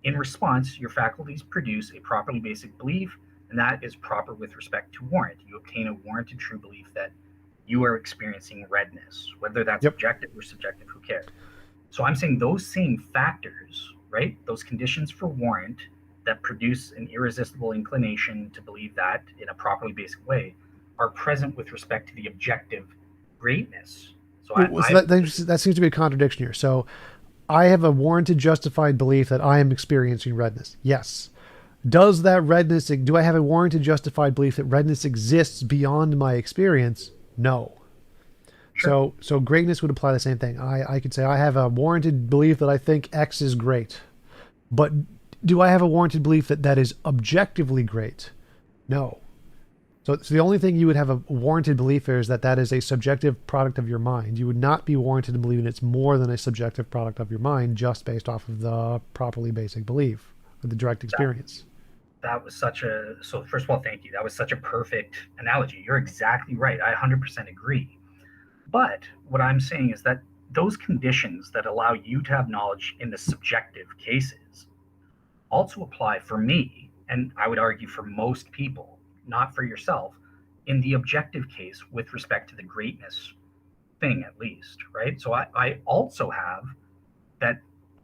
In response, your faculties produce a properly basic belief, and that is proper with respect to warrant. You obtain a warranted true belief that you are experiencing redness, whether that's objective or subjective, who cares? So I'm saying those same factors, right? Those conditions for warrant that produce an irresistible inclination to believe that in a properly basic way are present with respect to the objective greatness. So that seems to be a contradiction here. So I have a warranted justified belief that I am experiencing redness. Yes. Do I have a warranted justified belief that redness exists beyond my experience? No. Sure. So greatness would apply the same thing. I could say I have a warranted belief that I think X is great. But do I have a warranted belief that is objectively great? No. So the only thing you would have a warranted belief is that is a subjective product of your mind. You would not be warranted in believing it's more than a subjective product of your mind just based off of the properly basic belief or the direct experience. That was so first of all, thank you. That was such a perfect analogy. You're exactly right. I 100% agree. But what I'm saying is that those conditions that allow you to have knowledge in the subjective cases also apply for me and I would argue for most people, not for yourself, in the objective case with respect to the greatness thing, at least, right? So I also have that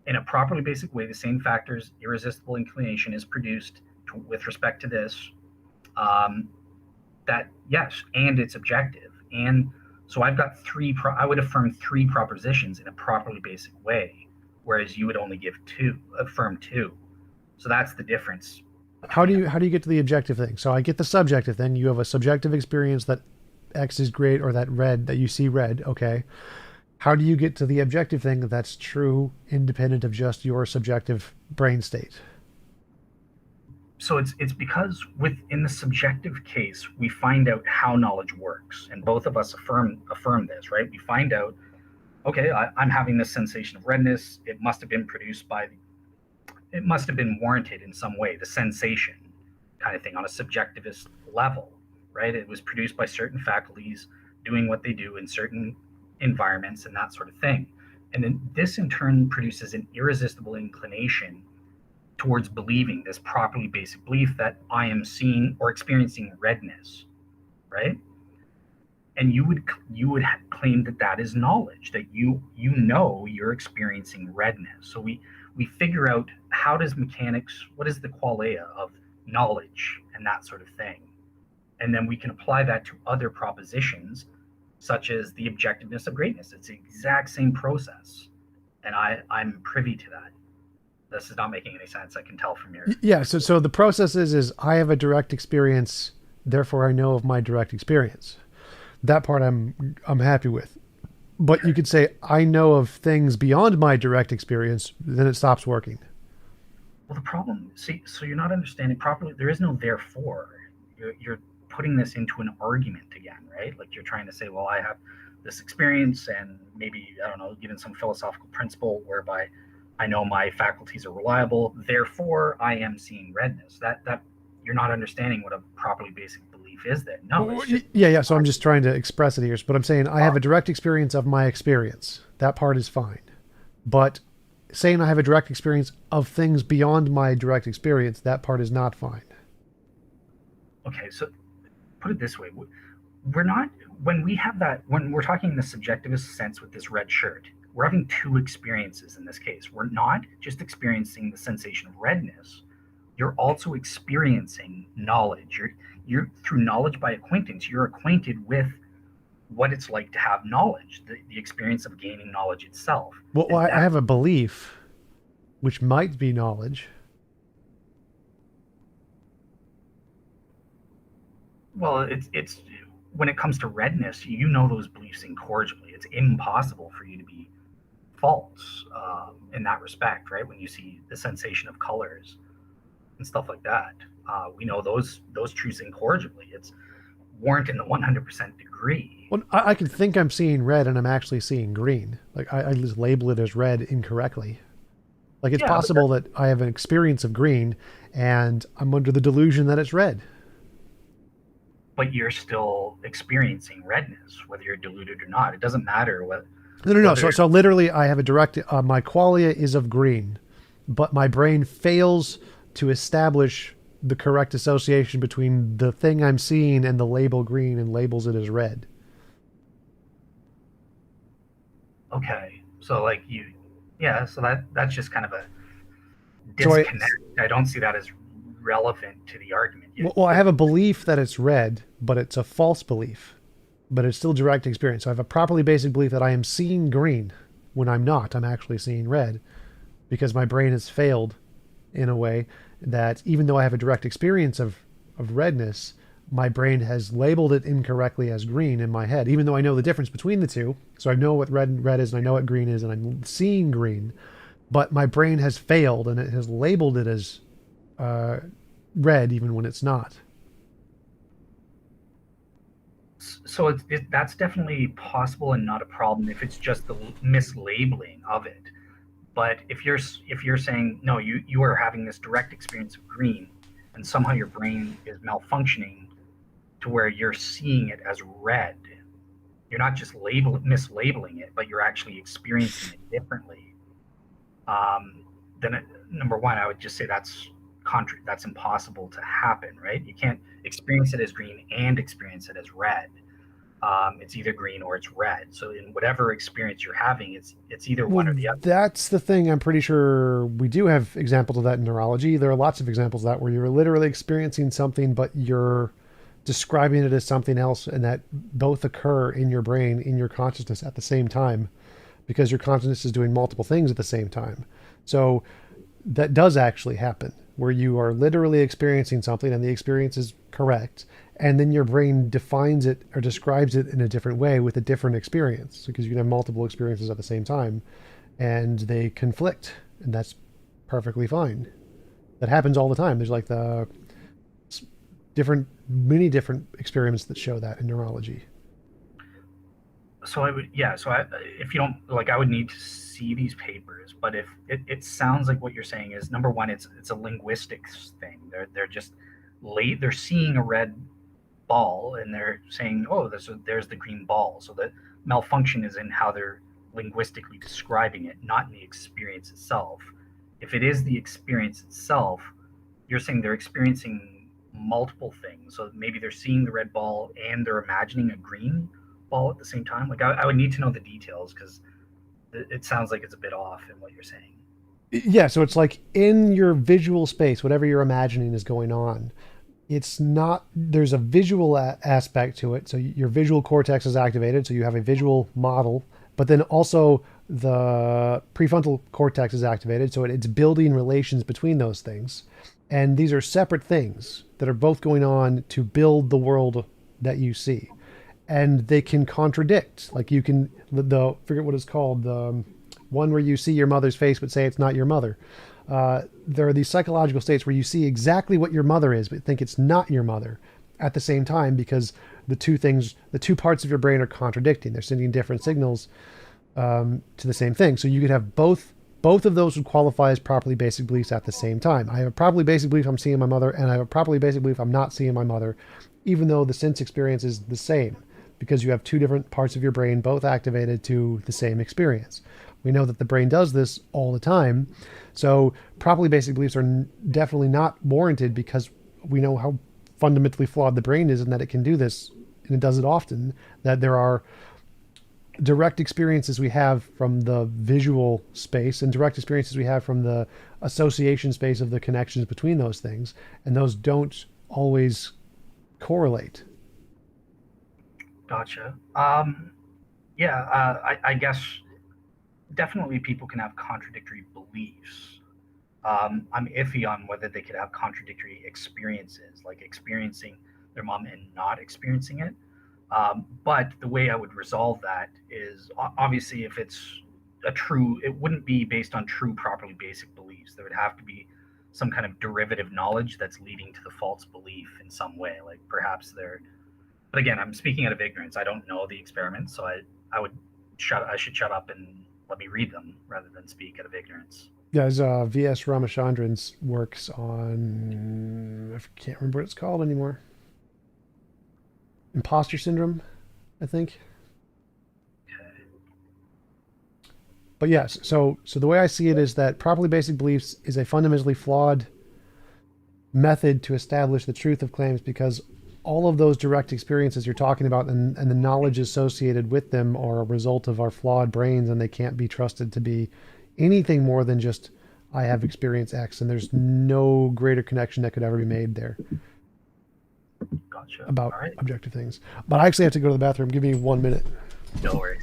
in a properly basic way, the same factors, irresistible inclination, is produced with respect to this. That yes, and it's objective, and so I've got I would affirm three propositions in a properly basic way, whereas you would only affirm two. So that's the difference. How do you get to the objective thing? So I get the subjective thing. You have a subjective experience that X is great, or that you see red. Okay. How do you get to the objective thing that's true, independent of just your subjective brain state? So it's because within the subjective case, we find out how knowledge works, and both of us affirm this, right? We find out, okay, I'm having this sensation of redness. It must have been warranted in some way, the sensation kind of thing on a subjectivist level, right? It was produced by certain faculties doing what they do in certain environments and that sort of thing. And then this in turn produces an irresistible inclination towards believing this properly basic belief that I am seeing or experiencing redness, right? And you would claim that is knowledge, that you know you're experiencing redness. So we figure out what is the qualia of knowledge and that sort of thing. And then we can apply that to other propositions, such as the objectiveness of greatness. It's the exact same process. And I'm privy to that. This is not making any sense, I can tell from your... Yeah, so the process is I have a direct experience, therefore I know of my direct experience. That part I'm happy with. But sure. You could say, I know of things beyond my direct experience, then it stops working. Well, the problem, so you're not understanding properly. There is no therefore. You're putting this into an argument again, right? Like you're trying to say, well, I have this experience and maybe, I don't know, given some philosophical principle whereby I know my faculties are reliable, therefore I am seeing redness. That you're not understanding what a properly basic belief is then. No. Yeah. So I'm just trying to express it here. But I'm saying I have a direct experience of my experience. That part is fine. But saying I have a direct experience of things beyond my direct experience, that part is not fine. Okay, so put it this way. When we're talking in the subjectivist sense with this red shirt, we're having two experiences in this case. We're not just experiencing the sensation of redness. You're also experiencing knowledge. You're through knowledge by acquaintance. You're acquainted with what it's like to have knowledge, the experience of gaining knowledge itself. Well, I have a belief, which might be knowledge. Well, it's when it comes to redness, you know those beliefs incorrigibly. It's impossible for you to be false in that respect, right? When you see the sensation of colors and stuff like that, we know those truths incorrigibly. It's warranted in the 100% degree. Well, I can think I'm seeing red and I'm actually seeing green. Like I just label it as red incorrectly. Like it's possible that I have an experience of green and I'm under the delusion that it's red. But you're still experiencing redness, whether you're deluded or not. It doesn't matter what. No. So literally, I have a direct. My qualia is of green, but my brain fails to establish the correct association between the thing I'm seeing and the label green, and labels it as red. Okay, so like so that's just kind of a disconnect. I don't see that as relevant to the argument. Well, I have a belief that it's red, but it's a false belief, but it's still direct experience. So I have a properly basic belief that I am seeing green when I'm not. I'm actually seeing red because my brain has failed in a way that even though I have a direct experience of redness, my brain has labeled it incorrectly as green in my head, even though I know the difference between the two. So I know what red is and I know what green is and I'm seeing green, but my brain has failed and it has labeled it as red even when it's not. So that's definitely possible and not a problem if it's just the mislabeling of it. But if you're saying no, you are having this direct experience of green and somehow your brain is malfunctioning to where you're seeing it as red, you're not just mislabeling it, but you're actually experiencing it differently. Then number one, I would just say that's that's impossible to happen, right? You can't experience it as green and experience it as red. It's either green or it's red. So in whatever experience you're having, it's either Well, one or the other. that's the thing. I'm pretty sure we do have examples of that in neurology. There are lots of examples of that where you're literally experiencing something, but you're describing it as something else, and that both occur in your brain, in your consciousness at the same time, because your consciousness is doing multiple things at the same time. So that does actually happen, where you are literally experiencing something and the experience is correct, and then your brain defines it or describes it in a different way with a different experience, because you can have multiple experiences at the same time and they conflict, and that's perfectly fine. That happens all the time. There's like the many different experiments that show that in neurology. So I would, yeah. So if you don't like, I would need to see these papers. But if it sounds like what you're saying is, number one, it's a linguistics thing. They're just late. They're seeing a red ball and they're saying, oh, there's the green ball. So the malfunction is in how they're linguistically describing it, not in the experience itself. If it is the experience itself, you're saying they're experiencing multiple things. So maybe they're seeing the red ball and they're imagining a green ball at the same time. Like I would need to know the details because it sounds like it's a bit off in what you're saying. Yeah, so it's like in your visual space, whatever you're imagining is going on. It's not, there's a visual aspect to it. So your visual cortex is activated, so you have a visual model, but then also the prefrontal cortex is activated, so it's building relations between those things. And these are separate things that are both going on to build the world that you see. And they can contradict. Like you can, the forget what it's called, the one where you see your mother's face but say it's not your mother. There are these psychological states where you see exactly what your mother is but think it's not your mother at the same time, because the two parts of your brain are contradicting. They're sending different signals to the same thing. So you could have both of those would qualify as properly basic beliefs at the same time. I have a properly basic belief I'm seeing my mother, and I have a properly basic belief I'm not seeing my mother, even though the sense experience is the same, because you have two different parts of your brain both activated to the same experience. We know that the brain does this all the time. So properly basic beliefs are definitely not warranted, because we know how fundamentally flawed the brain is and that it can do this, and it does it often, that there are direct experiences we have from the visual space and direct experiences we have from the association space of the connections between those things, and those don't always correlate. Gotcha. Yeah, I guess definitely people can have contradictory beliefs. I'm iffy on whether they could have contradictory experiences, like experiencing their mom and not experiencing it. But the way I would resolve that is obviously if it's it wouldn't be based on true, properly basic beliefs. There would have to be some kind of derivative knowledge that's leading to the false belief in some way. Like perhaps they're, but again, I'm speaking out of ignorance. I don't know the experiments, so I would I should shut up and let me read them rather than speak out of ignorance. There's V.S. Ramachandran's works on, I can't remember what it's called anymore. Imposter syndrome, I think. Okay. But yes, so the way I see it is that properly basic beliefs is a fundamentally flawed method to establish the truth of claims, because all of those direct experiences you're talking about and the knowledge associated with them are a result of our flawed brains, and they can't be trusted to be anything more than just I have experienced X, and there's no greater connection that could ever be made there Gotcha. about All right. objective things. But I actually have to go to the bathroom. Give me 1 minute. No worries.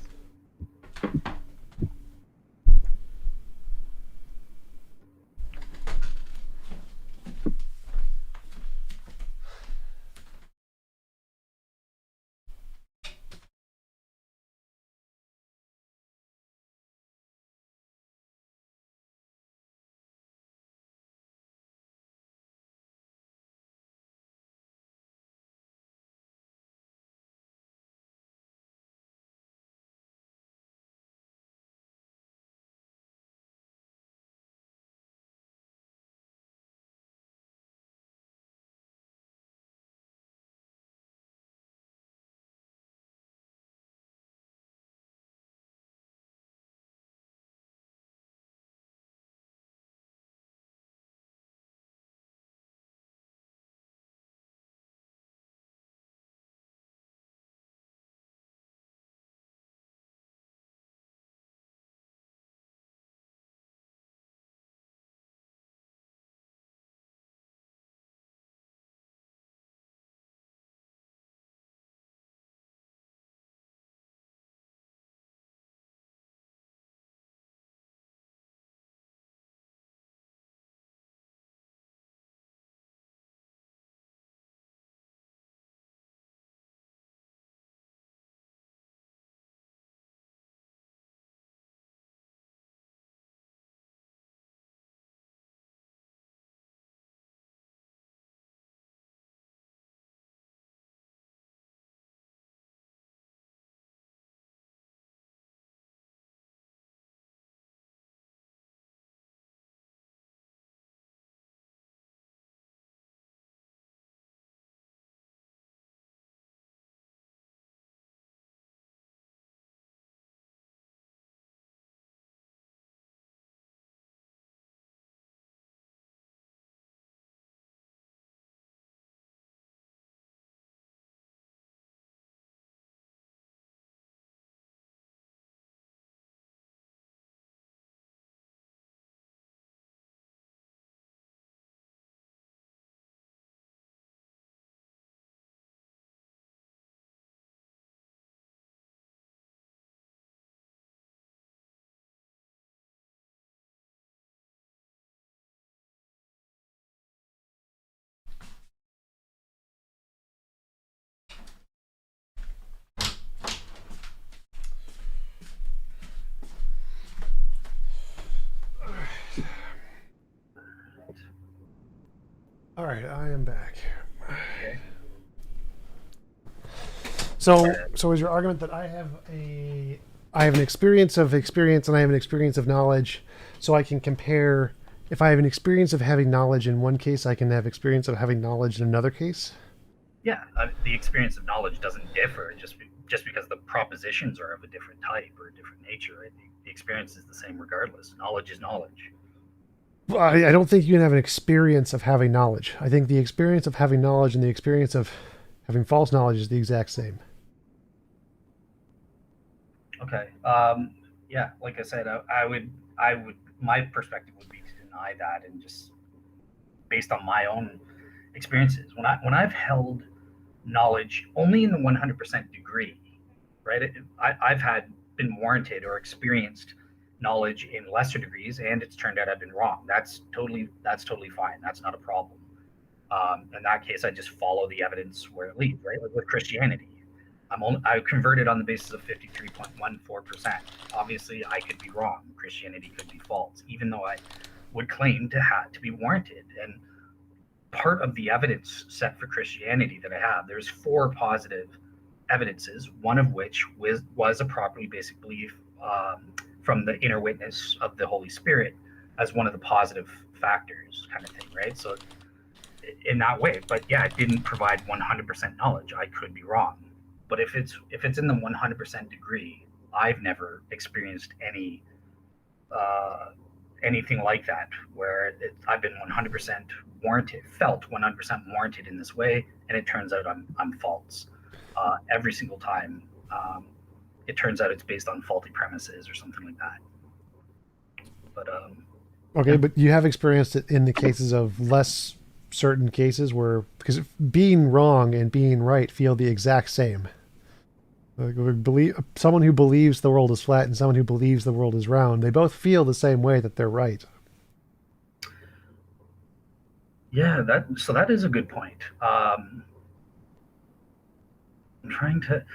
All right, I am back. Okay. So is your argument that I have an experience of experience and I have an experience of knowledge, so I can compare. If I have an experience of having knowledge in one case, I can have experience of having knowledge in another case. Yeah, the experience of knowledge doesn't differ just because the propositions are of a different type or a different nature. Right? The experience is the same regardless. Knowledge is knowledge. Well, I don't think you can have an experience of having knowledge. I think the experience of having knowledge and the experience of having false knowledge is the exact same. Okay. Yeah, like I said, I would, my perspective would be to deny that and just based on my own experiences. When I've held knowledge only in the 100% degree, right? I've had been warranted or experienced knowledge in lesser degrees, and it's turned out I've been wrong. That's totally fine. That's not a problem. In that case, I just follow the evidence where it leads, right? Like with Christianity, I converted on the basis of 53.14%. Obviously, I could be wrong. Christianity could be false, even though I would claim to be warranted. And part of the evidence set for Christianity that I have, there's four positive evidences, one of which was a properly basic belief from the inner witness of the Holy Spirit as one of the positive factors, kind of thing, right? So in that way, but yeah, it didn't provide 100% knowledge. I could be wrong, but if it's in the 100% degree, I've never experienced anything like that where I've been 100% warranted, felt 100% warranted in this way, and it turns out I'm false every single time. It turns out it's based on faulty premises or something like that. But Okay, yeah. but you have experienced it in the cases of less certain cases where, because being wrong and being right feel the exact same. Like, someone who believes the world is flat and someone who believes the world is round, they both feel the same way that they're right. Yeah, that is a good point. I'm trying to,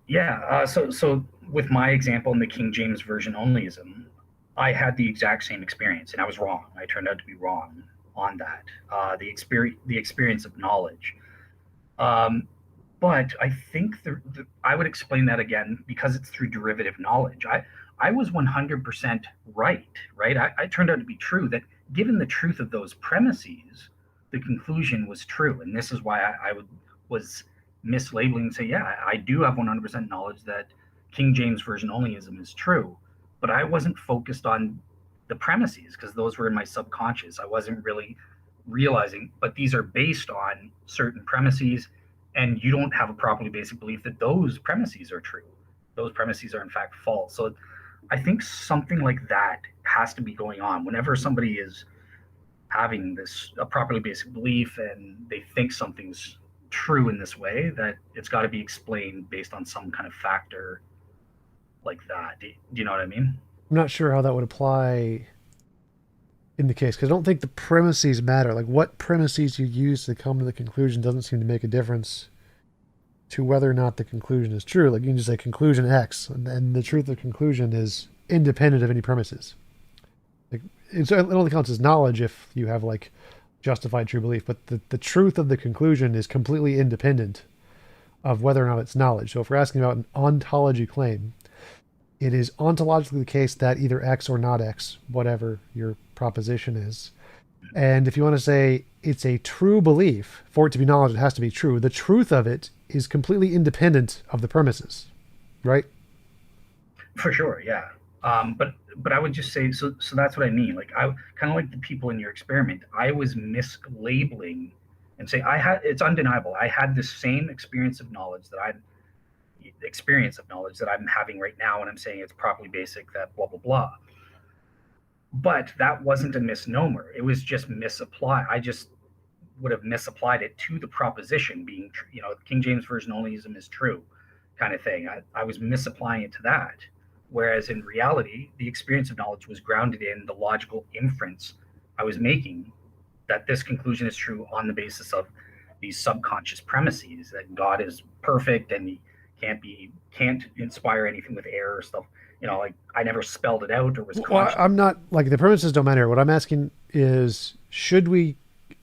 yeah. So with my example in the King James version onlyism, I had the exact same experience, and I was wrong. I turned out to be wrong on that. The experience of knowledge. Um, but I think I would explain that again because it's through derivative knowledge. I was 100% right, right? I turned out to be true that given the truth of those premises, the conclusion was true. And this is why was mislabeling and say, yeah, I do have 100% knowledge that King James Version onlyism is true. But I wasn't focused on the premises because those were in my subconscious. I wasn't really realizing, but these are based on certain premises, and you don't have a properly basic belief that those premises are true. Those premises are in fact false. So I think something like that has to be going on whenever somebody is having this a properly basic belief and they think something's true in this way, that it's got to be explained based on some kind of factor like that. Do you know what I mean? I'm not sure how that would apply in the case because I don't think the premises matter. Like what premises you use to come to the conclusion doesn't seem to make a difference to whether or not the conclusion is true. Like you can just say conclusion X, and the truth of the conclusion is independent of any premises. Like it only counts as knowledge if you have like justified true belief, but the truth of the conclusion is completely independent of whether or not it's knowledge. So if we're asking about an ontology claim, it is ontologically the case that either X or not X, whatever your proposition is. And if you want to say it's a true belief, for it to be knowledge, it has to be true. The truth of it is completely independent of the premises, right? For sure, yeah. But I would just say so that's what I mean. Like I kind of like the people in your experiment. I was mislabeling and say it's undeniable. I had the same experience of knowledge that I'm having right now, and I'm saying it's properly basic that blah blah blah. But that wasn't a misnomer. It was just misapplied. I just would have misapplied it to the proposition being, King James Version onlyism is true, kind of thing. I was misapplying it to that. Whereas in reality, the experience of knowledge was grounded in the logical inference I was making that this conclusion is true on the basis of these subconscious premises that God is perfect and he can't inspire anything with error or stuff. Like I never spelled it out or was Well, conscious. I'm not like the premises don't matter. What I'm asking is, should we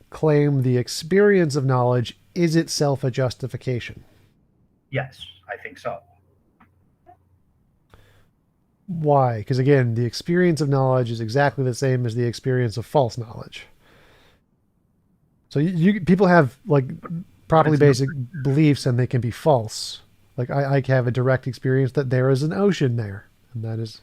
claim the experience of knowledge is itself a justification. Yes, I think so. Why? Because again, the experience of knowledge is exactly the same as the experience of false knowledge. So people have like properly basic beliefs and they can be false. Like I have a direct experience that there is an ocean there, and that is.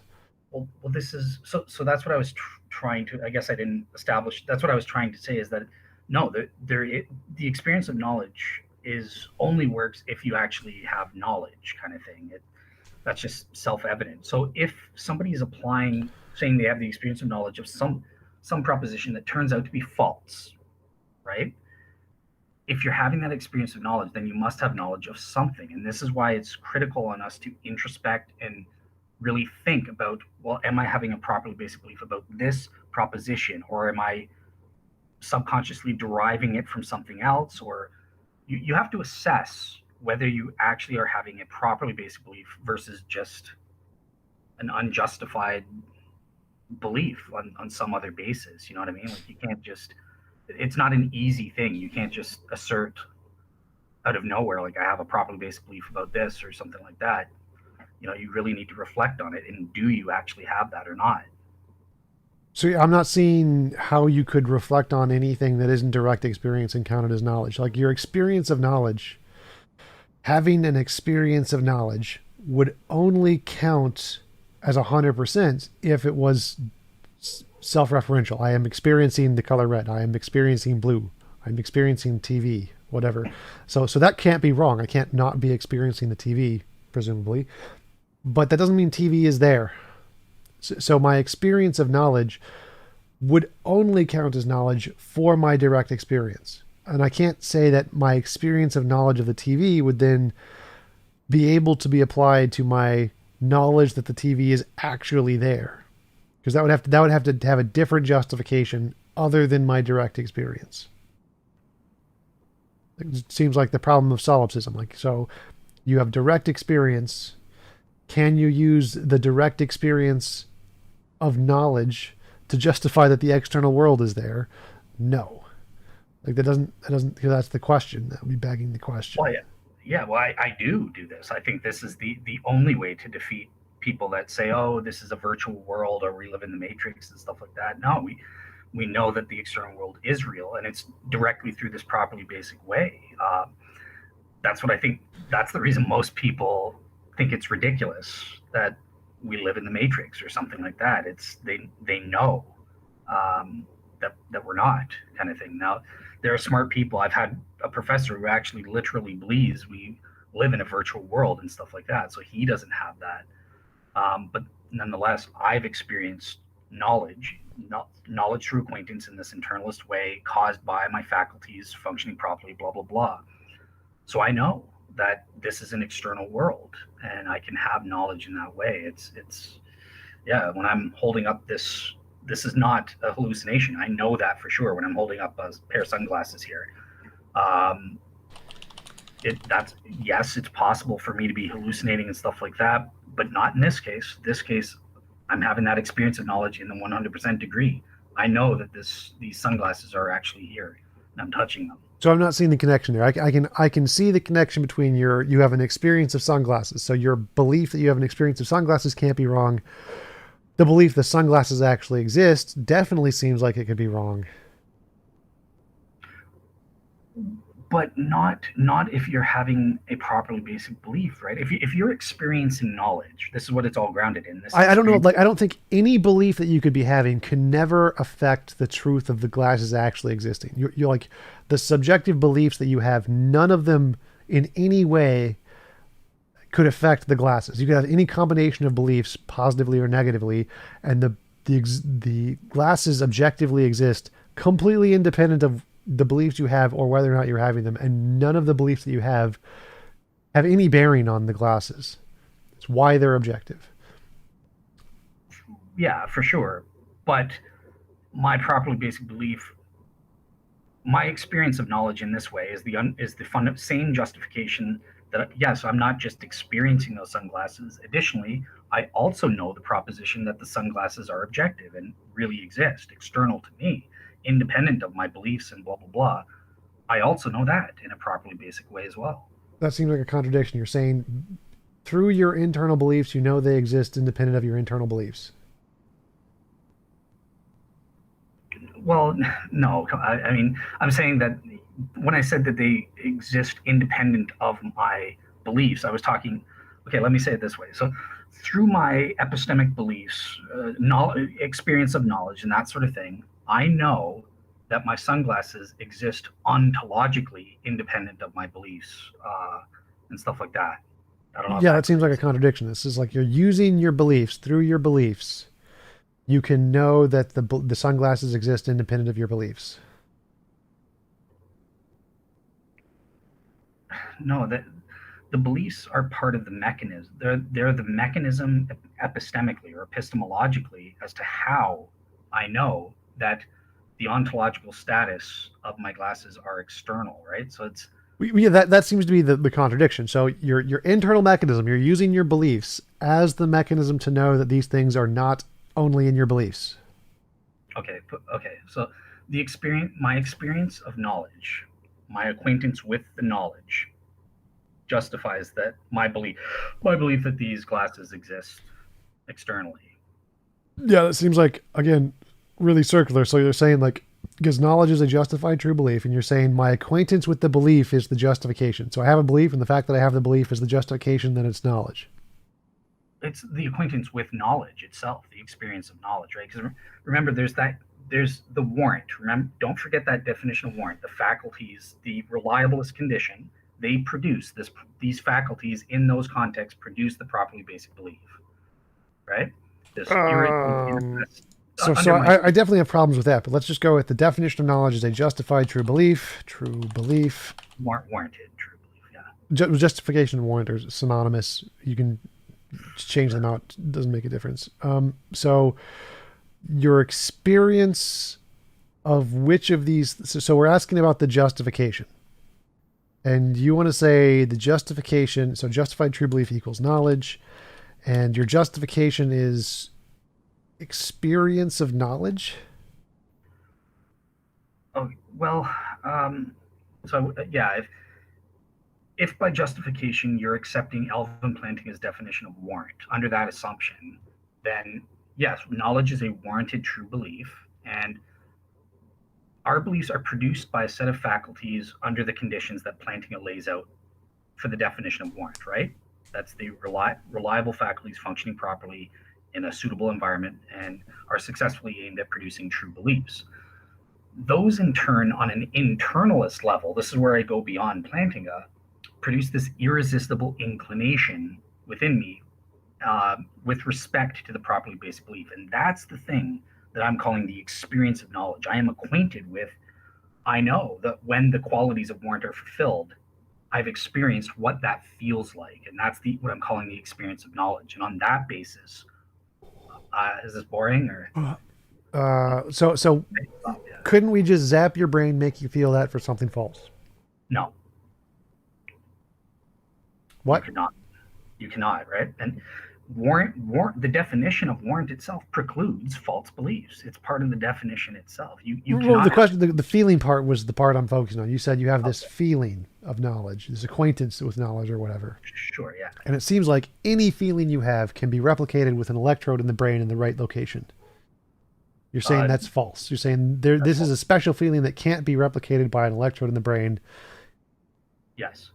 Well, this is so. So that's what I was trying to. I guess I didn't establish. That's what I was trying to say is that no, the experience of knowledge is only works if you actually have knowledge, kind of thing. That's just self-evident. So if somebody is applying, saying they have the experience of knowledge of some proposition that turns out to be false, right? If you're having that experience of knowledge, then you must have knowledge of something. And this is why it's critical on us to introspect and really think about, well, am I having a properly basic belief about this proposition, or am I subconsciously deriving it from something else? Or you have to assess whether you actually are having a properly basic belief versus just an unjustified belief on some other basis. You know what I mean? Like you can't just, it's not an easy thing. You can't just assert out of nowhere, like I have a properly basic belief about this or something like that. You know, you really need to reflect on it. And do you actually have that or not? So I'm not seeing how you could reflect on anything that isn't direct experience and count it as knowledge. Like your experience of knowledge, having an experience of knowledge would only count as 100% if it was self-referential. I am experiencing the color red. I am experiencing blue. I'm experiencing TV, whatever. So that can't be wrong. I can't not be experiencing the TV, presumably. But that doesn't mean TV is there. So my experience of knowledge would only count as knowledge for my direct experience. And I can't say that my experience of knowledge of the TV would then be able to be applied to my knowledge that the TV is actually there. Because that would have to have a different justification other than my direct experience. It seems like the problem of solipsism. Like, so you have direct experience. Can you use the direct experience of knowledge to justify that the external world is there? No. Like that doesn't, because that's the question. That would be begging the question. Well, yeah. Well, I do this. I think this is the only way to defeat people that say, oh, this is a virtual world or we live in the matrix and stuff like that. No, we know that the external world is real, and it's directly through this properly basic way. That's what I think. That's the reason most people think it's ridiculous that we live in the matrix or something like that. It's they know that we're not, kind of thing. Now, there are smart people. I've had a professor who actually literally believes we live in a virtual world and stuff like that. So he doesn't have that. But nonetheless, I've experienced knowledge through acquaintance in this internalist way caused by my faculties functioning properly, blah, blah, blah. So I know that this is an external world and I can have knowledge in that way. It's when I'm holding up this is not a hallucination. I know that for sure when I'm holding up a pair of sunglasses here. Yes, it's possible for me to be hallucinating and stuff like that, but not in this case. This case, I'm having that experience of knowledge in the 100% degree. I know that these sunglasses are actually here and I'm touching them. So I'm not seeing the connection there. I can see the connection between you have an experience of sunglasses. So your belief that you have an experience of sunglasses can't be wrong. The belief that sunglasses actually exist definitely seems like it could be wrong. But not if you're having a properly basic belief, right? If you're experiencing knowledge, this is what it's all grounded in. I don't know. Like, I don't think any belief that you could be having can never affect the truth of the glasses actually existing. You're like the subjective beliefs that you have. None of them in any way could affect the glasses. You could have any combination of beliefs, positively or negatively, and the glasses objectively exist completely independent of the beliefs you have or whether or not you're having them, and none of the beliefs that you have any bearing on the glasses. It's why they're objective. Yeah, for sure. But my properly basic belief, my experience of knowledge in this way is the same justification that, yes, I'm not just experiencing those sunglasses. Additionally, I also know the proposition that the sunglasses are objective and really exist, external to me. independent of my beliefs and blah, blah, blah, I also know that in a properly basic way as well. That seems like a contradiction. You're saying through your internal beliefs, you know they exist independent of your internal beliefs. Well, no, I mean, I'm saying that when I said that they exist independent of my beliefs, I was talking, okay, let me say it this way. So through my epistemic beliefs, experience of knowledge and that sort of thing, I know that my sunglasses exist ontologically independent of my beliefs and stuff like that. I don't know. Yeah, that seems like a contradiction. This is like you're using your beliefs. Through your beliefs, you can know that the sunglasses exist independent of your beliefs. No, the beliefs are part of the mechanism. They're the mechanism epistemically or epistemologically as to how I know that the ontological status of my glasses are external, right? So it's Yeah, that seems to be the contradiction. So your internal mechanism, you're using your beliefs as the mechanism to know that these things are not only in your beliefs. Okay. So my experience of knowledge, my acquaintance with the knowledge, justifies that my belief that these glasses exist externally. Yeah, that seems like, again, really circular. So you're saying like, because knowledge is a justified true belief, and you're saying my acquaintance with the belief is the justification. So I have a belief, and the fact that I have the belief is the justification that it's knowledge. It's the acquaintance with knowledge itself, the experience of knowledge, right? Because remember, there's the warrant. Remember, don't forget that definition of warrant. The faculties, the reliablest condition, they produce these faculties in those contexts produce the properly basic belief, right? So I definitely have problems with that, but let's just go with the definition of knowledge is a justified true belief. Warranted true belief, yeah. Justification and warrant are synonymous. You can change them out. It doesn't make a difference. So your experience of which of these, so we're asking about the justification. And you want to say the justification, so justified true belief equals knowledge, and your justification is experience of knowledge? Oh, well, yeah, if by justification you're accepting Alvin Plantinga's definition of warrant, under that assumption, then yes, knowledge is a warranted true belief, and our beliefs are produced by a set of faculties under the conditions that Plantinga lays out for the definition of warrant, right? That's the reliable faculties functioning properly in a suitable environment and are successfully aimed at producing true beliefs. Those in turn, on an internalist level, this is where I go beyond Plantinga, produce this irresistible inclination within me with respect to the properly basic belief. And that's the thing that I'm calling the experience of knowledge. I am acquainted with, I know that when the qualities of warrant are fulfilled, I've experienced what that feels like. And that's what I'm calling the experience of knowledge. And on that basis, is this boring or? So couldn't we just zap your brain, make you feel that for something false? No. What? You cannot, right? And warrant, the definition of warrant itself precludes false beliefs. It's part of the definition itself. You well, the question, the feeling part was the part I'm focusing on. You said you have this feeling of knowledge, this acquaintance with knowledge or whatever. Sure, yeah. And it seems like any feeling you have can be replicated with an electrode in the brain in the right location. You're saying that's false. You're saying this is a special feeling that can't be replicated by an electrode in the brain. Yes.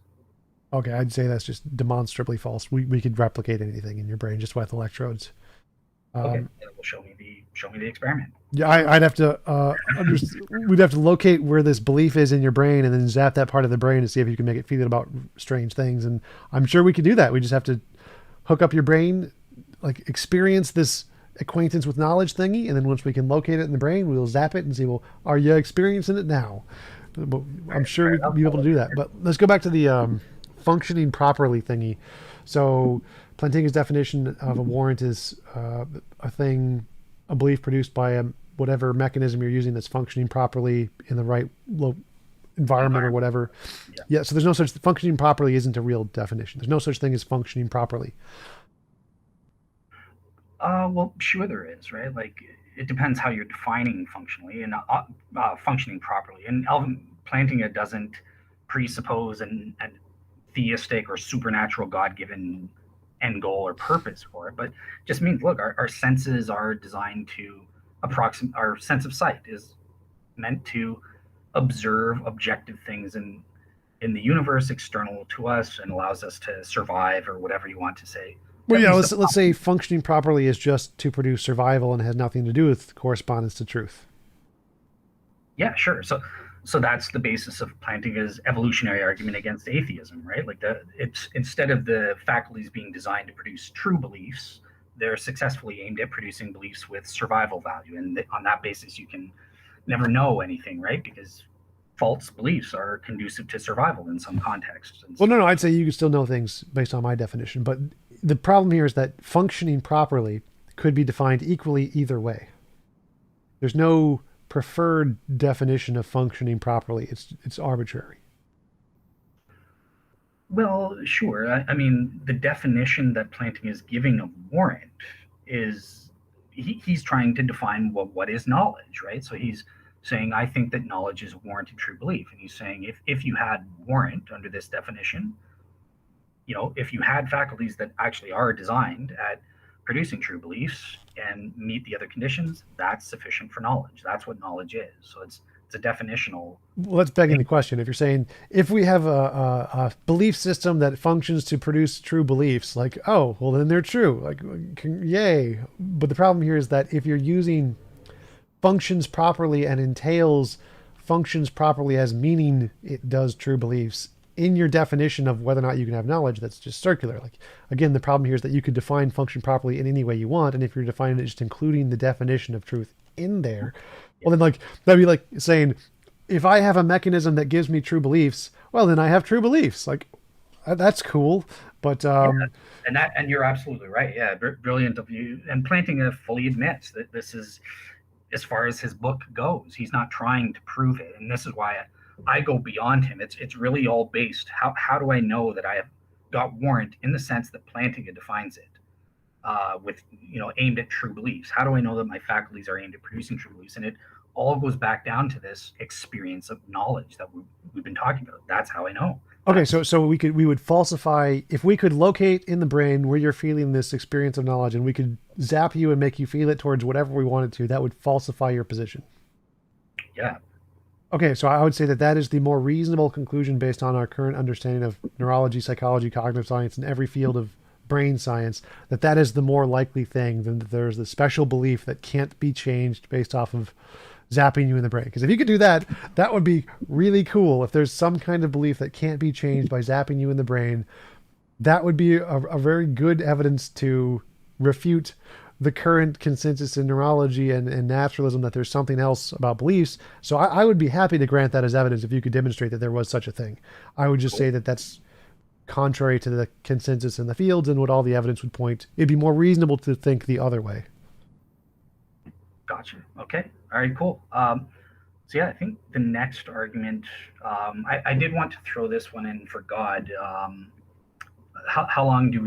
Okay, I'd say that's just demonstrably false. We could replicate anything in your brain just with electrodes. Okay, well, show me the experiment. Yeah, I'd have to we'd have to locate where this belief is in your brain and then zap that part of the brain to see if you can make it feel about strange things. And I'm sure we could do that. We just have to hook up your brain, like experience this acquaintance with knowledge thingy, and then once we can locate it in the brain, we'll zap it and see, well, are you experiencing it now? But I'm sure we'd be able to do that. But let's go back to the functioning properly thingy. So Plantinga's definition of a warrant is a belief produced by whatever mechanism you're using that's functioning properly in the right environment or whatever. Yeah. So there's no such functioning properly isn't a real definition. There's no such thing as functioning properly. Well, sure there is, right? Like it depends how you're defining functionally and functioning properly. And Alvin Plantinga doesn't presuppose an theistic or supernatural God-given end goal or purpose for it, but just means look, our senses are designed to approximate. Our sense of sight is meant to observe objective things in the universe external to us and allows us to survive or whatever you want to say. Well, At yeah, least let's say functioning properly is just to produce survival and has nothing to do with correspondence to truth. yeah, sure. So that's the basis of Plantinga's evolutionary argument against atheism, right? Like it's instead of the faculties being designed to produce true beliefs, they're successfully aimed at producing beliefs with survival value, and on that basis, you can never know anything, right? Because false beliefs are conducive to survival in some contexts. And Well, so, no, I'd say you can still know things based on my definition, but the problem here is that functioning properly could be defined equally either way. There's no preferred definition of functioning properly. It's arbitrary. well, sure. I mean, the definition that Planting is giving of warrant is he's trying to define what is knowledge, right? So he's saying, I think that knowledge is warranted true belief. And he's saying, if you had warrant under this definition, if you had faculties that actually are designed at producing true beliefs and meet the other conditions, that's sufficient for knowledge. That's what knowledge is. So it's a definitional Well, that's begging the thing. question. If you're saying if we have a belief system that functions to produce true beliefs, like, oh, well, then they're true. Like, yay. But the problem here is that if you're using functions properly and entails functions properly as meaning it does true beliefs in your definition of whether or not you can have knowledge, that's just circular. Like, again, the problem here is that you could define function properly in any way you want, and if you're defining it just including the definition of truth in there, well, then, like, that'd be like saying, if I have a mechanism that gives me true beliefs, well, then I have true beliefs. Like, that's cool, but Yeah, and you're absolutely right. Yeah, brilliant of you. And Plantinga fully admits that this is as far as his book goes. He's not trying to prove it, and this is why I go beyond him. It's really all based. How do I know that I have got warrant in the sense that Plantinga defines it, with aimed at true beliefs? How do I know that my faculties are aimed at producing true beliefs? And it all goes back down to this experience of knowledge that we've been talking about. That's how I know. okay, That's so we would falsify if we could locate in the brain where you're feeling this experience of knowledge, and we could zap you and make you feel it towards whatever we wanted to. That would falsify your position. yeah, Okay, so I would say that that is the more reasonable conclusion based on our current understanding of neurology, psychology, cognitive science, and every field of brain science. That is the more likely thing than that there's the special belief that can't be changed based off of zapping you in the brain. Because if you could do that, that would be really cool. If there's some kind of belief that can't be changed by zapping you in the brain, that would be a very good evidence to refute the current consensus in neurology and naturalism that there's something else about beliefs. So I would be happy to grant that as evidence if you could demonstrate that there was such a thing. I would just say that that's contrary to the consensus in the fields and what all the evidence would point. It'd be more reasonable to think the other way. gotcha. Okay, all right, cool. So yeah, I think the next argument, I did want to throw this one in for God. How long do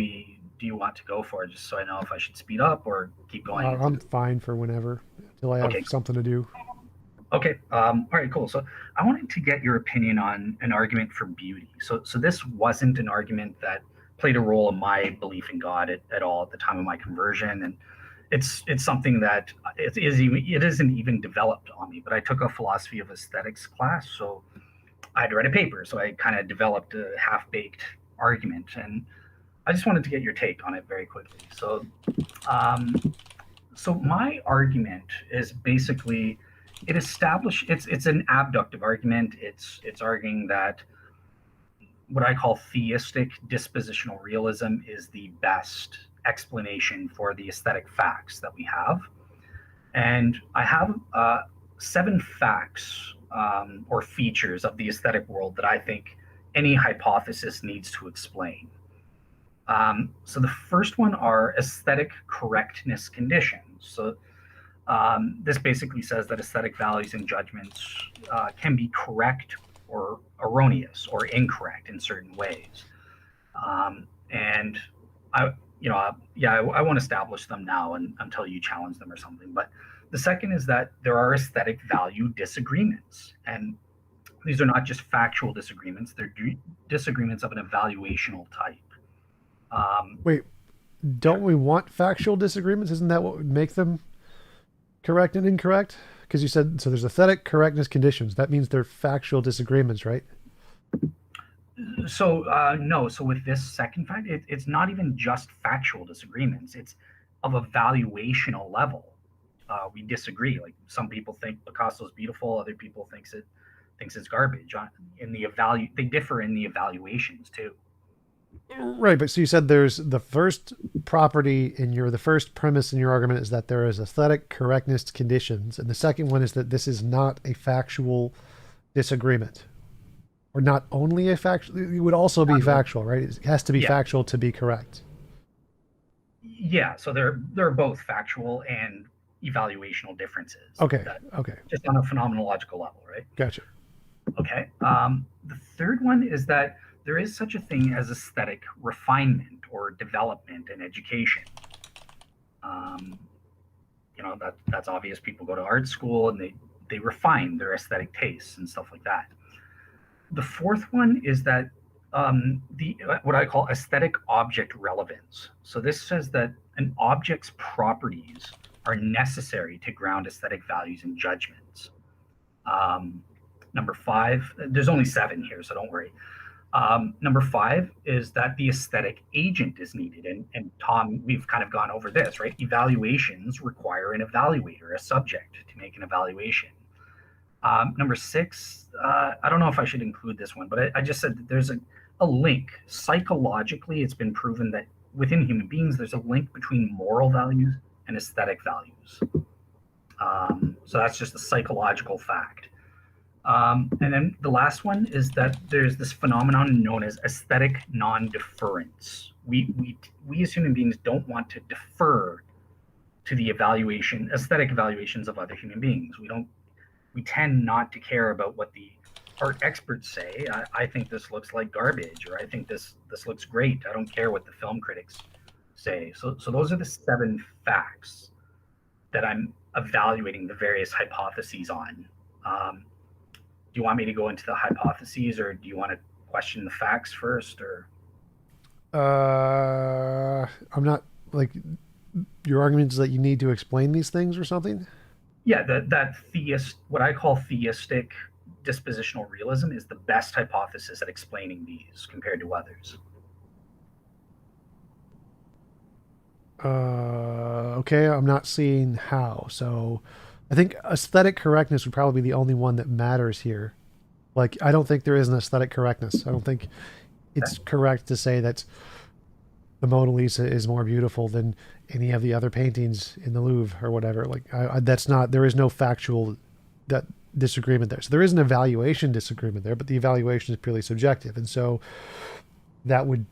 you want to go for, just so I know if I should speed up or keep going? I'm fine for whenever until I have Okay, something to do. okay. All right, cool. So I wanted to get your opinion on an argument for beauty. So this wasn't an argument that played a role in my belief in God at all at the time of my conversion, and it's something that it isn't even developed on me. But I took a philosophy of aesthetics class, so I had to write a paper. So I kind of developed a half-baked argument, and I just wanted to get your take on it very quickly. Um, so my argument is basically it's an abductive argument. It's arguing that what I call theistic dispositional realism is the best explanation for the aesthetic facts that we have. And I have 7 facts, or features of the aesthetic world that I think any hypothesis needs to explain. So the first one are aesthetic correctness conditions. So this basically says that aesthetic values and judgments can be correct or erroneous or incorrect in certain ways. And I, I won't establish them now until you challenge them or something. But the second is that there are aesthetic value disagreements, and these are not just factual disagreements; they're disagreements of an evaluational type. Wait, don't we want factual disagreements? Isn't that what would make them correct and incorrect? Because you said so. There's aesthetic correctness conditions. That means they're factual disagreements, right? So no. So with this second fact, it's not even just factual disagreements. It's of a valuational level. We disagree. Like some people think Picasso's beautiful, other people thinks it's garbage. They differ in the evaluations too. Right, but so you said there's the first property the first premise in your argument is that there is aesthetic correctness conditions, and the second one is that this is not a factual disagreement, or not only a factual. It would also be factual, right? It has to be factual to be correct. Yeah, so they're both factual and evaluational differences. Okay. Okay. Just on a phenomenological level, right? Gotcha. Okay. The third one is that there is such a thing as aesthetic refinement or development in education. That's obvious. People go to art school and they refine their aesthetic tastes and stuff like that. The fourth one is that the what I call aesthetic object relevance. So this says that an object's properties are necessary to ground aesthetic values and judgments. Number five, there's only 7 here, so don't worry. Number 5 is that the aesthetic agent is needed. And Tom, we've kind of gone over this, right? Evaluations require an evaluator, a subject to make an evaluation. Number 6, I don't know if I should include this one, but I just said that there's a link. Psychologically, it's been proven that within human beings, there's a link between moral values and aesthetic values. So that's just a psychological fact. And then the last one is that there's this phenomenon known as aesthetic non-deference. We as human beings don't want to defer to the aesthetic evaluations of other human beings. We tend not to care about what the art experts say. I think this looks like garbage, or I think this looks great. I don't care what the film critics say. So those are the 7 facts that I'm evaluating the various hypotheses on. Do you want me to go into the hypotheses, or do you want to question the facts first? Or I'm not like your argument is that you need to explain these things or something. Yeah, what I call theistic dispositional realism is the best hypothesis at explaining these compared to others. Okay, I'm not seeing how. So I think aesthetic correctness would probably be the only one that matters here. Like, I don't think there is an aesthetic correctness. I don't think it's correct to say that the Mona Lisa is more beautiful than any of the other paintings in the Louvre or whatever. Like, there is no factual disagreement there. So there is an evaluation disagreement there, but the evaluation is purely subjective. And so that would,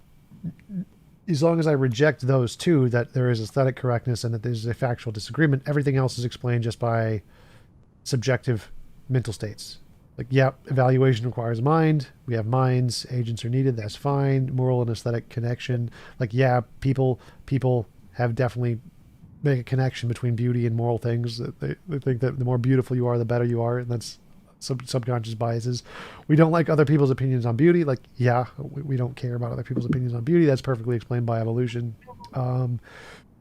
as long as I reject those two, that there is aesthetic correctness and that there's a factual disagreement, everything else is explained just by subjective mental states. Like, yeah, evaluation requires mind. We have minds. Agents are needed. That's fine. Moral and aesthetic connection. Like, yeah, people have definitely make a connection between beauty and moral things. They think that the more beautiful you are, the better you are, and that's subconscious biases. We don't like other people's opinions on beauty. Like, yeah, we don't care about other people's opinions on beauty. That's perfectly explained by evolution.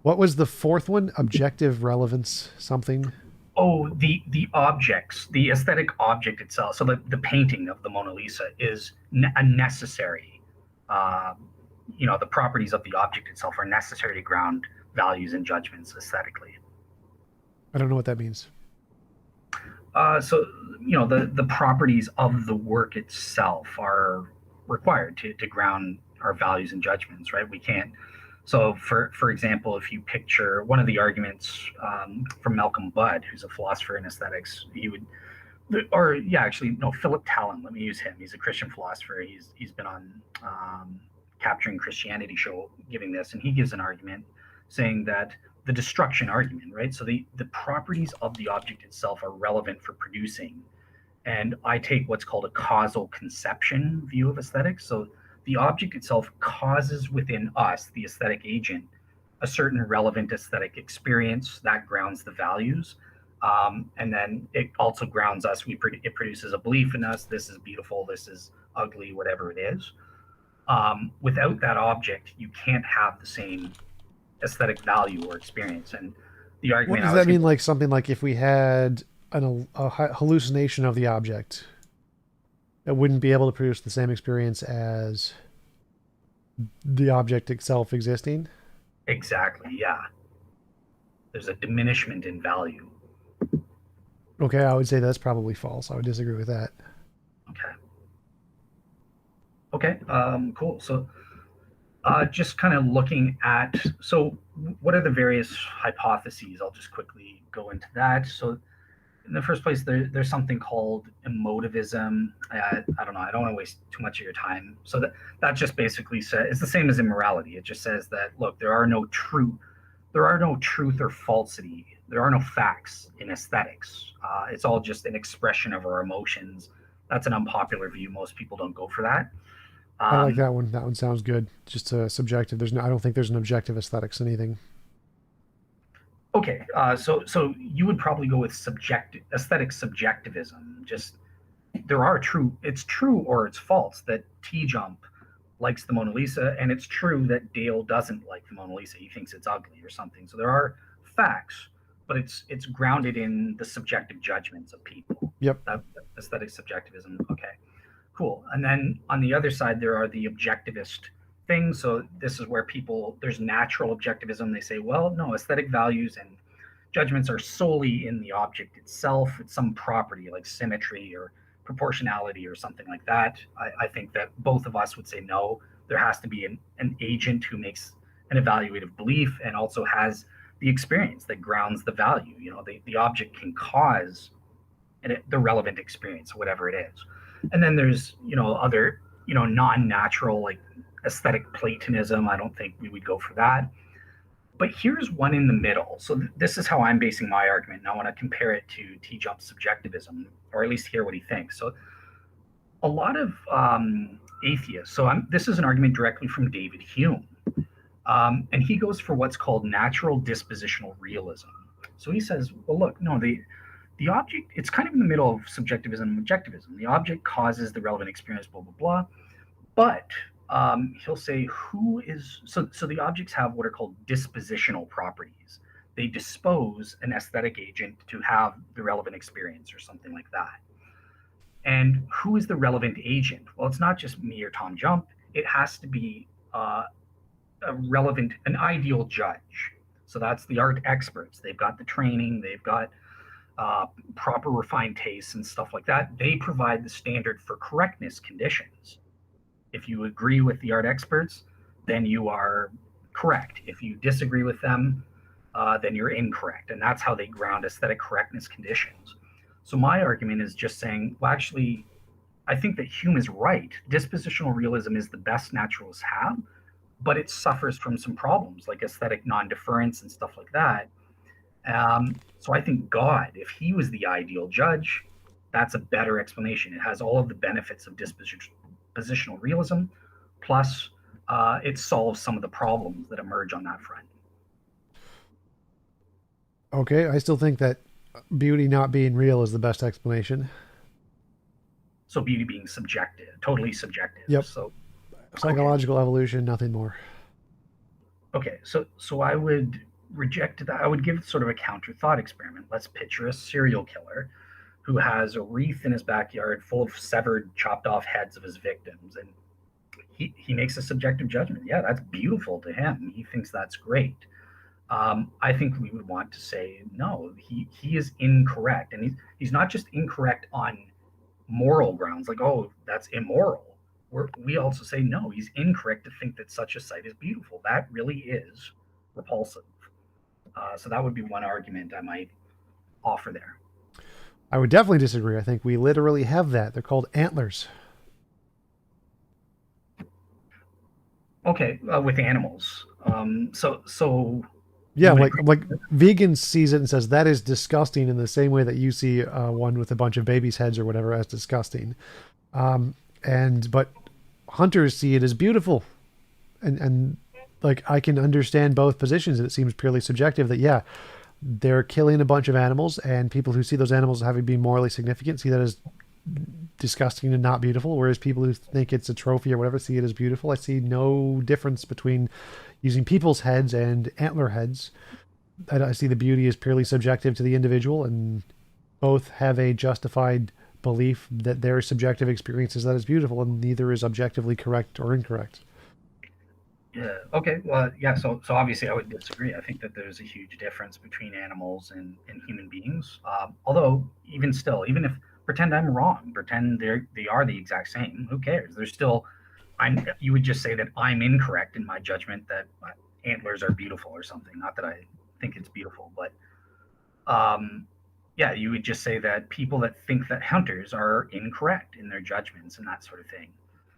What was the fourth one? Objective relevance something? Oh, the objects, the aesthetic object itself. So the painting of the Mona Lisa is a necessary, the properties of the object itself are necessary to ground values and judgments aesthetically. I don't know what that means. So the properties of the work itself are required to ground our values and judgments, right? We can't. So for example, if you picture one of the arguments from Malcolm Budd, who's a philosopher in aesthetics, Philip Talon. Let me use him. He's a Christian philosopher. He's been on Capturing Christianity show giving this, and he gives an argument saying that the destruction argument, right? So the properties of the object itself are relevant for producing. And I take what's called a causal conception view of aesthetics. So the object itself causes within us, the aesthetic agent, a certain relevant aesthetic experience that grounds the values. And then it also grounds us. It produces a belief in us. This is beautiful. This is ugly, whatever it is. Without that object, you can't have the same aesthetic value or experience. And the What argument does I was that mean? going Like something like if we had a hallucination of the object, it wouldn't be able to produce the same experience as the object itself existing? exactly, yeah. There's a diminishment in value. Okay, I would say that's probably false. I would disagree with that. Okay. Okay. Cool. So, just kind of looking at what are the various hypotheses? I'll just quickly go into that. So, in the first place, there's something called emotivism. I don't know. I don't want to waste too much of your time. So that just basically says it's the same as immorality. It just says that look, there are no truth or falsity. There are no facts in aesthetics. It's all just an expression of our emotions. That's an unpopular view. Most people don't go for that. I like Um, that one. That one sounds good. Just subjective. There's no. I don't think there's an objective aesthetics in anything. okay, so you would probably go with aesthetic subjectivism. Just it's true or it's false that TJump likes the Mona Lisa, and it's true that Dale doesn't like the Mona Lisa. He thinks it's ugly or something. So there are facts, but it's grounded in the subjective judgments of people. Yep. That aesthetic subjectivism. Okay, cool. And then on the other side, there are the objectivist things. So this is where there's natural objectivism. They say, well, no, aesthetic values and judgments are solely in the object itself. It's some property like symmetry or proportionality or something like that. I think that both of us would say no. There has to be an agent who makes an evaluative belief and also has the experience that grounds the value. The object can cause the relevant experience, whatever it is. And then there's other non-natural like aesthetic Platonism. I don't think we would go for that. But here's one in the middle. So this is how I'm basing my argument, and I want to compare it to TJump's subjectivism, or at least hear what he thinks. So a lot of atheists. So this is an argument directly from David Hume, and he goes for what's called natural dispositional realism. So he says, well, look, no, the object, it's kind of in the middle of subjectivism and objectivism. The object causes the relevant experience, blah blah blah, but he'll say so the objects have what are called dispositional properties. They dispose an aesthetic agent to have the relevant experience or something like that. And who is the relevant agent? Well, it's not just me or Tom Jump. It has to be an ideal judge. So that's the art experts. They've got the training, they've got proper refined tastes and stuff like that. They provide the standard for correctness conditions. If you agree with the art experts, then you are correct. If you disagree with them, then you're incorrect. And that's how they ground aesthetic correctness conditions. So my argument is just saying, well, actually, I think that Hume is right. Dispositional realism is the best naturalists have, but it suffers from some problems like aesthetic non-deference and stuff like that. So I think God, if he was the ideal judge, that's a better explanation. It has all of the benefits of dispositional realism, plus it solves some of the problems that emerge on that front. Okay, I still think that beauty not being real is the best explanation. So beauty being subjective, totally subjective. Yep. So psychological evolution, nothing more. Okay, so I would reject that. I would give sort of a counter thought experiment. Let's picture a serial killer who has a wreath in his backyard full of severed, chopped off heads of his victims, and he makes a subjective judgment. Yeah, that's beautiful to him. He thinks that's great. I think we would want to say no. He is incorrect, and he's not just incorrect on moral grounds, like, oh, that's immoral. We also say no. He's incorrect to think that such a site is beautiful. That really is repulsive. So that would be one argument I might offer there. I would definitely disagree. I think we literally have that. They're called antlers. Okay, with animals. So yeah, like vegan sees it and says that is disgusting in the same way that you see one with a bunch of babies' heads or whatever as disgusting. But hunters see it as beautiful, and like I can understand both positions, and it seems purely subjective that yeah, they're killing a bunch of animals, and people who see those animals having been morally significant see that as disgusting and not beautiful, whereas people who think it's a trophy or whatever see it as beautiful. I see no difference between using people's heads and antler heads. I see the beauty as purely subjective to the individual, and both have a justified belief that their subjective experience is that is beautiful, and neither is objectively correct or incorrect. Yeah. Okay. Well, yeah. So obviously, I would disagree. I think that there's a huge difference between animals and human beings. Although, even still, even if pretend I'm wrong, pretend they are the exact same. Who cares? There's still, I'm. You would just say that I'm incorrect in my judgment that antlers are beautiful or something. Not that I think it's beautiful, but yeah, you would just say that people that think that hunters are incorrect in their judgments and that sort of thing.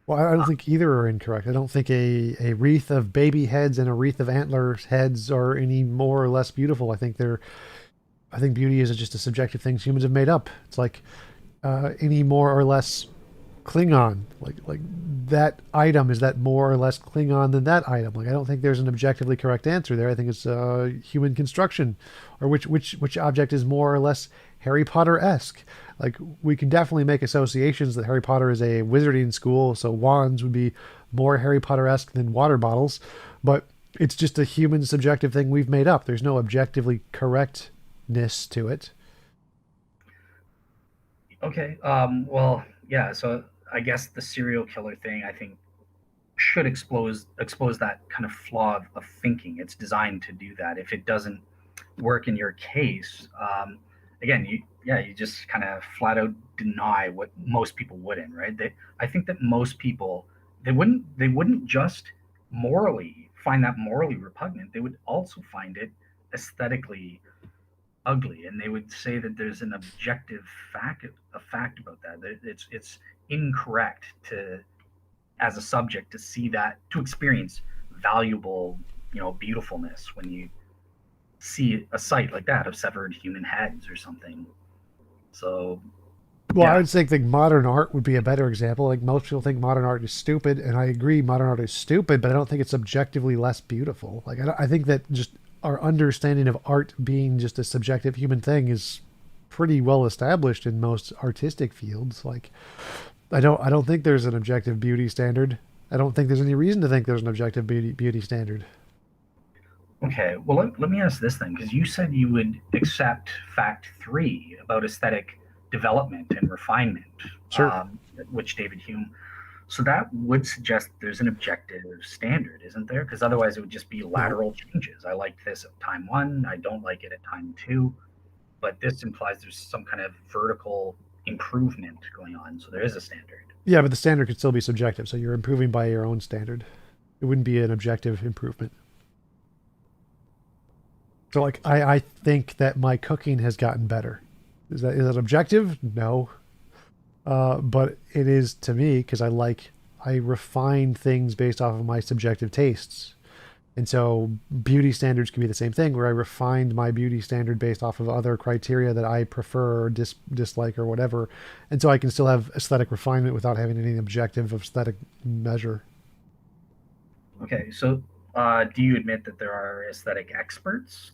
Well, I don't think either are incorrect. I don't think a wreath of baby heads and a wreath of antler heads are any more or less beautiful. I think beauty is just a subjective thing humans have made up. It's like any more or less Klingon. Like that item, is that more or less Klingon than that item? Like I don't think there's an objectively correct answer there. I think it's human construction, or which object is more or less Harry Potter-esque. Like we can definitely make associations that Harry Potter is a wizarding school, so wands would be more Harry Potter-esque than water bottles, but it's just a human subjective thing we've made up. There's no objectively correctness to it. Okay. Well, yeah. So I guess the serial killer thing, I think, should expose that kind of flaw of thinking. It's designed to do that. If it doesn't work in your case, again, you just kind of flat out deny what most people wouldn't, right? I think that most people they wouldn't just morally find that morally repugnant. They would also find it aesthetically ugly, and they would say that there's an objective fact about that. It's incorrect to, as a subject, to see that, to experience valuable, beautifulness when you see a sight like that of severed human heads or something. So Well, I yeah. would think like modern art would be a better example. Like most people think modern art is stupid, and I agree modern art is stupid, but I don't think it's objectively less beautiful. Like I think that just our understanding of art being just a subjective human thing is pretty well established in most artistic fields. Like I don't think there's an objective beauty standard. I don't think there's any reason to think there's an objective beauty standard. Okay, well, let me ask this then, because you said you would accept fact three about aesthetic development and refinement, Sure. which David Hume. So that would suggest there's an objective standard, isn't there? Because otherwise it would just be No. lateral changes. I liked this at time one, I don't like it at time two, but this implies there's some kind of vertical improvement going on. So there is a standard. Yeah, but the standard could still be subjective, so you're improving by your own standard. It wouldn't be an objective improvement. So like I think that my cooking has gotten better. Is that objective? No. But it is to me because I refine things based off of my subjective tastes. And so beauty standards can be the same thing where I refined my beauty standard based off of other criteria that I prefer or dislike or whatever. And so I can still have aesthetic refinement without having any objective aesthetic measure. Okay, so do you admit that there are aesthetic experts?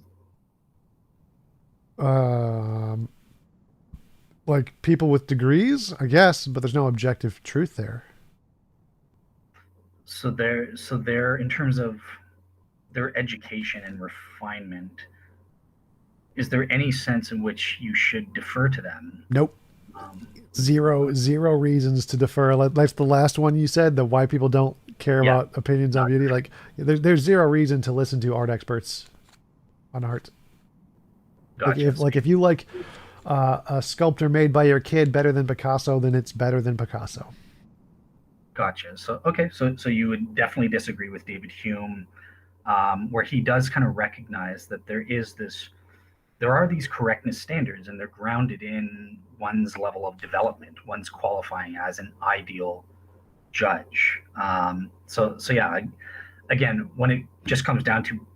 Um, like people with degrees, I guess, but there's no objective truth there. So they're in terms of their education and refinement, is there any sense in which you should defer to them? Nope. Um, Zero reasons to defer. That's the last one you said, the why people don't care yeah, about opinions on not beauty. Like there's zero reason to listen to art experts on art. gotcha. Like if you like a sculpture made by your kid better than Picasso, then it's better than Picasso. Gotcha. So okay, so you would definitely disagree with David Hume, where he does kind of recognize that there are these correctness standards, and they're grounded in one's level of development, one's qualifying as an ideal judge. So yeah, again, when it just comes down to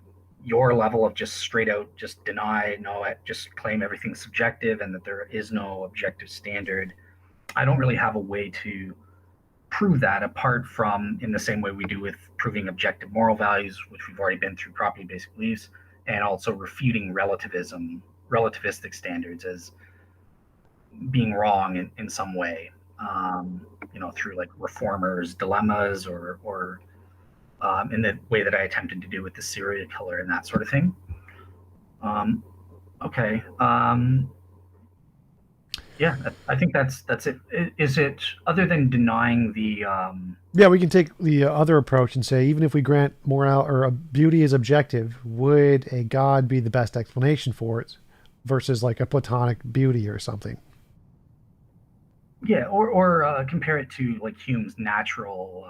your level of just straight out just deny, no, just claim everything's subjective and that there is no objective standard, I don't really have a way to prove that apart from in the same way we do with proving objective moral values, which we've already been through property-based beliefs, and also refuting relativistic standards as being wrong in some way, through like reformers' dilemmas or in the way that I attempted to do with the serial killer and that sort of thing. Okay. Yeah, I think that's it. Is it, other than denying the? Yeah, we can take the other approach and say, even if we grant moral or beauty is objective, would a god be the best explanation for it versus like a platonic beauty or something? Yeah, or compare it to like Hume's natural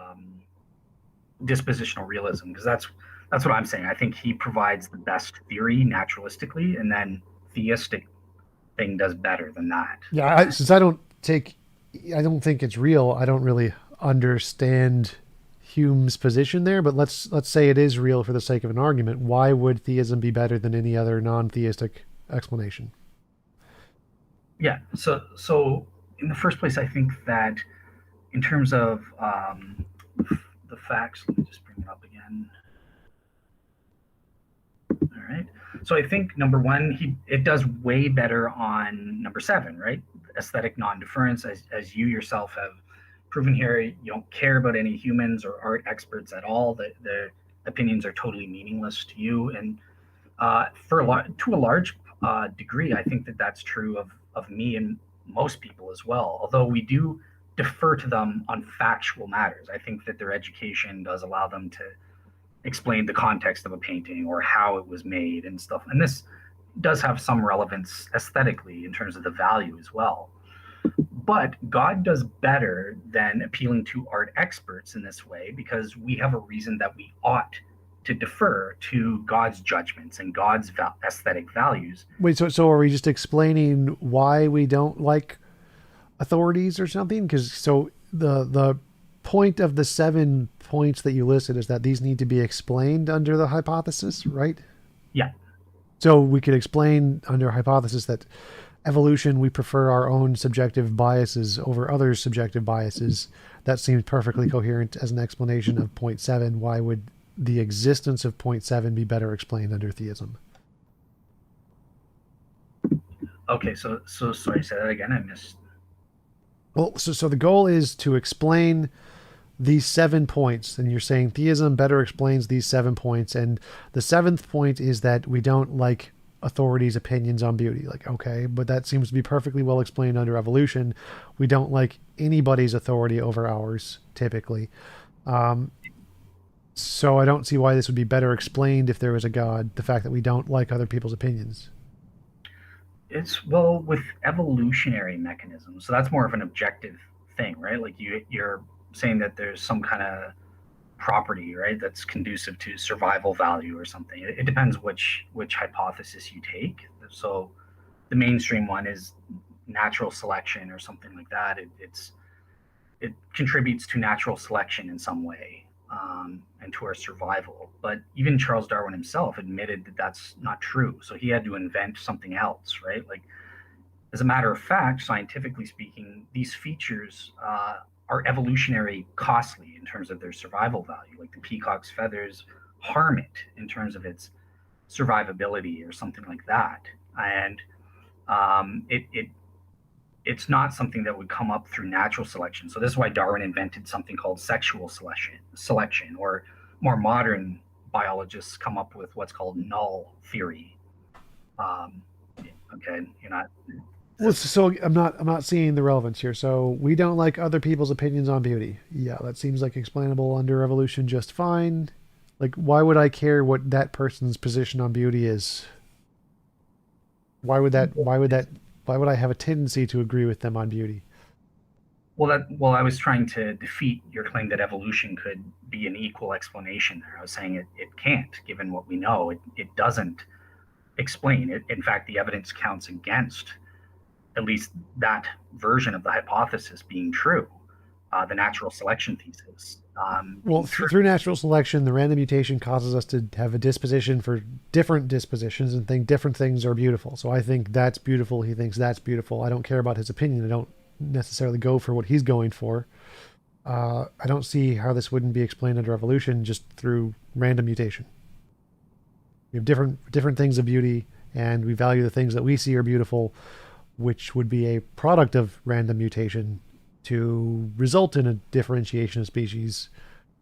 dispositional realism, because that's what I'm saying. I think he provides the best theory naturalistically, and then theistic thing does better than that. Yeah, since I don't think it's real. I don't really understand Hume's position there, but let's say it is real for the sake of an argument. Why would theism be better than any other non-theistic explanation? Yeah, so in the first place, I think that in terms of the facts, let me just bring it up again. All right. So I think number one, it does way better on number 7, right? Aesthetic non-deference, as you yourself have proven here. You don't care about any humans or art experts at all. The opinions are totally meaningless to you, and to a large degree, I think that that's true of me and most people as well. Although we do defer to them on factual matters, I think that their education does allow them to explain the context of a painting or how it was made and stuff. And this does have some relevance aesthetically in terms of the value as well. But God does better than appealing to art experts in this way, because we have a reason that we ought to defer to God's judgments and God's aesthetic values. Wait, so are we just explaining why we don't like authorities or something? Because so the point of the 7 points that you listed is that these need to be explained under the hypothesis, right? Yeah. So we could explain under hypothesis that evolution, we prefer our own subjective biases over others' subjective biases. That seems perfectly coherent as an explanation of point 7. Why would the existence of point 7 be better explained under theism? Okay, so sorry, say that again. I missed. Well, so the goal is to explain these 7 points, and you're saying theism better explains these 7 points, and the 7th point is that we don't like authorities' opinions on beauty. Like, okay, but that seems to be perfectly well explained under evolution. We don't like anybody's authority over ours, typically. So I don't see why this would be better explained if there was a God, the fact that we don't like other people's opinions. It's, well, with evolutionary mechanisms, so that's more of an objective thing, right? Like you're saying that there's some kind of property, right, that's conducive to survival value or something. It depends which hypothesis you take. So the mainstream one is natural selection or something like that. It contributes to natural selection in some way, and to our survival. But even Charles Darwin himself admitted that that's not true. So he had to invent something else, right? Like, as a matter of fact, scientifically speaking, these features are evolutionary costly in terms of their survival value. Like the peacock's feathers harm it in terms of its survivability or something like that. And it's not something that would come up through natural selection. So this is why Darwin invented something called sexual selection, or more modern biologists come up with what's called null theory. Okay, you're not. Well, so I'm not seeing the relevance here. So we don't like other people's opinions on beauty. Yeah, that seems like explainable under evolution just fine. Like, why would I care what that person's position on beauty is? Why would I have a tendency to agree with them on beauty? Well, I was trying to defeat your claim that evolution could be an equal explanation there. I was saying it can't, given what we know. It doesn't explain it. In fact, the evidence counts against at least that version of the hypothesis being true, the natural selection thesis. Well, through natural selection, the random mutation causes us to have a disposition for different dispositions and think different things are beautiful. So I think that's beautiful. He thinks that's beautiful. I don't care about his opinion. I don't necessarily go for what he's going for. I don't see how this wouldn't be explained under evolution just through random mutation. We have different things of beauty, and we value the things that we see are beautiful, which would be a product of random mutation to result in a differentiation of species.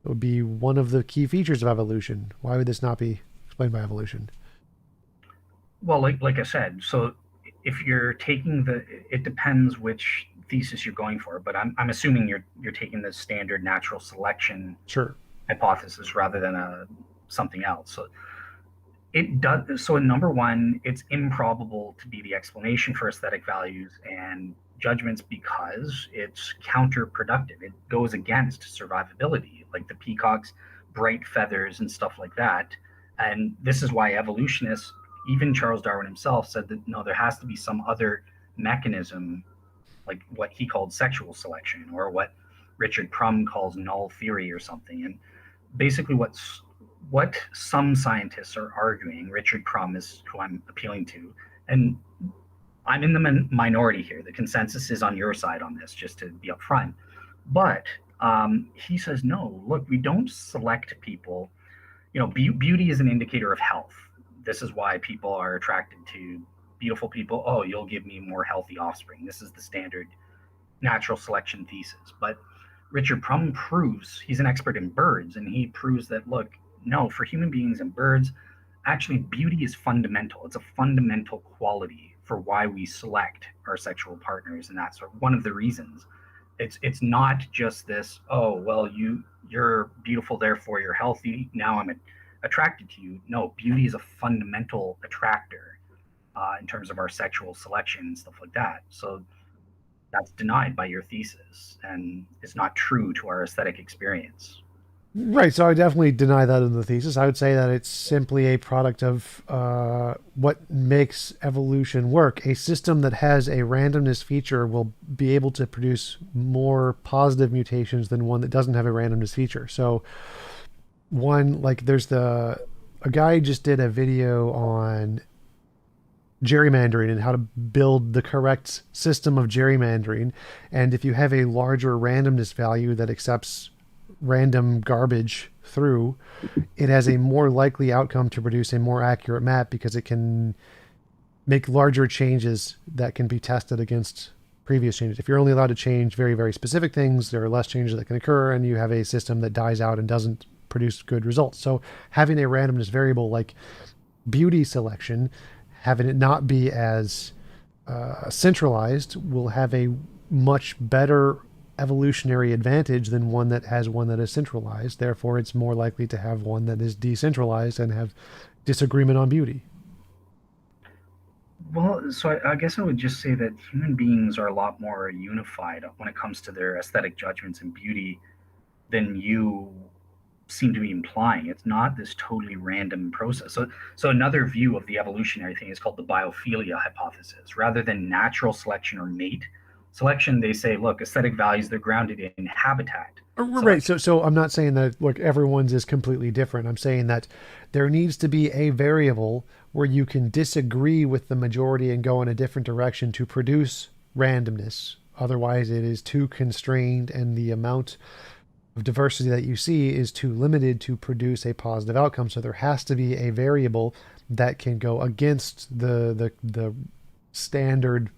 It would be one of the key features of evolution. Why would this not be explained by evolution? Well, like I said, so if you're taking it depends which thesis you're going for, but I'm assuming you're taking the standard natural selection Sure. hypothesis rather than something else. So it does. So in number one, it's improbable to be the explanation for aesthetic values and judgments because it's counterproductive. It goes against survivability, like the peacock's bright feathers and stuff like that. And this is why evolutionists, even Charles Darwin himself, said that no, there has to be some other mechanism, like what he called sexual selection, or what Richard Prum calls null theory or something. And basically, what some scientists are arguing, Richard Prum is who I'm appealing to, and I'm in the minority here. The consensus is on your side on this, just to be upfront. But he says, no, look, we don't select people. You know, beauty is an indicator of health. This is why people are attracted to beautiful people. Oh, you'll give me more healthy offspring. This is the standard natural selection thesis. But Richard Prum proves, he's an expert in birds, and he proves that, look, no, for human beings and birds, actually beauty is fundamental. It's a fundamental quality for why we select our sexual partners, and that's one of the reasons. It's not just this, oh, well, you're beautiful, therefore you're healthy, now I'm attracted to you. No, beauty is a fundamental attractor in terms of our sexual selection and stuff like that. So that's denied by your thesis and it's not true to our aesthetic experience. Right, so I definitely deny that in the thesis. I would say that it's simply a product of what makes evolution work. A system that has a randomness feature will be able to produce more positive mutations than one that doesn't have a randomness feature. So, one, like, a guy just did a video on gerrymandering and how to build the correct system of gerrymandering. And if you have a larger randomness value that accepts random garbage through, it has a more likely outcome to produce a more accurate map because it can make larger changes that can be tested against previous changes. If you're only allowed to change very, very specific things, there are less changes that can occur, and you have a system that dies out and doesn't produce good results. So having a randomness variable like beauty selection, having it not be as centralized, will have a much better evolutionary advantage than one that has one that is centralized. Therefore, it's more likely to have one that is decentralized and have disagreement on beauty. Well, so I guess I would just say that human beings are a lot more unified when it comes to their aesthetic judgments and beauty than you seem to be implying. It's not this totally random process. So another view of the evolutionary thing is called the biophilia hypothesis. Rather than natural selection or mate selection, they say, look, aesthetic values, they're grounded in habitat Right. selection. So I'm not saying that, look, everyone's is completely different. I'm saying that there needs to be a variable where you can disagree with the majority and go in a different direction to produce randomness. Otherwise, it is too constrained, and the amount of diversity that you see is too limited to produce a positive outcome. So there has to be a variable that can go against the standard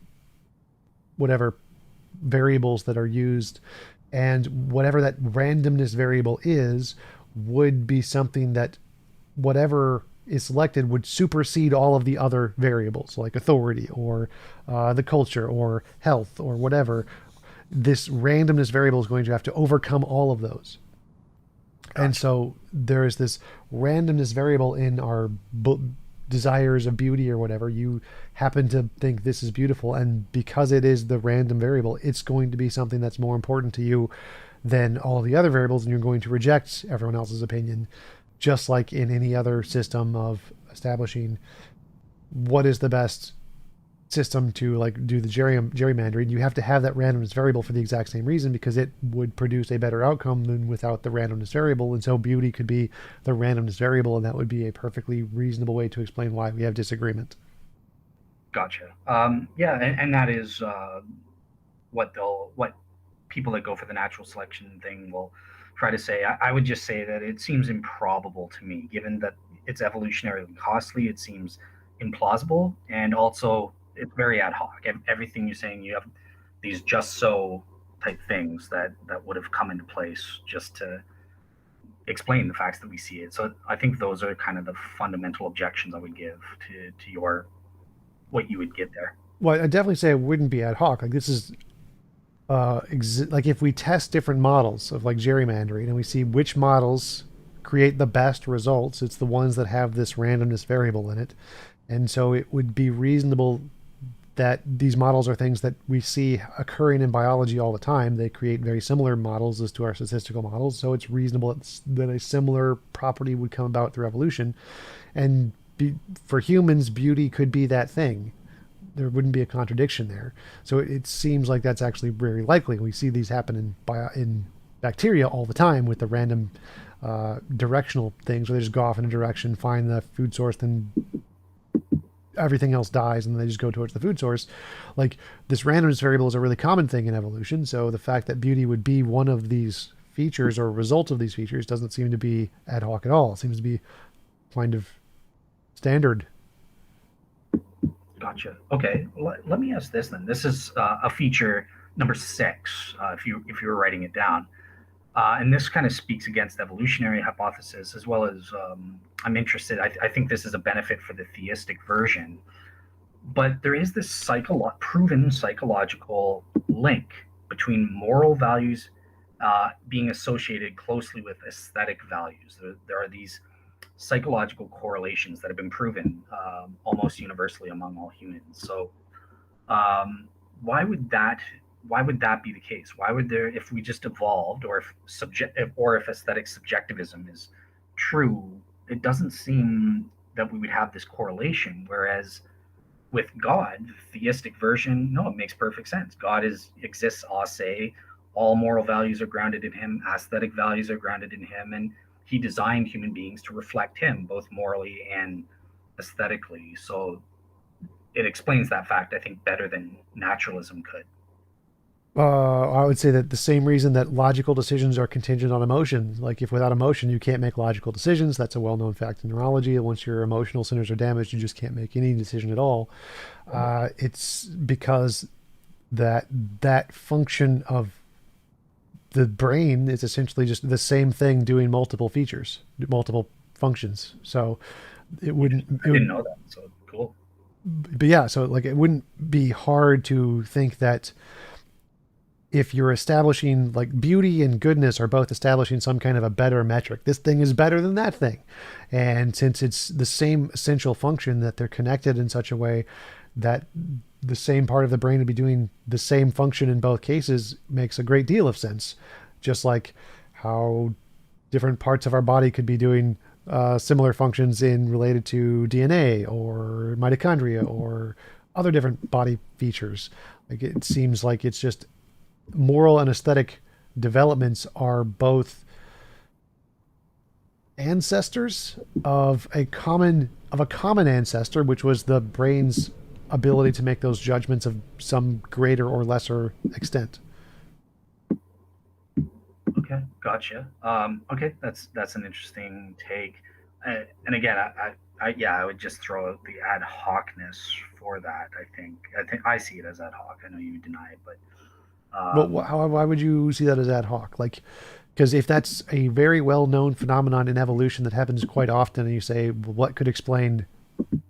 whatever variables that are used, and whatever that randomness variable is would be something that whatever is selected would supersede all of the other variables like authority or the culture or health or whatever. This randomness variable is going to have to overcome all of those. Gotcha. And so there is this randomness variable in our desires of beauty or whatever. You happen to think this is beautiful, and because it is the random variable, it's going to be something that's more important to you than all the other variables, and you're going to reject everyone else's opinion, just like in any other system of establishing what is the best system to like do the gerrymandering. You have to have that randomness variable for the exact same reason, because it would produce a better outcome than without the randomness variable. And so beauty could be the randomness variable, and that would be a perfectly reasonable way to explain why we have disagreement. Gotcha. Yeah, and that is what people that go for the natural selection thing will try to say, I would just say that it seems improbable to me, given that it's evolutionarily costly. It seems implausible, and also it's very ad hoc. Everything you're saying, you have these just so type things that would have come into place just to explain the facts that we see it. So I think those are kind of the fundamental objections I would give to your what you would get there. Well, I definitely say it wouldn't be ad hoc. Like this is like if we test different models of like gerrymandering and we see which models create the best results, it's the ones that have this randomness variable in it. And so it would be reasonable that these models are things that we see occurring in biology all the time. They create very similar models as to our statistical models. So it's reasonable that a similar property would come about through evolution. And for humans, beauty could be that thing. There wouldn't be a contradiction there. So it seems like that's actually very likely. We see these happen in bacteria all the time with the random directional things where they just go off in a direction, find the food source, then everything else dies and they just go towards the food source. Like this randomness variable is a really common thing in evolution. So the fact that beauty would be one of these features or a result of these features doesn't seem to be ad hoc at all. It seems to be kind of standard. Gotcha. Okay, let me ask this then. This is a feature number 6, if you were writing it down, and this kind of speaks against the evolutionary hypothesis as well as I'm interested. I think this is a benefit for the theistic version, but there is this proven psychological link between moral values being associated closely with aesthetic values. There are these psychological correlations that have been proven almost universally among all humans. So why would that be the case? Why would there, if we just evolved, or if aesthetic subjectivism is true, it doesn't seem that we would have this correlation. Whereas with God, the theistic version, no, it makes perfect sense. God exists a se, all moral values are grounded in him, aesthetic values are grounded in him, and he designed human beings to reflect him both morally and aesthetically. So it explains that fact, I think, better than naturalism could. I would say that the same reason that logical decisions are contingent on emotion. Like if without emotion, you can't make logical decisions. That's a well-known fact in neurology. Once your emotional centers are damaged, you just can't make any decision at all. It's because that function of the brain is essentially just the same thing doing multiple features, multiple functions. So it wouldn't. I didn't know that. So cool. But yeah, so like it wouldn't be hard to think that if you're establishing like beauty and goodness are both establishing some kind of a better metric, this thing is better than that thing. And since it's the same essential function, that they're connected in such a way that the same part of the brain to be doing the same function in both cases makes a great deal of sense. Just like how different parts of our body could be doing similar functions in related to DNA or mitochondria or other different body features. Like it seems like it's just moral and aesthetic developments are both ancestors of a common ancestor, which was the brain's ability to make those judgments of some greater or lesser extent. Okay, gotcha. Okay, that's an interesting take. And again, I would just throw out the ad hocness for that. I think I see it as ad hoc. I know you deny it, but why would you see that as ad hoc? Like, because if that's a very well-known phenomenon in evolution that happens quite often, and you say, well, what could explain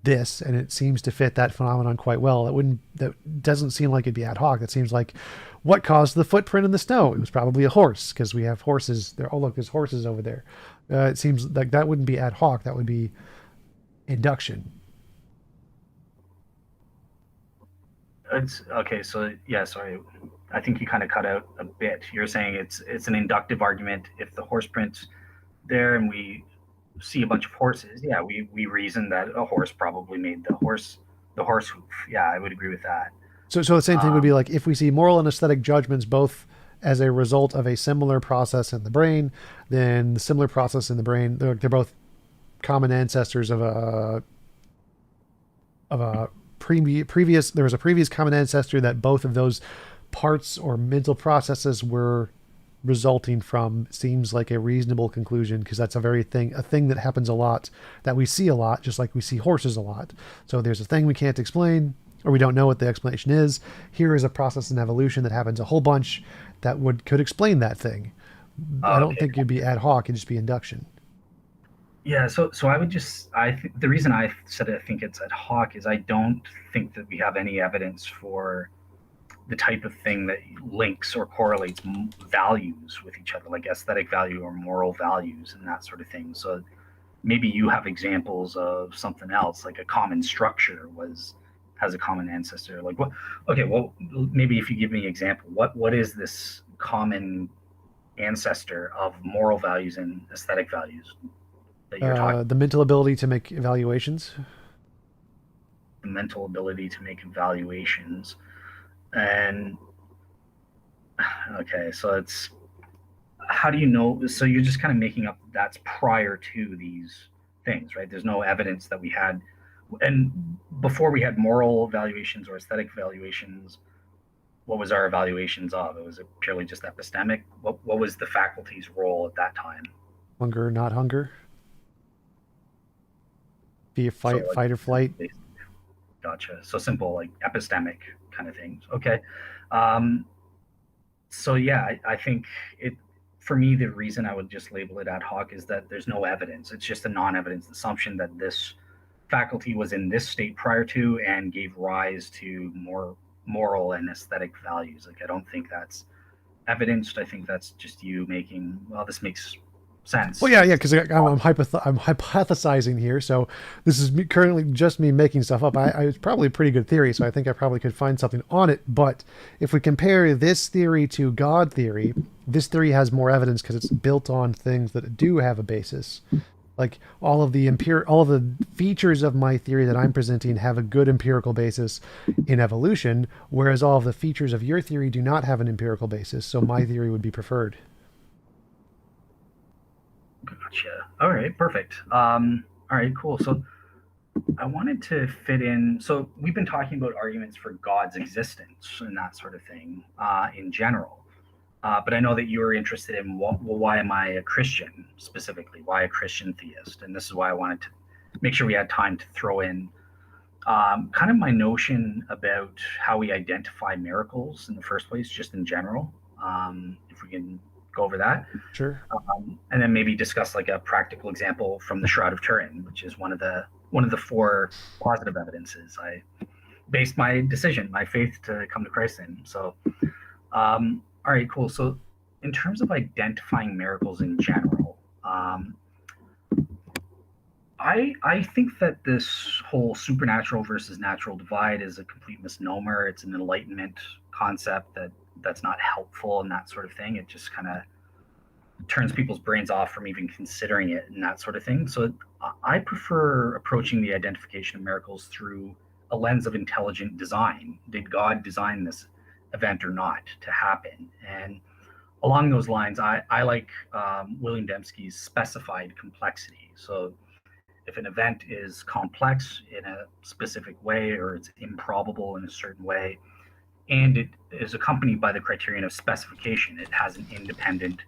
this, and it seems to fit that phenomenon quite well, that doesn't seem like it'd be ad hoc. That seems like, what caused the footprint in the snow? It was probably a horse, because we have horses there. Oh, look, there's horses over there. It seems like that wouldn't be ad hoc. That would be induction. it's okay. So yeah, sorry. I think you kind of cut out a bit. You're saying it's an inductive argument. If the horse print's there and we see a bunch of horses, yeah, we reason that a horse probably made the horse hoof. Yeah, I would agree with that. So the same thing would be like if we see moral and aesthetic judgments both as a result of a similar process in the brain, then the similar process in the brain, they're both common ancestors of a previous. There was a previous common ancestor that both of those parts or mental processes we're resulting from seems like a reasonable conclusion, because that's a thing that happens a lot, that we see a lot, just like we see horses a lot. So there's a thing we can't explain, or we don't know what the explanation is. Here is a process in evolution that happens a whole bunch that could explain that thing. I don't Okay. think it'd be ad hoc, it'd just be induction. Yeah, so I would just the reason I said I think it's ad hoc is I don't think that we have any evidence for the type of thing that links or correlates values with each other, like aesthetic value or moral values and that sort of thing. So maybe you have examples of something else, like a common structure has a common ancestor. Like what? Okay, well maybe if you give me an example, what is this common ancestor of moral values and aesthetic values that you're talking? The mental ability to make evaluations. The mental ability to make evaluations. And okay, so it's how do you know? So you're just kind of making up that's prior to these things, right? There's no evidence that we had, and before we had moral evaluations or aesthetic evaluations, what was our evaluations of? It was purely just epistemic. What was the faculty's role at that time? Hunger, not hunger. Be a So fight, like, fight or flight. gotcha. So simple, like epistemic kind of things. Okay. Um, so yeah, I think it for me the reason I would just label it ad hoc is that there's no evidence. It's just a non-evidence assumption that this faculty was in this state prior to and gave rise to more moral and aesthetic values. Like I don't think that's evidenced. I think that's just you making, well, this makes Well, sense. yeah, because I'm hypothesizing here. So this is currently just me making stuff up. It's probably a pretty good theory, so I think I probably could find something on it. But if we compare this theory to God theory, this theory has more evidence because it's built on things that do have a basis. Like all of the features of my theory that I'm presenting have a good empirical basis in evolution, whereas all of the features of your theory do not have an empirical basis. So my theory would be preferred. Gotcha. All right, perfect. All right, cool. So I wanted to fit in. So we've been talking about arguments for God's existence and that sort of thing in general. But I know that you were interested in well, why am I a Christian specifically? Why a Christian theist? And this is why I wanted to make sure we had time to throw in kind of my notion about how we identify miracles in the first place, just in general. If we can go over that, Sure. and then maybe discuss like a practical example from the Shroud of Turin, which is one of the four positive evidences I based my decision, my faith to come to Christ in. So, all right, cool. So, in terms of identifying miracles in general, I think that this whole supernatural versus natural divide is a complete misnomer. It's an enlightenment concept that's not helpful and that sort of thing. It just kind of turns people's brains off from even considering it and that sort of thing. So I prefer approaching the identification of miracles through a lens of intelligent design. Did God design this event or not to happen? And along those lines, I like William Dembski's specified complexity. So if an event is complex in a specific way or it's improbable in a certain way, and it is accompanied by the criterion of specification, it has an independent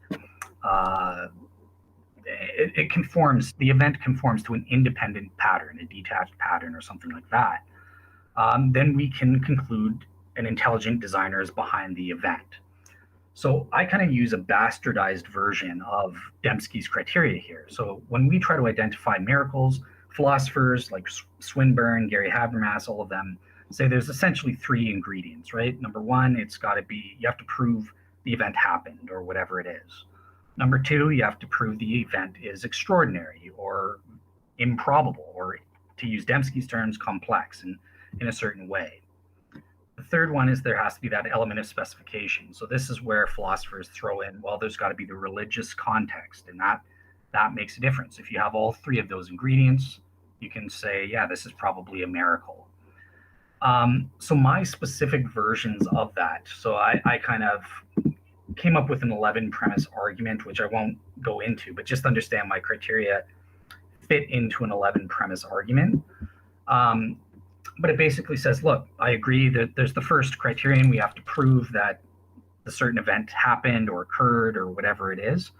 it conforms, the event conforms to an independent pattern, a detached pattern or something like that, then we can conclude an intelligent designer is behind the event. So I kind of use a bastardized version of Dembski's criteria here. So when we try to identify miracles, philosophers like Swinburne, Gary Habermas, all of them say there's essentially three ingredients, right? Number one, it's got to be, you have to prove the event happened or whatever it is. Number two, you have to prove the event is extraordinary or improbable, or to use Dembski's terms, complex in a certain way. The third one is there has to be that element of specification. So this is where philosophers throw in, well, there's got to be the religious context, and that makes a difference. If you have all three of those ingredients, you can say, yeah, this is probably a miracle. So my specific versions of that, so I kind of came up with an 11 premise argument, which I won't go into, but just understand my criteria fit into an 11 premise argument. But it basically says, look, I agree that there's the first criterion. We have to prove that the certain event happened or occurred or whatever it is.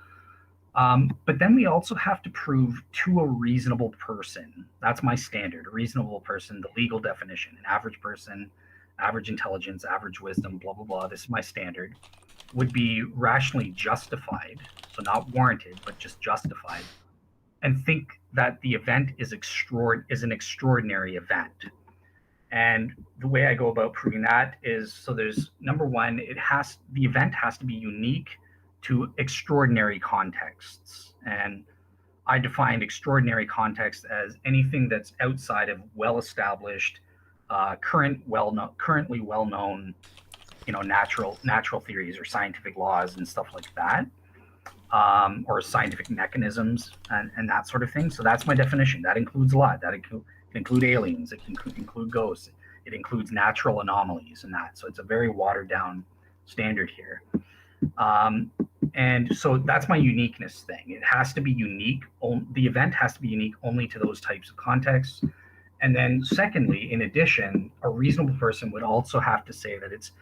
But then we also have to prove to a reasonable person. That's my standard. A reasonable person, the legal definition, an average person, average intelligence, average wisdom, blah, blah, blah. This is my standard. Would be rationally justified, so not warranted, but just justified, and think that the event is an extraordinary event. And the way I go about proving that is, so there's number one, the event has to be unique to extraordinary contexts. And I defined extraordinary context as anything that's outside of well-established, currently well-known, natural theories or scientific laws and stuff like that, or scientific mechanisms and that sort of thing. So that's my definition. That includes a lot. That can include aliens. It can include ghosts. It includes natural anomalies and that. So it's a very watered down standard here. And so that's my uniqueness thing. It has to be unique. The event has to be unique only to those types of contexts. And then secondly, in addition, a reasonable person would also have to say that it's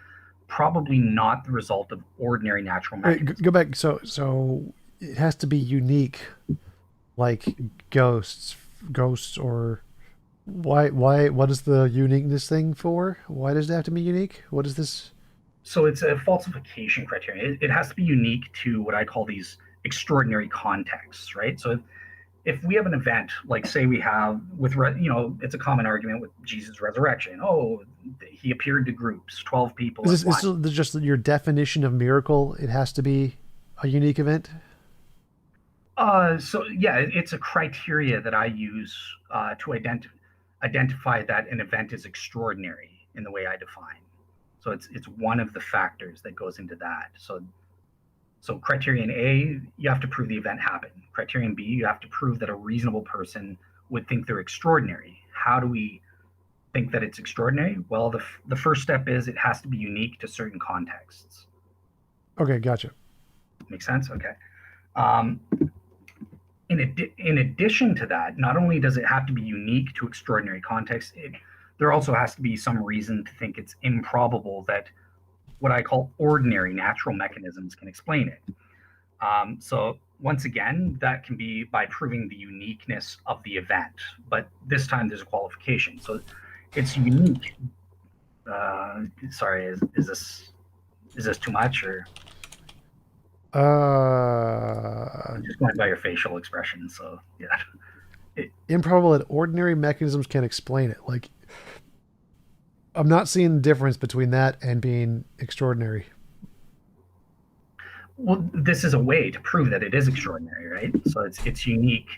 probably not the result of ordinary natural mechanisms. Go back. So it has to be unique, like ghosts, or what is the uniqueness thing for? Why does it have to be unique? What is this? So it's a falsification criterion. It has to be unique to what I call these extraordinary contexts, right? So if we have an event, like say we have it's a common argument with Jesus' resurrection. Oh, he appeared to groups, 12 people. Is this just your definition of miracle? It has to be a unique event? So yeah, it's a criteria that I use to identify that an event is extraordinary in the way I define. So it's one of the factors that goes into that. So criterion A, you have to prove the event happened. Criterion B, you have to prove that a reasonable person would think they're extraordinary. How do we think that it's extraordinary? Well, the first step is it has to be unique to certain contexts. Okay, gotcha. Make sense? Okay. In addition to that, not only does it have to be unique to extraordinary contexts, there also has to be some reason to think it's improbable that what I call ordinary natural mechanisms can explain it. So once again, that can be by proving the uniqueness of the event, but this time there's a qualification. So it's unique. Sorry, is this too much, or? I'm just going by your facial expression. So yeah. Improbable that ordinary mechanisms can explain it. Like, I'm not seeing the difference between that and being extraordinary. Well, this is a way to prove that it is extraordinary, right? So it's unique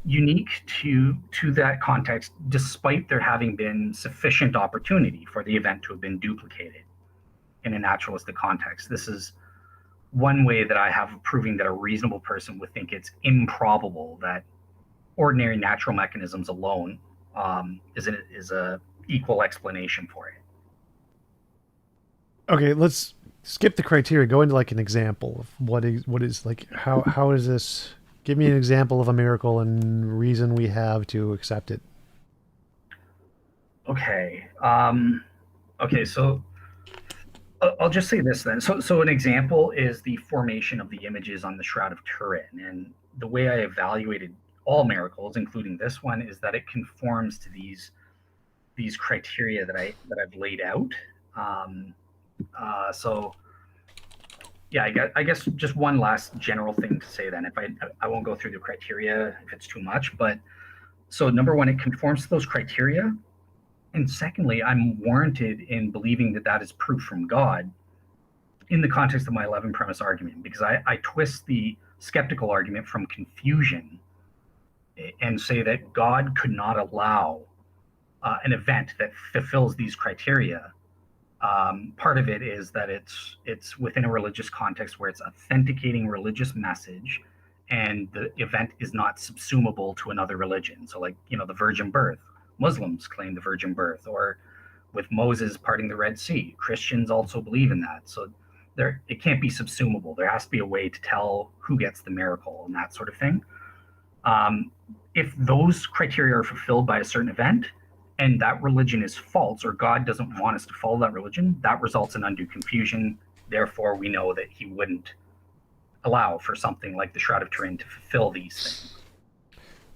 to that context, despite there having been sufficient opportunity for the event to have been duplicated in a naturalistic context. This is one way that I have of proving that a reasonable person would think it's improbable that ordinary natural mechanisms alone is a equal explanation for it. Okay, let's skip the criteria. Go into like an example of what is like how is this? Give me an example of a miracle and reason we have to accept it. Okay. Okay. So I'll just say this then. So an example is the formation of the images on the Shroud of Turin, and the way I evaluated all miracles, including this one, is that it conforms to these criteria that I've laid out. So yeah, I guess just one last general thing to say then. If I won't go through the criteria if it's too much, but so number one, it conforms to those criteria, and secondly, I'm warranted in believing that is proof from God in the context of my 11 premise argument, because I twist the skeptical argument from confusion and say that God could not allow an event that fulfills these criteria. Part of it is that it's within a religious context where it's authenticating religious message, and the event is not subsumable to another religion. So like, the virgin birth, Muslims claim the virgin birth, or with Moses parting the Red Sea, Christians also believe in that. So it can't be subsumable. There has to be a way to tell who gets the miracle and that sort of thing. If those criteria are fulfilled by a certain event, and that religion is false, or God doesn't want us to follow that religion, that results in undue confusion. Therefore, we know that he wouldn't allow for something like the Shroud of Turin to fulfill these things.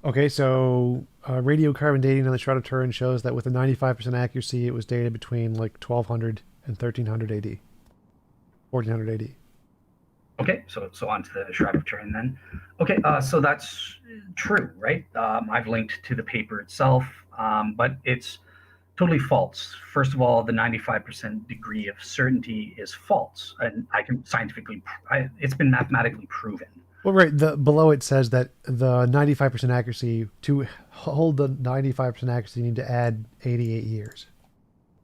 Okay, so radiocarbon dating on the Shroud of Turin shows that with a 95% accuracy, it was dated between like 1200 and 1300 AD, 1400 AD. Okay, so on to the Shroud of Turin then. Okay, so that's true, right? I've linked to the paper itself, but it's totally false. First of all, the 95% degree of certainty is false, and I can scientifically, it's been mathematically proven. Well, right. Below it says that the 95% accuracy, to hold the 95% accuracy, you need to add 88 years.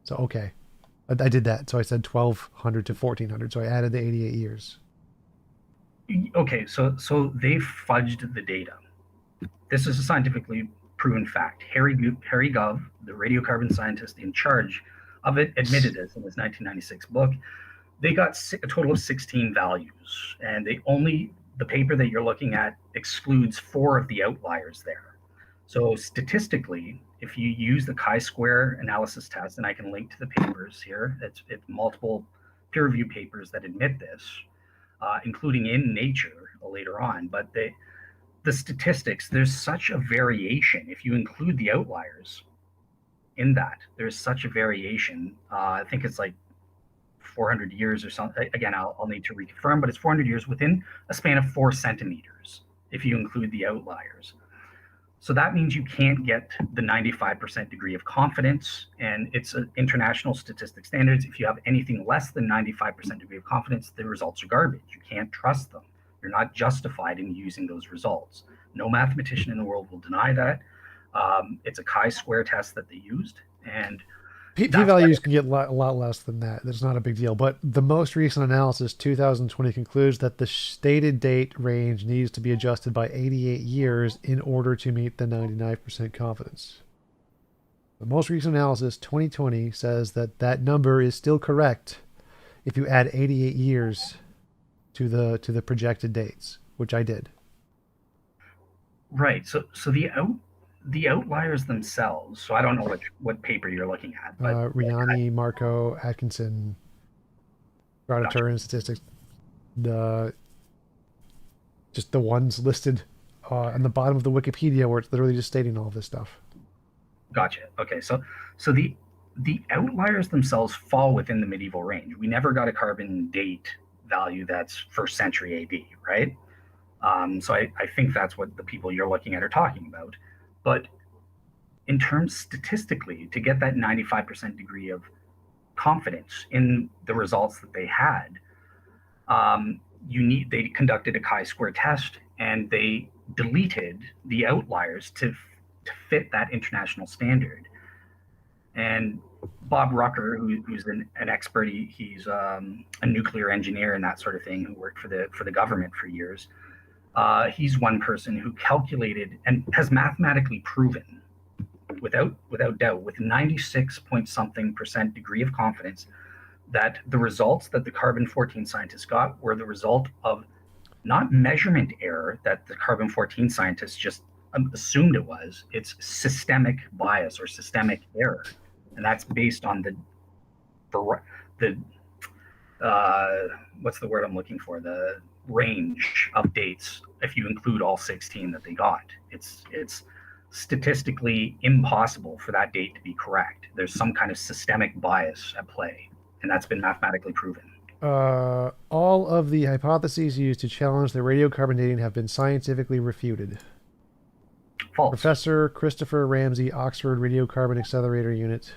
So, okay. I did that. So I said 1200 to 1400. So I added the 88 years. Okay, so they fudged the data. This is a scientifically proven fact. Harry Gov, the radiocarbon scientist in charge of it, admitted this in his 1996 book. They got a total of 16 values, and the paper that you're looking at excludes 4 of the outliers there. So statistically, if you use the chi-square analysis test, and I can link to the papers here, it's multiple peer-reviewed papers that admit this, including in Nature later on, but the statistics, there's such a variation. If you include the outliers in that, there's such a variation. I think it's like 400 years or something. Again, I'll need to reconfirm, but it's 400 years within a span of 4 centimeters if you include the outliers. So that means you can't get the 95% degree of confidence, and it's an international statistic standards. If you have anything less than 95% degree of confidence, the results are garbage. You can't trust them. You're not justified in using those results. No mathematician in the world will deny that. It's a chi-square test that they used, and P-values can get a lot less than that. That's not a big deal. But the most recent analysis, 2020, concludes that the stated date range needs to be adjusted by 88 years in order to meet the 99% confidence. The most recent analysis, 2020, says that that number is still correct if you add 88 years to the projected dates, which I did. Right. So the outliers themselves. So I don't know what paper you're looking at, but Riani, Marco, Atkinson, Shroud of Turin statistics, just the ones listed on the bottom of the Wikipedia where it's literally just stating all of this stuff. Gotcha. Okay. So the outliers themselves fall within the medieval range. We never got a carbon date value that's 1st century AD, right? So I think that's what the people you're looking at are talking about. But in terms statistically, to get that 95% degree of confidence in the results that they had, they conducted a chi-square test, and they deleted the outliers to fit that international standard. And Bob Rucker, who's an expert, he's a nuclear engineer and that sort of thing, who worked for the government for years. He's one person who calculated and has mathematically proven, without doubt, with 96 point something % degree of confidence, that the results that the carbon-14 scientists got were the result of not measurement error that the carbon-14 scientists just assumed it was. It's systemic bias or systemic error, and that's based on the what's the word I'm looking for? The range of dates. If you include all 16 that they got, it's statistically impossible for that date to be correct. There's some kind of systemic bias at play, and that's been mathematically proven. All of the hypotheses used to challenge the radiocarbon dating have been scientifically refuted. False. Professor Christopher Ramsey, Oxford Radiocarbon Accelerator Unit,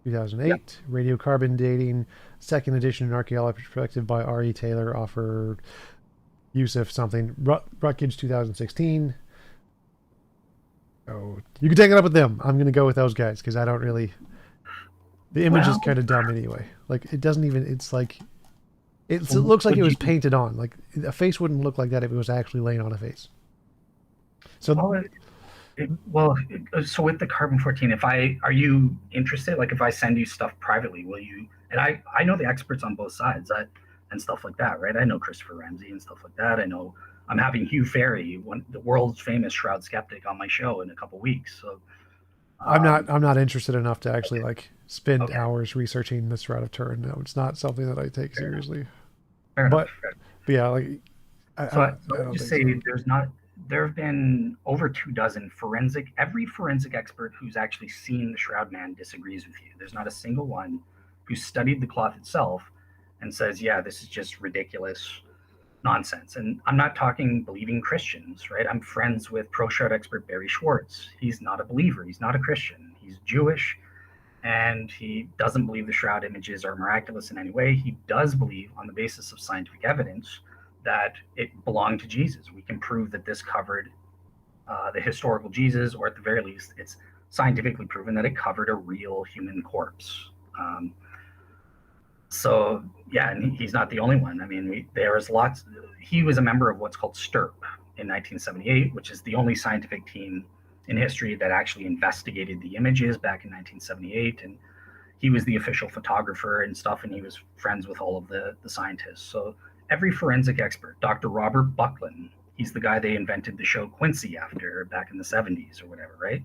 2008. Yep. Radiocarbon Dating, 2nd edition in Archaeology Perspective by R.E. Taylor, offered use of something. Rutgers, 2016. Oh, you can take it up with them. I'm going to go with those guys because I don't really... The image is kind of dumb anyway. Like, it doesn't even... It's like... It looks like it was painted on. Like, a face wouldn't look like that if it was actually laying on a face. So... so with the carbon-14, are you interested? Like, if I send you stuff privately, will you? And I know the experts on both sides and stuff like that, right? I know Christopher Ramsey and stuff like that. I know I'm having Hugh Ferry, the world's famous Shroud skeptic, on my show in a couple weeks. So I'm not interested enough to actually like spend Okay, hours researching the Shroud of Turin. No, it's not something that I take fair enough. seriously. Fair enough. But, but yeah, like So I I would don't just think say so. there have been over 2 dozen every forensic expert who's actually seen the Shroud Man disagrees with you. There's not a single one who studied the cloth itself and says, yeah, this is just ridiculous nonsense. And I'm not talking believing Christians, right? I'm friends with pro Shroud expert Barry Schwartz. He's not a believer. He's not a Christian. He's Jewish, and he doesn't believe the Shroud images are miraculous in any way. He does believe, on the basis of scientific evidence, that it belonged to Jesus. We can prove that this covered the historical Jesus, or at the very least, it's scientifically proven that it covered a real human corpse. Um, so yeah, and he's not the only one. I mean, there was lots. He was a member of what's called STIRP in 1978, which is the only scientific team in history that actually investigated the images back in 1978, and he was the official photographer and stuff, and he was friends with all of the scientists. So every forensic expert, Dr. Robert Buckland, he's the guy they invented the show Quincy after back in the 70s or whatever, right?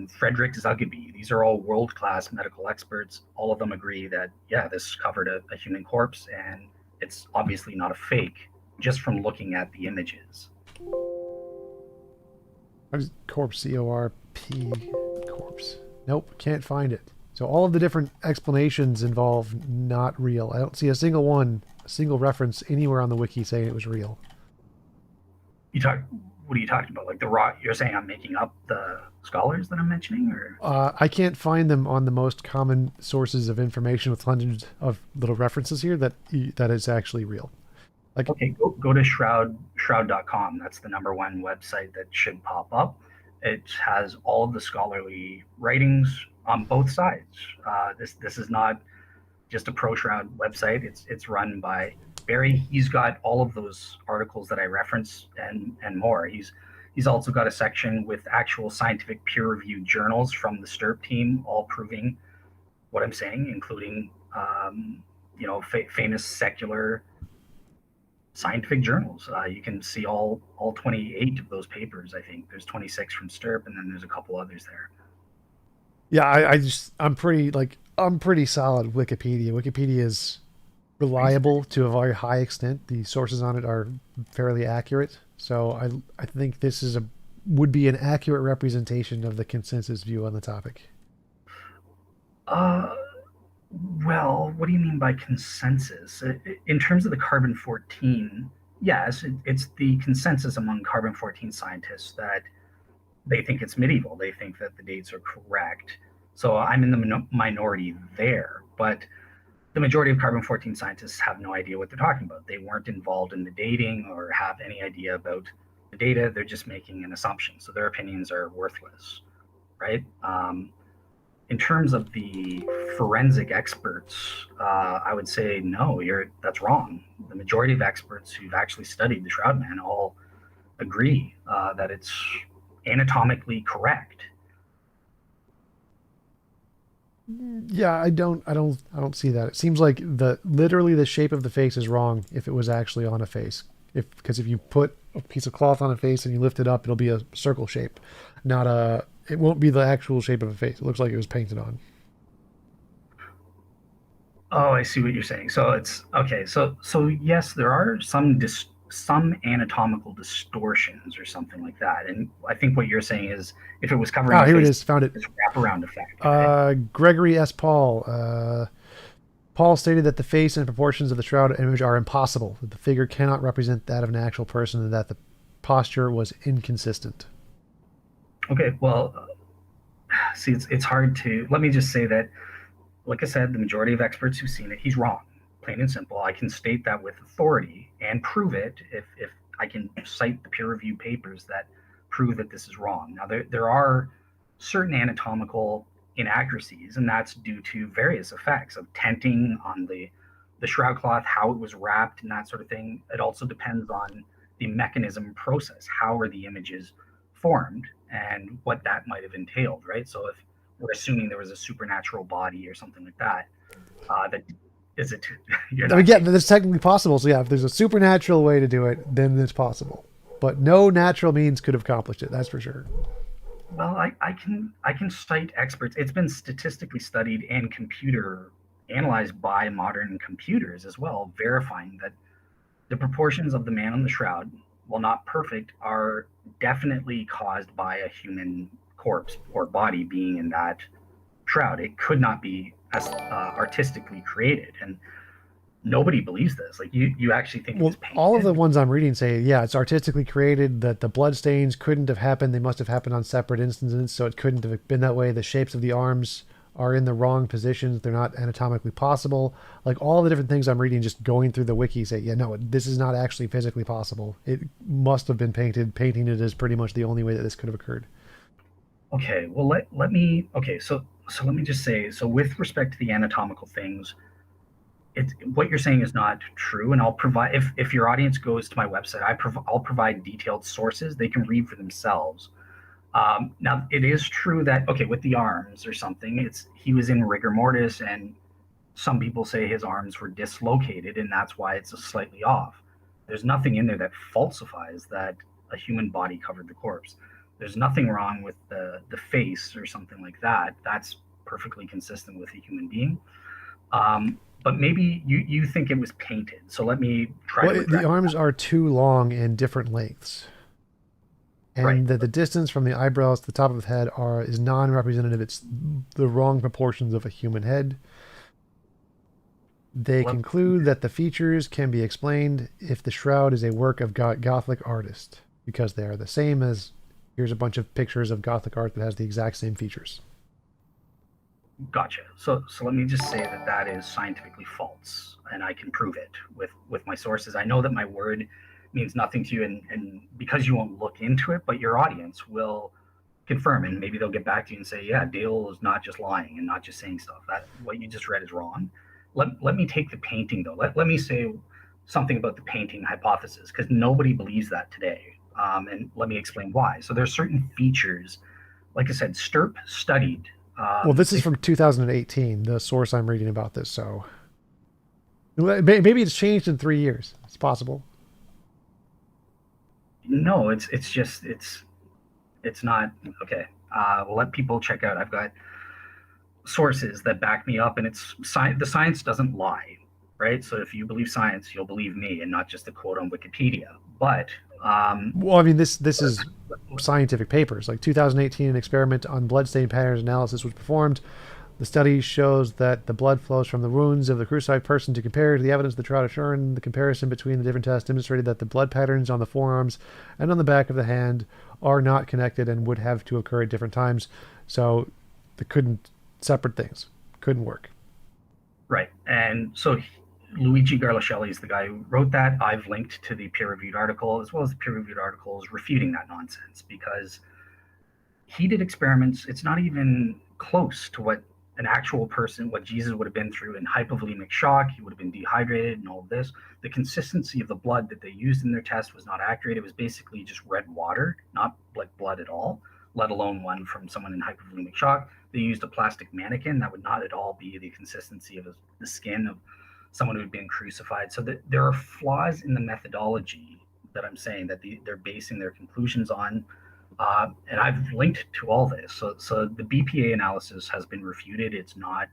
Frederick Zugby, these are all world-class medical experts. All of them agree that, yeah, this covered a human corpse, and it's obviously not a fake just from looking at the images. Corpse, C-O-R-P, corpse. Nope, can't find it. So all of the different explanations involve not real. I don't see a single reference anywhere on the wiki saying it was real. What are you talking about? Like the raw, you're saying I'm making up the scholars that I'm mentioning, or? I can't find them on the most common sources of information with hundreds of little references here that is actually real. Like, Okay, go to shroud.com. That's the number one website that should pop up. It has all of the scholarly writings on both sides. This is not just a pro Shroud website. It's run by Barry. He's got all of those articles that I referenced and more. He's also got a section with actual scientific peer-reviewed journals from the STIRP team, all proving what I'm saying, including famous secular scientific journals. You can see all 28 of those papers. I think there's 26 from STIRP, and then there's a couple others there. yeah, I'm pretty solid with Wikipedia. Wikipedia is reliable to a very high extent. The sources on it are fairly accurate. So I think this would be an accurate representation of the consensus view on the topic. Uh, well, what do you mean by consensus? In terms of the carbon 14, yes, it's the consensus among carbon 14 scientists that they think it's medieval. They think that the dates are correct. So I'm in the minority there. But the majority of carbon 14 scientists have no idea what they're talking about. They weren't involved in the dating or have any idea about the data. They're just making an assumption. So their opinions are worthless, right? In terms of the forensic experts, I would say no, that's wrong. The majority of experts who've actually studied the Shroud Man all agree that it's anatomically correct. Yeah, I don't see that. It seems like literally the shape of the face is wrong if it was actually on a face. Because if you put a piece of cloth on a face and you lift it up, it'll be a circle shape, it won't be the actual shape of a face. It looks like it was painted on. Oh, I see what you're saying. So it's okay. So yes, there are some anatomical distortions or something like that. And I think what you're saying is if it was covering Ah, the here it face, is. Found it. it's wraparound effect. Right? Gregory S. Paul. Paul stated that the face and proportions of the shroud image are impossible, that the figure cannot represent that of an actual person, and that the posture was inconsistent. Okay. Well, see, it's hard to. Let me just say that, like I said, the majority of experts who've seen it, he's wrong. Plain and simple. I can state that with authority and prove it if I can cite the peer-reviewed papers that prove that this is wrong. Now, there are certain anatomical inaccuracies, and that's due to various effects of tenting on the shroud cloth, how it was wrapped, and that sort of thing. It also depends on the mechanism process. How are the images formed, and what that might have entailed, right? So if we're assuming there was a supernatural body or something like that, that is it. You're I mean, not yeah, that's technically possible. So yeah, if there's a supernatural way to do it, then it's possible. But no natural means could have accomplished it. That's for sure. Well, I can cite experts. It's been statistically studied and computer analyzed by modern computers as well, verifying that the proportions of the man on the shroud, while not perfect, are definitely caused by a human corpse or body being in that shroud. It could not be as artistically created, and nobody believes this. Like you actually think it was Well, all of the painted? ones I'm reading say, yeah, it's artistically created, that the blood stains couldn't have happened. They must have happened on separate instances, so it couldn't have been that way. The shapes of the arms are in the wrong positions. They're not anatomically possible. Like all the different things I'm reading, just going through the wiki say, yeah, no, this is not actually physically possible. It must have been painted. Painting it is pretty much the only way that this could have occurred. Okay, well let me okay, so let me just say, so with respect to the anatomical things, it's what you're saying is not true, and I'll provide, if your audience goes to my website, I'll provide detailed sources they can read for themselves. Now it is true that, okay, with the arms or something, it's he was in rigor mortis, and some people say his arms were dislocated, and that's why it's slightly off. There's nothing in there that falsifies that a human body covered the corpse. There's nothing wrong with the face or something like that. That's perfectly consistent with a human being. But maybe you think it was painted. So let me try to Well, the address arms that. are too long and different lengths, Right. and that the distance from the eyebrows to the top of the head is non-representative. It's the wrong proportions of a human head. They Let, conclude that the features can be explained if the shroud is a work of Gothic artist, because they are the same as, here's a bunch of pictures of Gothic art that has the exact same features. Gotcha. So let me just say that that is scientifically false, and I can prove it with my sources. I know that my word means nothing to you, and because you won't look into it, but your audience will confirm, and maybe they'll get back to you and say, yeah, Dale is not just lying and not just saying stuff. That what you just read is wrong. Let me take the painting though. Let me say something about the painting hypothesis, because nobody believes that today. And let me explain why. So there's certain features, like I said, Stirp studied. Well, this is They from 2018, the source I'm reading about this, so maybe it's changed in 3 years. It's possible. No, it's just it's not okay. We'll let people check out. I've got sources that back me up, and it's science. The science doesn't lie, right? So if you believe science, you'll believe me, and not just a quote on Wikipedia. But Well, I mean, this is scientific papers. Like 2018, an experiment on bloodstain patterns analysis was performed. The study shows that the blood flows from the wounds of the crucified person to compare to the evidence of the Shroud of Turin. The comparison between the different tests demonstrated that the blood patterns on the forearms and on the back of the hand are not connected and would have to occur at different times. So they couldn't, separate things. Couldn't work. right, and so Luigi Garlashelli is the guy who wrote that. I've linked to the peer-reviewed article as well as the peer-reviewed articles refuting that nonsense, because he did experiments. It's not even close to what an actual person, what Jesus would have been through in hypovolemic shock. He would have been dehydrated and all of this. The consistency of the blood that they used in their test was not accurate. It was basically just red water, not like blood at all, let alone one from someone in hypovolemic shock. They used a plastic mannequin. That would not at all be the consistency of the skin of someone who had been crucified. So there are flaws in the methodology that I'm saying that they're basing their conclusions on, and I've linked to all this. So the BPA analysis has been refuted. It's not,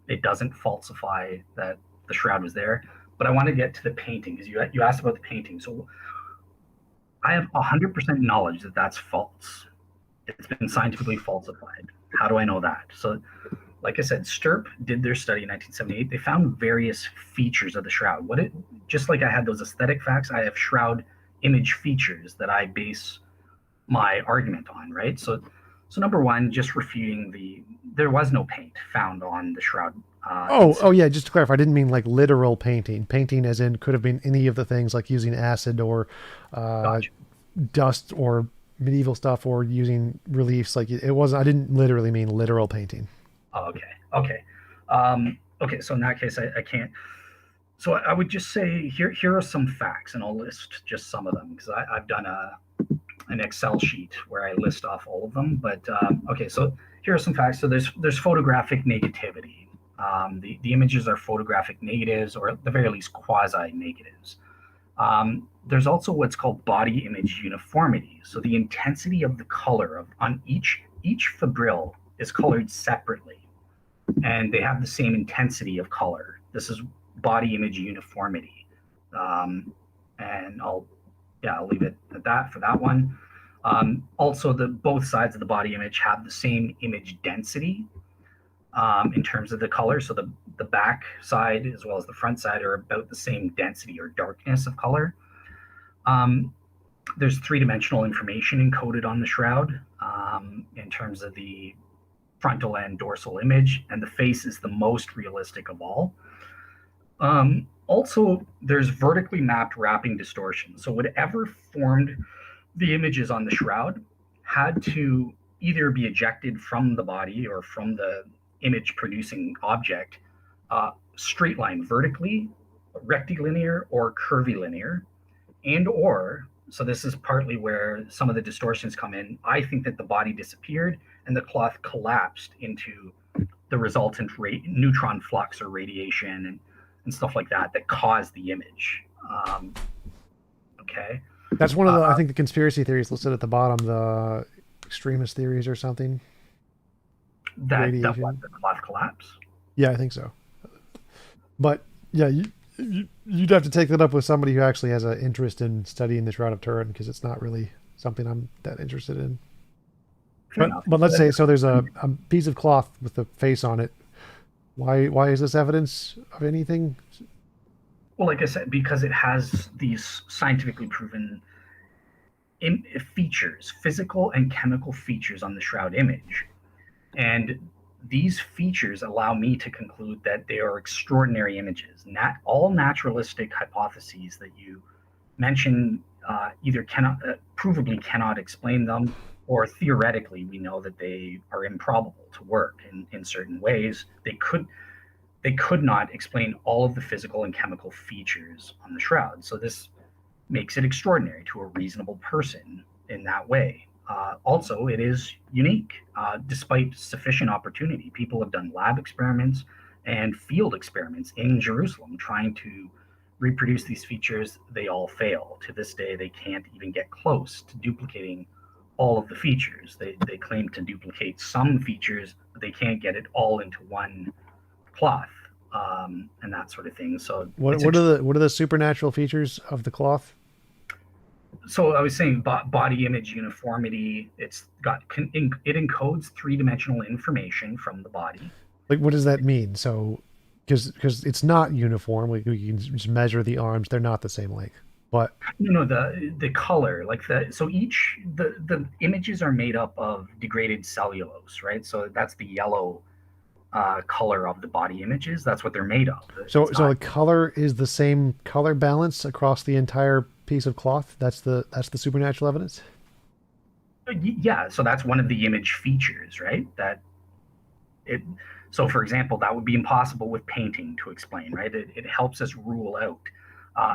it doesn't falsify that the shroud was there. But I want to get to the painting, because you asked about the painting. So I have 100% knowledge that that's false. It's been scientifically falsified. How do I know that? So, like I said, Stirp did their study in 1978. They found various features of the shroud. Just like I had those aesthetic facts, I have shroud image features that I base my argument on, right? So number one, just refuting there was no paint found on the shroud. Oh yeah. Just to clarify, I didn't mean like literal painting. Painting, as in, could have been any of the things like using acid or uh, Gotcha. dust or medieval stuff or using reliefs. Like it wasn't. I didn't literally mean literal painting. Okay. Okay. So in that case, I can't. So I would just say here are some facts, and I'll list just some of them, because I've done an Excel sheet where I list off all of them. But okay, so here are some facts. So there's photographic negativity. The images are photographic negatives, or at the very least quasi negatives. There's also what's called body image uniformity. So the intensity of the color on each fibril is colored separately, and they have the same intensity of color. This is body image uniformity. And I'll leave it at that for that one. Also, both sides of the body image have the same image density in terms of the color. So the back side as well as the front side are about the same density or darkness of color. There's three-dimensional information encoded on the shroud in terms of the frontal and dorsal image, and the face is the most realistic of all. Also, there's vertically mapped wrapping distortion. So whatever formed the images on the shroud had to either be ejected from the body or from the image producing object, straight line vertically, rectilinear, or curvilinear, and or, so this is partly where some of the distortions come in. I think that the body disappeared and the cloth collapsed into the resultant neutron flux or radiation and stuff like that caused the image. Okay. That's one of the, I think, the conspiracy theories listed at the bottom, the extremist theories or something. That what, the cloth collapse? Yeah, I think so. But yeah, you'd have to take that up with somebody who actually has an interest in studying the Shroud of Turin, because it's not really something I'm that interested in. But let's say, so there's a piece of cloth with the face on it. Why is this evidence of anything? Well, like I said, because it has these scientifically proven features, physical and chemical features on the shroud image. And these features allow me to conclude that they are extraordinary images. All naturalistic hypotheses that you mentioned either provably cannot explain them, or theoretically we know that they are improbable to work in certain ways. They could not explain all of the physical and chemical features on the shroud. So this makes it extraordinary to a reasonable person in that way. Also, it is unique. Despite sufficient opportunity, people have done lab experiments and field experiments in Jerusalem trying to reproduce these features. They all fail. To this day, they can't even get close to duplicating all of the features. They claim to duplicate some features, but they can't get it all into one cloth, and that sort of thing. So what are the supernatural features of the cloth? So I was saying body image uniformity. It encodes three-dimensional information from the body. Like, what does that mean? So, because it's not uniform. Like, you can just measure the arms; they're not the same length. But the color, the images are made up of degraded cellulose, right? So that's the yellow color of the body images. That's what they're made of. So the color is the same color balance across the entire piece of cloth. That's the supernatural evidence. Yeah, so that's one of the image features, right? So for example, that would be impossible with painting to explain, right? It helps us rule out.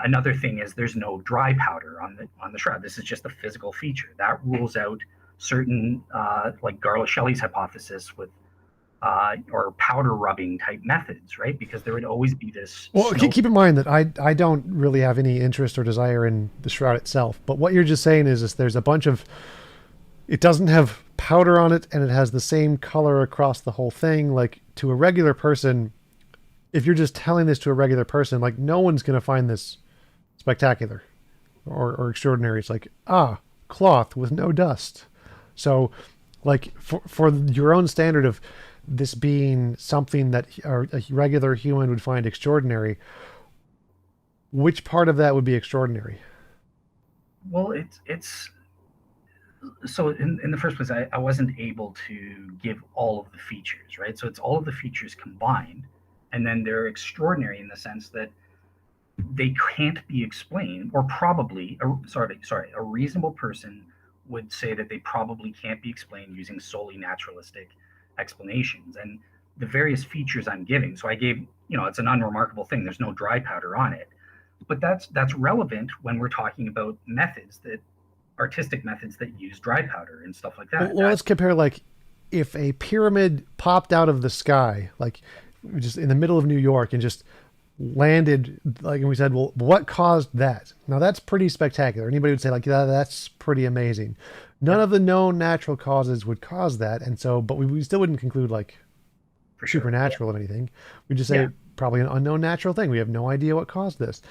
Another thing is there's no dry powder on the shroud. This is just a physical feature that rules out certain, like Garla Shelley's hypothesis with or powder rubbing type methods, right? Because there would always be this. Well, keep in mind that I don't really have any interest or desire in the shroud itself. But what you're just saying is there's a bunch of, it doesn't have powder on it, and it has the same color across the whole thing. Like, to a regular person, if you're just telling this to a regular person, like, no one's going to find this spectacular or extraordinary. It's like, cloth with no dust. So, like, for your own standard of this being something that a regular human would find extraordinary, which part of that would be extraordinary? Well, it's so in the first place, I wasn't able to give all of the features, right? So it's all of the features combined, and then they're extraordinary in the sense that they can't be explained, or probably, a reasonable person would say that they probably can't be explained using solely naturalistic explanations. And the various features I'm giving, so I gave, it's an unremarkable thing. There's no dry powder on it, but that's relevant when we're talking about artistic methods that use dry powder and stuff like that. Well, let's compare, like, if a pyramid popped out of the sky, like just in the middle of New York, and just landed, like, and we said, well, what caused that? Now that's pretty spectacular. Anybody would say like, yeah, that's pretty amazing. None Yeah, of the known natural causes would cause that, and so, but we still wouldn't conclude like for sure. Yeah. supernatural of anything. We just say Yeah. probably an unknown natural thing. We have no idea what caused this.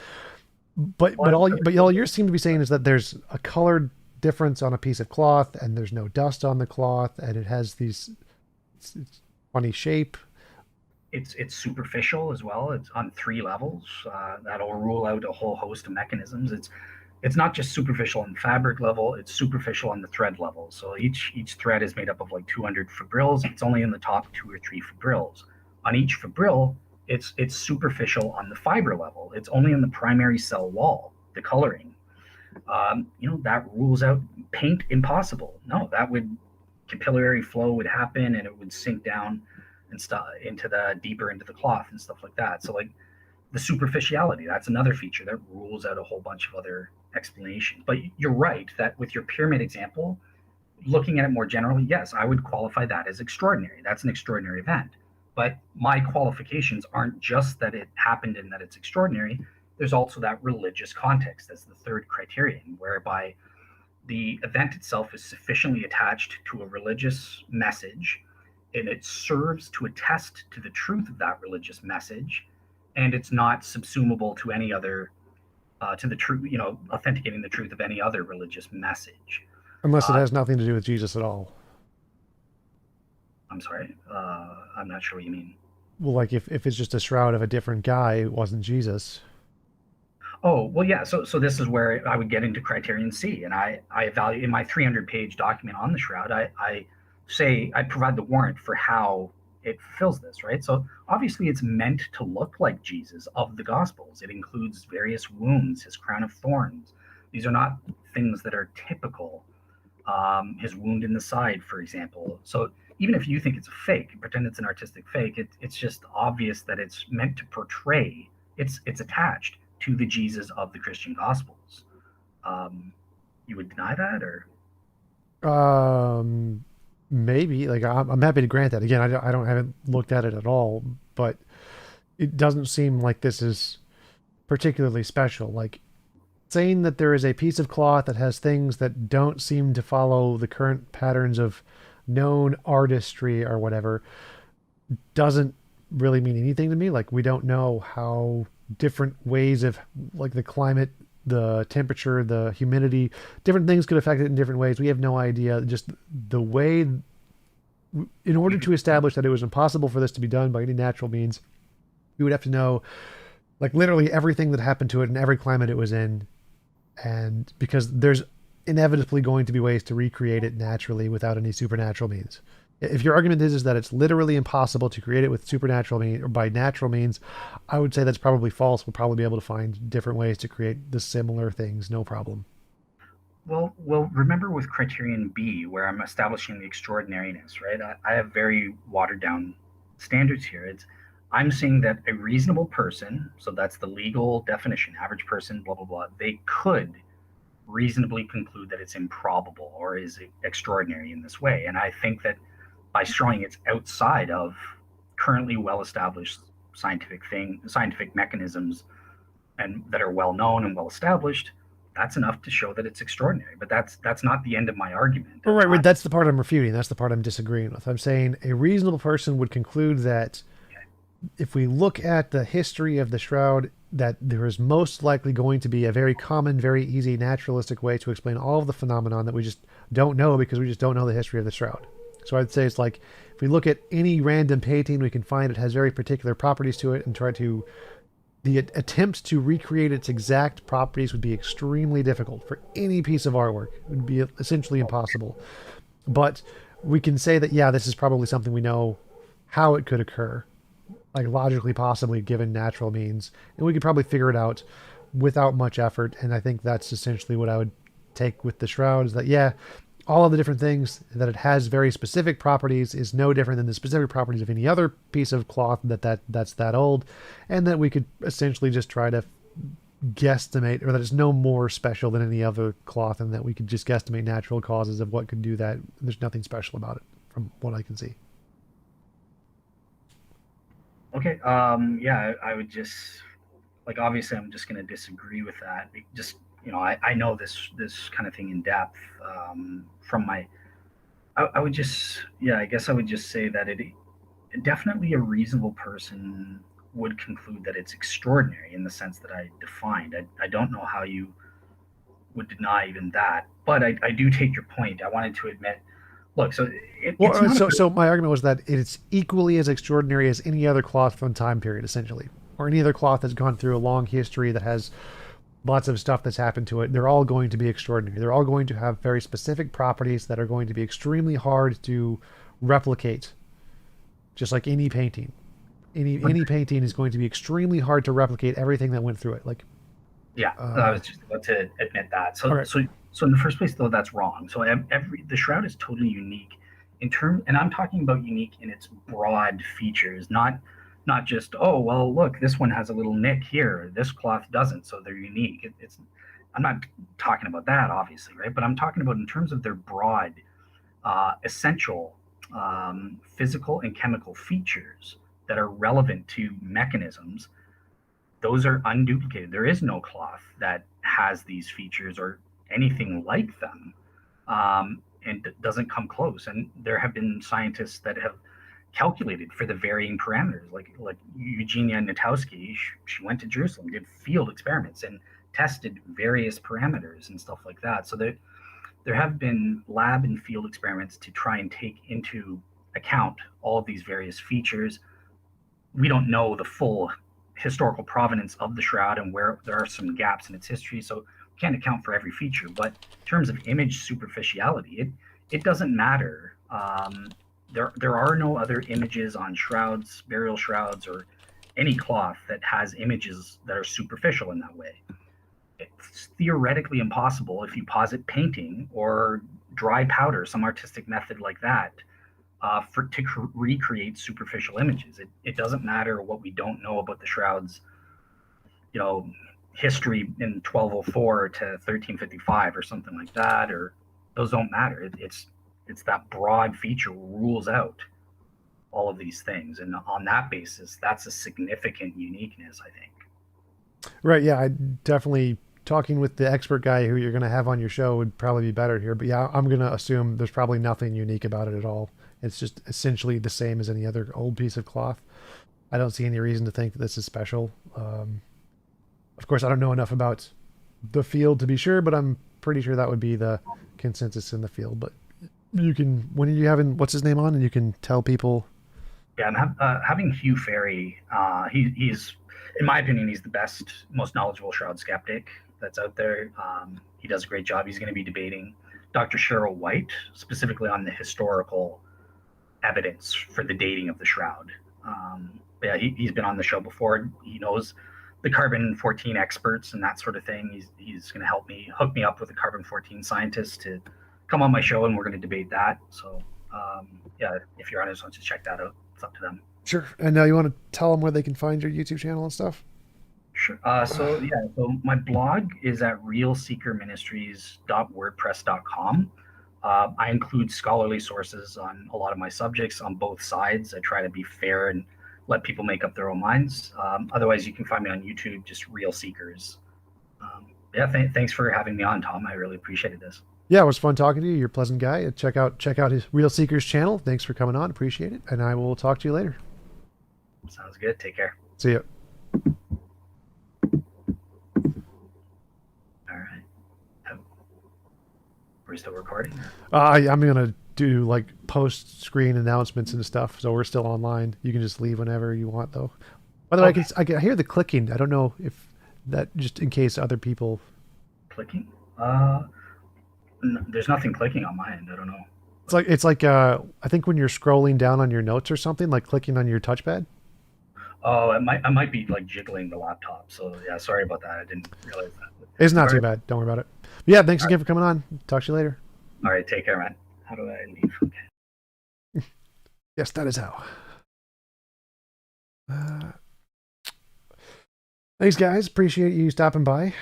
But Well, all you seem to be saying is that there's a colored difference on a piece of cloth, and there's no dust on the cloth, and it has these it's funny shape. it's superficial as well. It's on three levels. That'll rule out a whole host of mechanisms. It's not just superficial on the fabric level, it's superficial on the thread level. So each thread is made up of like 200 fibrils. It's only in the top two or three fibrils. On each fibril, it's superficial on the fiber level. It's only in the primary cell wall, the coloring. That rules out paint. Impossible. No, that would capillary flow would happen and it would sink down and stuff into the deeper into the cloth and stuff like that. So like the superficiality, that's another feature that rules out a whole bunch of other explanations. But you're right that with your pyramid example, looking at it more generally, yes, I would qualify that as extraordinary. That's an extraordinary event. But my qualifications aren't just that it happened and that it's extraordinary. There's also that religious context as the third criterion, whereby the event itself is sufficiently attached to a religious message and it serves to attest to the truth of that religious message, and it's not subsumable to any other to the truth, authenticating the truth of any other religious message. Unless it uh, has nothing to do with Jesus at all. I'm sorry, I'm not sure what you mean. Well, like if it's just a shroud of a different guy, it wasn't Jesus. Oh, well, yeah. So this is where I would get into criterion C, and I evaluate in my 300-page document on the shroud. I say I provide the warrant for how it fulfills this, right? So obviously, it's meant to look like Jesus of the Gospels. It includes various wounds, his crown of thorns. These are not things that are typical. His wound in the side, for example. So even if you think it's a fake, pretend it's an artistic fake, it's just obvious that it's meant to portray. It's attached to the Jesus of the Christian Gospels. You would deny that, or Um, Maybe. Like I'm happy to grant that. Again, I haven't looked at it at all, but it doesn't seem like this is particularly special. Like saying that there is a piece of cloth that has things that don't seem to follow the current patterns of known artistry or whatever doesn't really mean anything to me. Like we don't know how different ways of like the climate, the temperature, the humidity, different things could affect it in different ways. We have no idea. Just the way, in order to establish that it was impossible for this to be done by any natural means, we would have to know like literally everything that happened to it in every climate it was in. And because there's inevitably going to be ways to recreate it naturally without any supernatural means. If your argument is that it's literally impossible to create it with supernatural means or by natural means, I would say that's probably false. We'll probably be able to find different ways to create the similar things, no problem. well, remember with criterion B, where I'm establishing the extraordinariness, right? I have very watered down standards here. I'm saying that a reasonable person, so that's the legal definition, average person, blah blah blah, they could reasonably conclude that it's improbable or is extraordinary in this way. And I think that by showing it's outside of currently well-established scientific mechanisms and that are well known and well established, that's enough to show that it's extraordinary. But that's not the end of my argument. Oh, right. That's the part I'm refuting. That's the part I'm disagreeing with. I'm saying a reasonable person would conclude that if we look at the history of the shroud, that there is most likely going to be a very common, very easy, naturalistic way to explain all of the phenomenon that we just don't know because we just don't know the history of the shroud. So I'd say it's like if we look at any random painting, we can find it has very particular properties to it and try to. The attempt to recreate its exact properties would be extremely difficult for any piece of artwork. It would be essentially impossible. But we can say that, yeah, this is probably something we know how it could occur, like logically possibly given natural means. And we could probably figure it out without much effort. And I think that's essentially what I would take with the shroud is that, yeah, all of the different things that it has very specific properties is no different than the specific properties of any other piece of cloth that's that old, and that we could essentially just try to guesstimate, or that it's no more special than any other cloth, and that we could just guesstimate natural causes of what could do that. There's nothing special about it from what I can see. Okay. Yeah, I would just like obviously I'm just going to disagree with that. Just I know this kind of thing in depth from my. I would just I guess I would just say that it definitely a reasonable person would conclude that it's extraordinary in the sense that I defined. I don't know how you would deny even that, but I do take your point. I wanted to admit, look, so it's not so my argument was that it's equally as extraordinary as any other cloth from time period, essentially, or any other cloth that's gone through a long history that has lots of stuff that's happened to it. They're all going to be extraordinary. They're all going to have very specific properties that are going to be extremely hard to replicate. Just like any painting, any painting is going to be extremely hard to replicate everything that went through it. Like, I was just about to admit that. So, right. so in the first place, though, that's wrong. So the shroud is totally unique and I'm talking about unique in its broad features, not just look, this one has a little nick here, this cloth doesn't, so they're unique. I'm not talking about that, obviously, right? But I'm talking about in terms of their broad, essential physical and chemical features that are relevant to mechanisms. Those are unduplicated. There is no cloth that has these features or anything like them, and doesn't come close. And there have been scientists that have calculated for the varying parameters, like Eugenia Natowski. She went to Jerusalem, did field experiments, and tested various parameters and stuff like that. So there have been lab and field experiments to try and take into account all of these various features. We don't know the full historical provenance of the shroud and where there are some gaps in its history, so we can't account for every feature. But in terms of image superficiality, it doesn't matter. There are no other images on shrouds, burial shrouds, or any cloth that has images that are superficial in that way. It's theoretically impossible if you posit painting or dry powder, some artistic method like that, to recreate superficial images. It doesn't matter what we don't know about the shroud's, history in 1204 to 1355 or something like that, or those don't matter. It's that broad feature rules out all of these things, and on that basis, that's a significant uniqueness, I think. Right. Yeah. I definitely talking with the expert guy who you're going to have on your show would probably be better here. But yeah, I'm going to assume there's probably nothing unique about it at all. It's just essentially the same as any other old piece of cloth. I don't see any reason to think that this is special. Of course, I don't know enough about the field to be sure, but I'm pretty sure that would be the consensus in the field. But you can, when are you having, what's his name on? And you can tell people. Yeah, I'm having Hugh Ferry. He's, in my opinion, he's the best, most knowledgeable shroud skeptic that's out there. He does a great job. He's going to be debating Dr. Cheryl White, specifically on the historical evidence for the dating of the shroud. Yeah, he's been on the show before. He knows the carbon-14 experts and that sort of thing. He's going to hook me up with a carbon-14 scientist to come on my show, and we're going to debate that. So, yeah, if your audience wants to check that out, it's up to them. Sure. And now you want to tell them where they can find your YouTube channel and stuff? Sure. So my blog is at realseekerministries.wordpress.com. I include scholarly sources on a lot of my subjects on both sides. I try to be fair and let people make up their own minds. Otherwise, you can find me on YouTube, just Real Seekers. Thanks for having me on, Tom. I really appreciated this. Yeah, it was fun talking to you. You're a pleasant guy. Check out his Real Seekers channel. Thanks for coming on. Appreciate it. And I will talk to you later. Sounds good. Take care. See ya. All right. Are we still recording? I'm gonna do like post screen announcements and stuff, so we're still online. You can just leave whenever you want, though. By the way, I can hear the clicking. I don't know if that, just in case other people clicking. There's nothing clicking on my end. I don't know. It's like I think when you're scrolling down on your notes or something, like clicking on your touchpad. Oh, I might be like jiggling the laptop. So yeah, sorry about that. I didn't realize that. It's not too bad. Don't worry about it. But yeah, thanks again for coming on. Talk to you later. All right, take care, man. How do I leave? Okay. Yes, that is how. Thanks, guys. Appreciate you stopping by.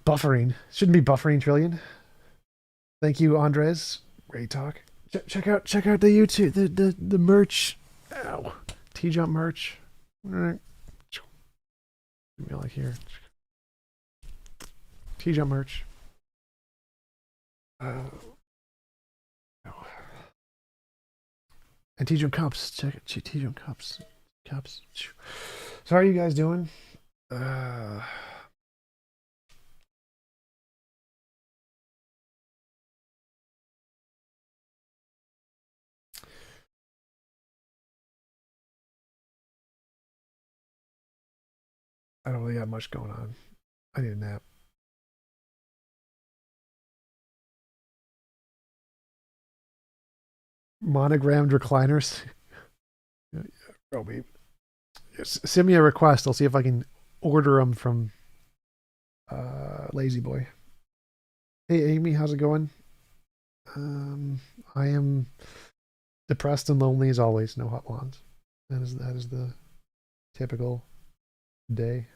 Buffering. Shouldn't be buffering, Trillion. Thank you, Andres. Great talk. Check out the YouTube, the merch. Ow. TJump merch. All right. Give me like here. TJump merch. And TJump cups. Check it. TJump cups. So how are you guys doing? I don't really have much going on. I need a nap. Monogrammed recliners. Roby. Send me a request. I'll see if I can order them from Lazy Boy. Hey Amy, how's it going? I am depressed and lonely as always. No hot blondes. That is the typical day.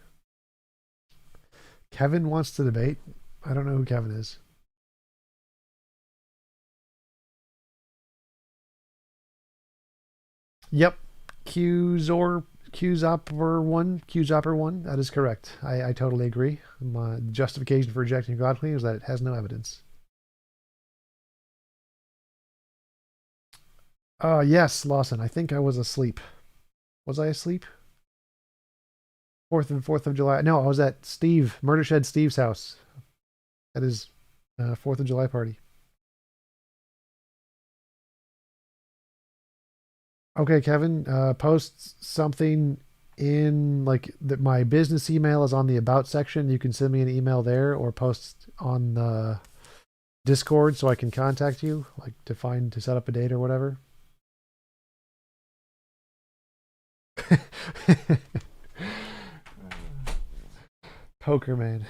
Kevin wants to debate. I don't know who Kevin is. Yep. Qzopper1. That is correct. I totally agree. My justification for rejecting God claim is that it has no evidence. Yes, Lawson. I think I was asleep. Was I asleep? 4th of July. No, I was at Murder Shed Steve's house. At his 4th of July party. Okay, Kevin, post something in like my business email is on the about section. You can send me an email there or post on the Discord so I can contact you, like to set up a date or whatever. Poker man.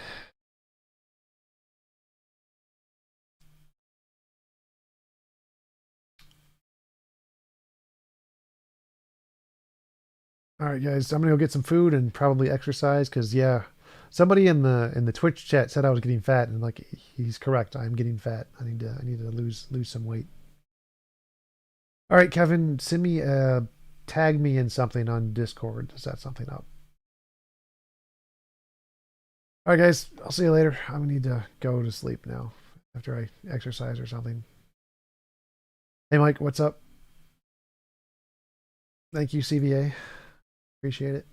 All right, guys, I'm gonna go get some food and probably exercise because yeah, somebody in the Twitch chat said I was getting fat, and like he's correct. I'm getting fat. I need to lose some weight. All right, Kevin, send me tag me in something on Discord to set something up. All right, guys, I'll see you later. I need to go to sleep now after I exercise or something. Hey, Mike, what's up? Thank you, CVA. Appreciate it.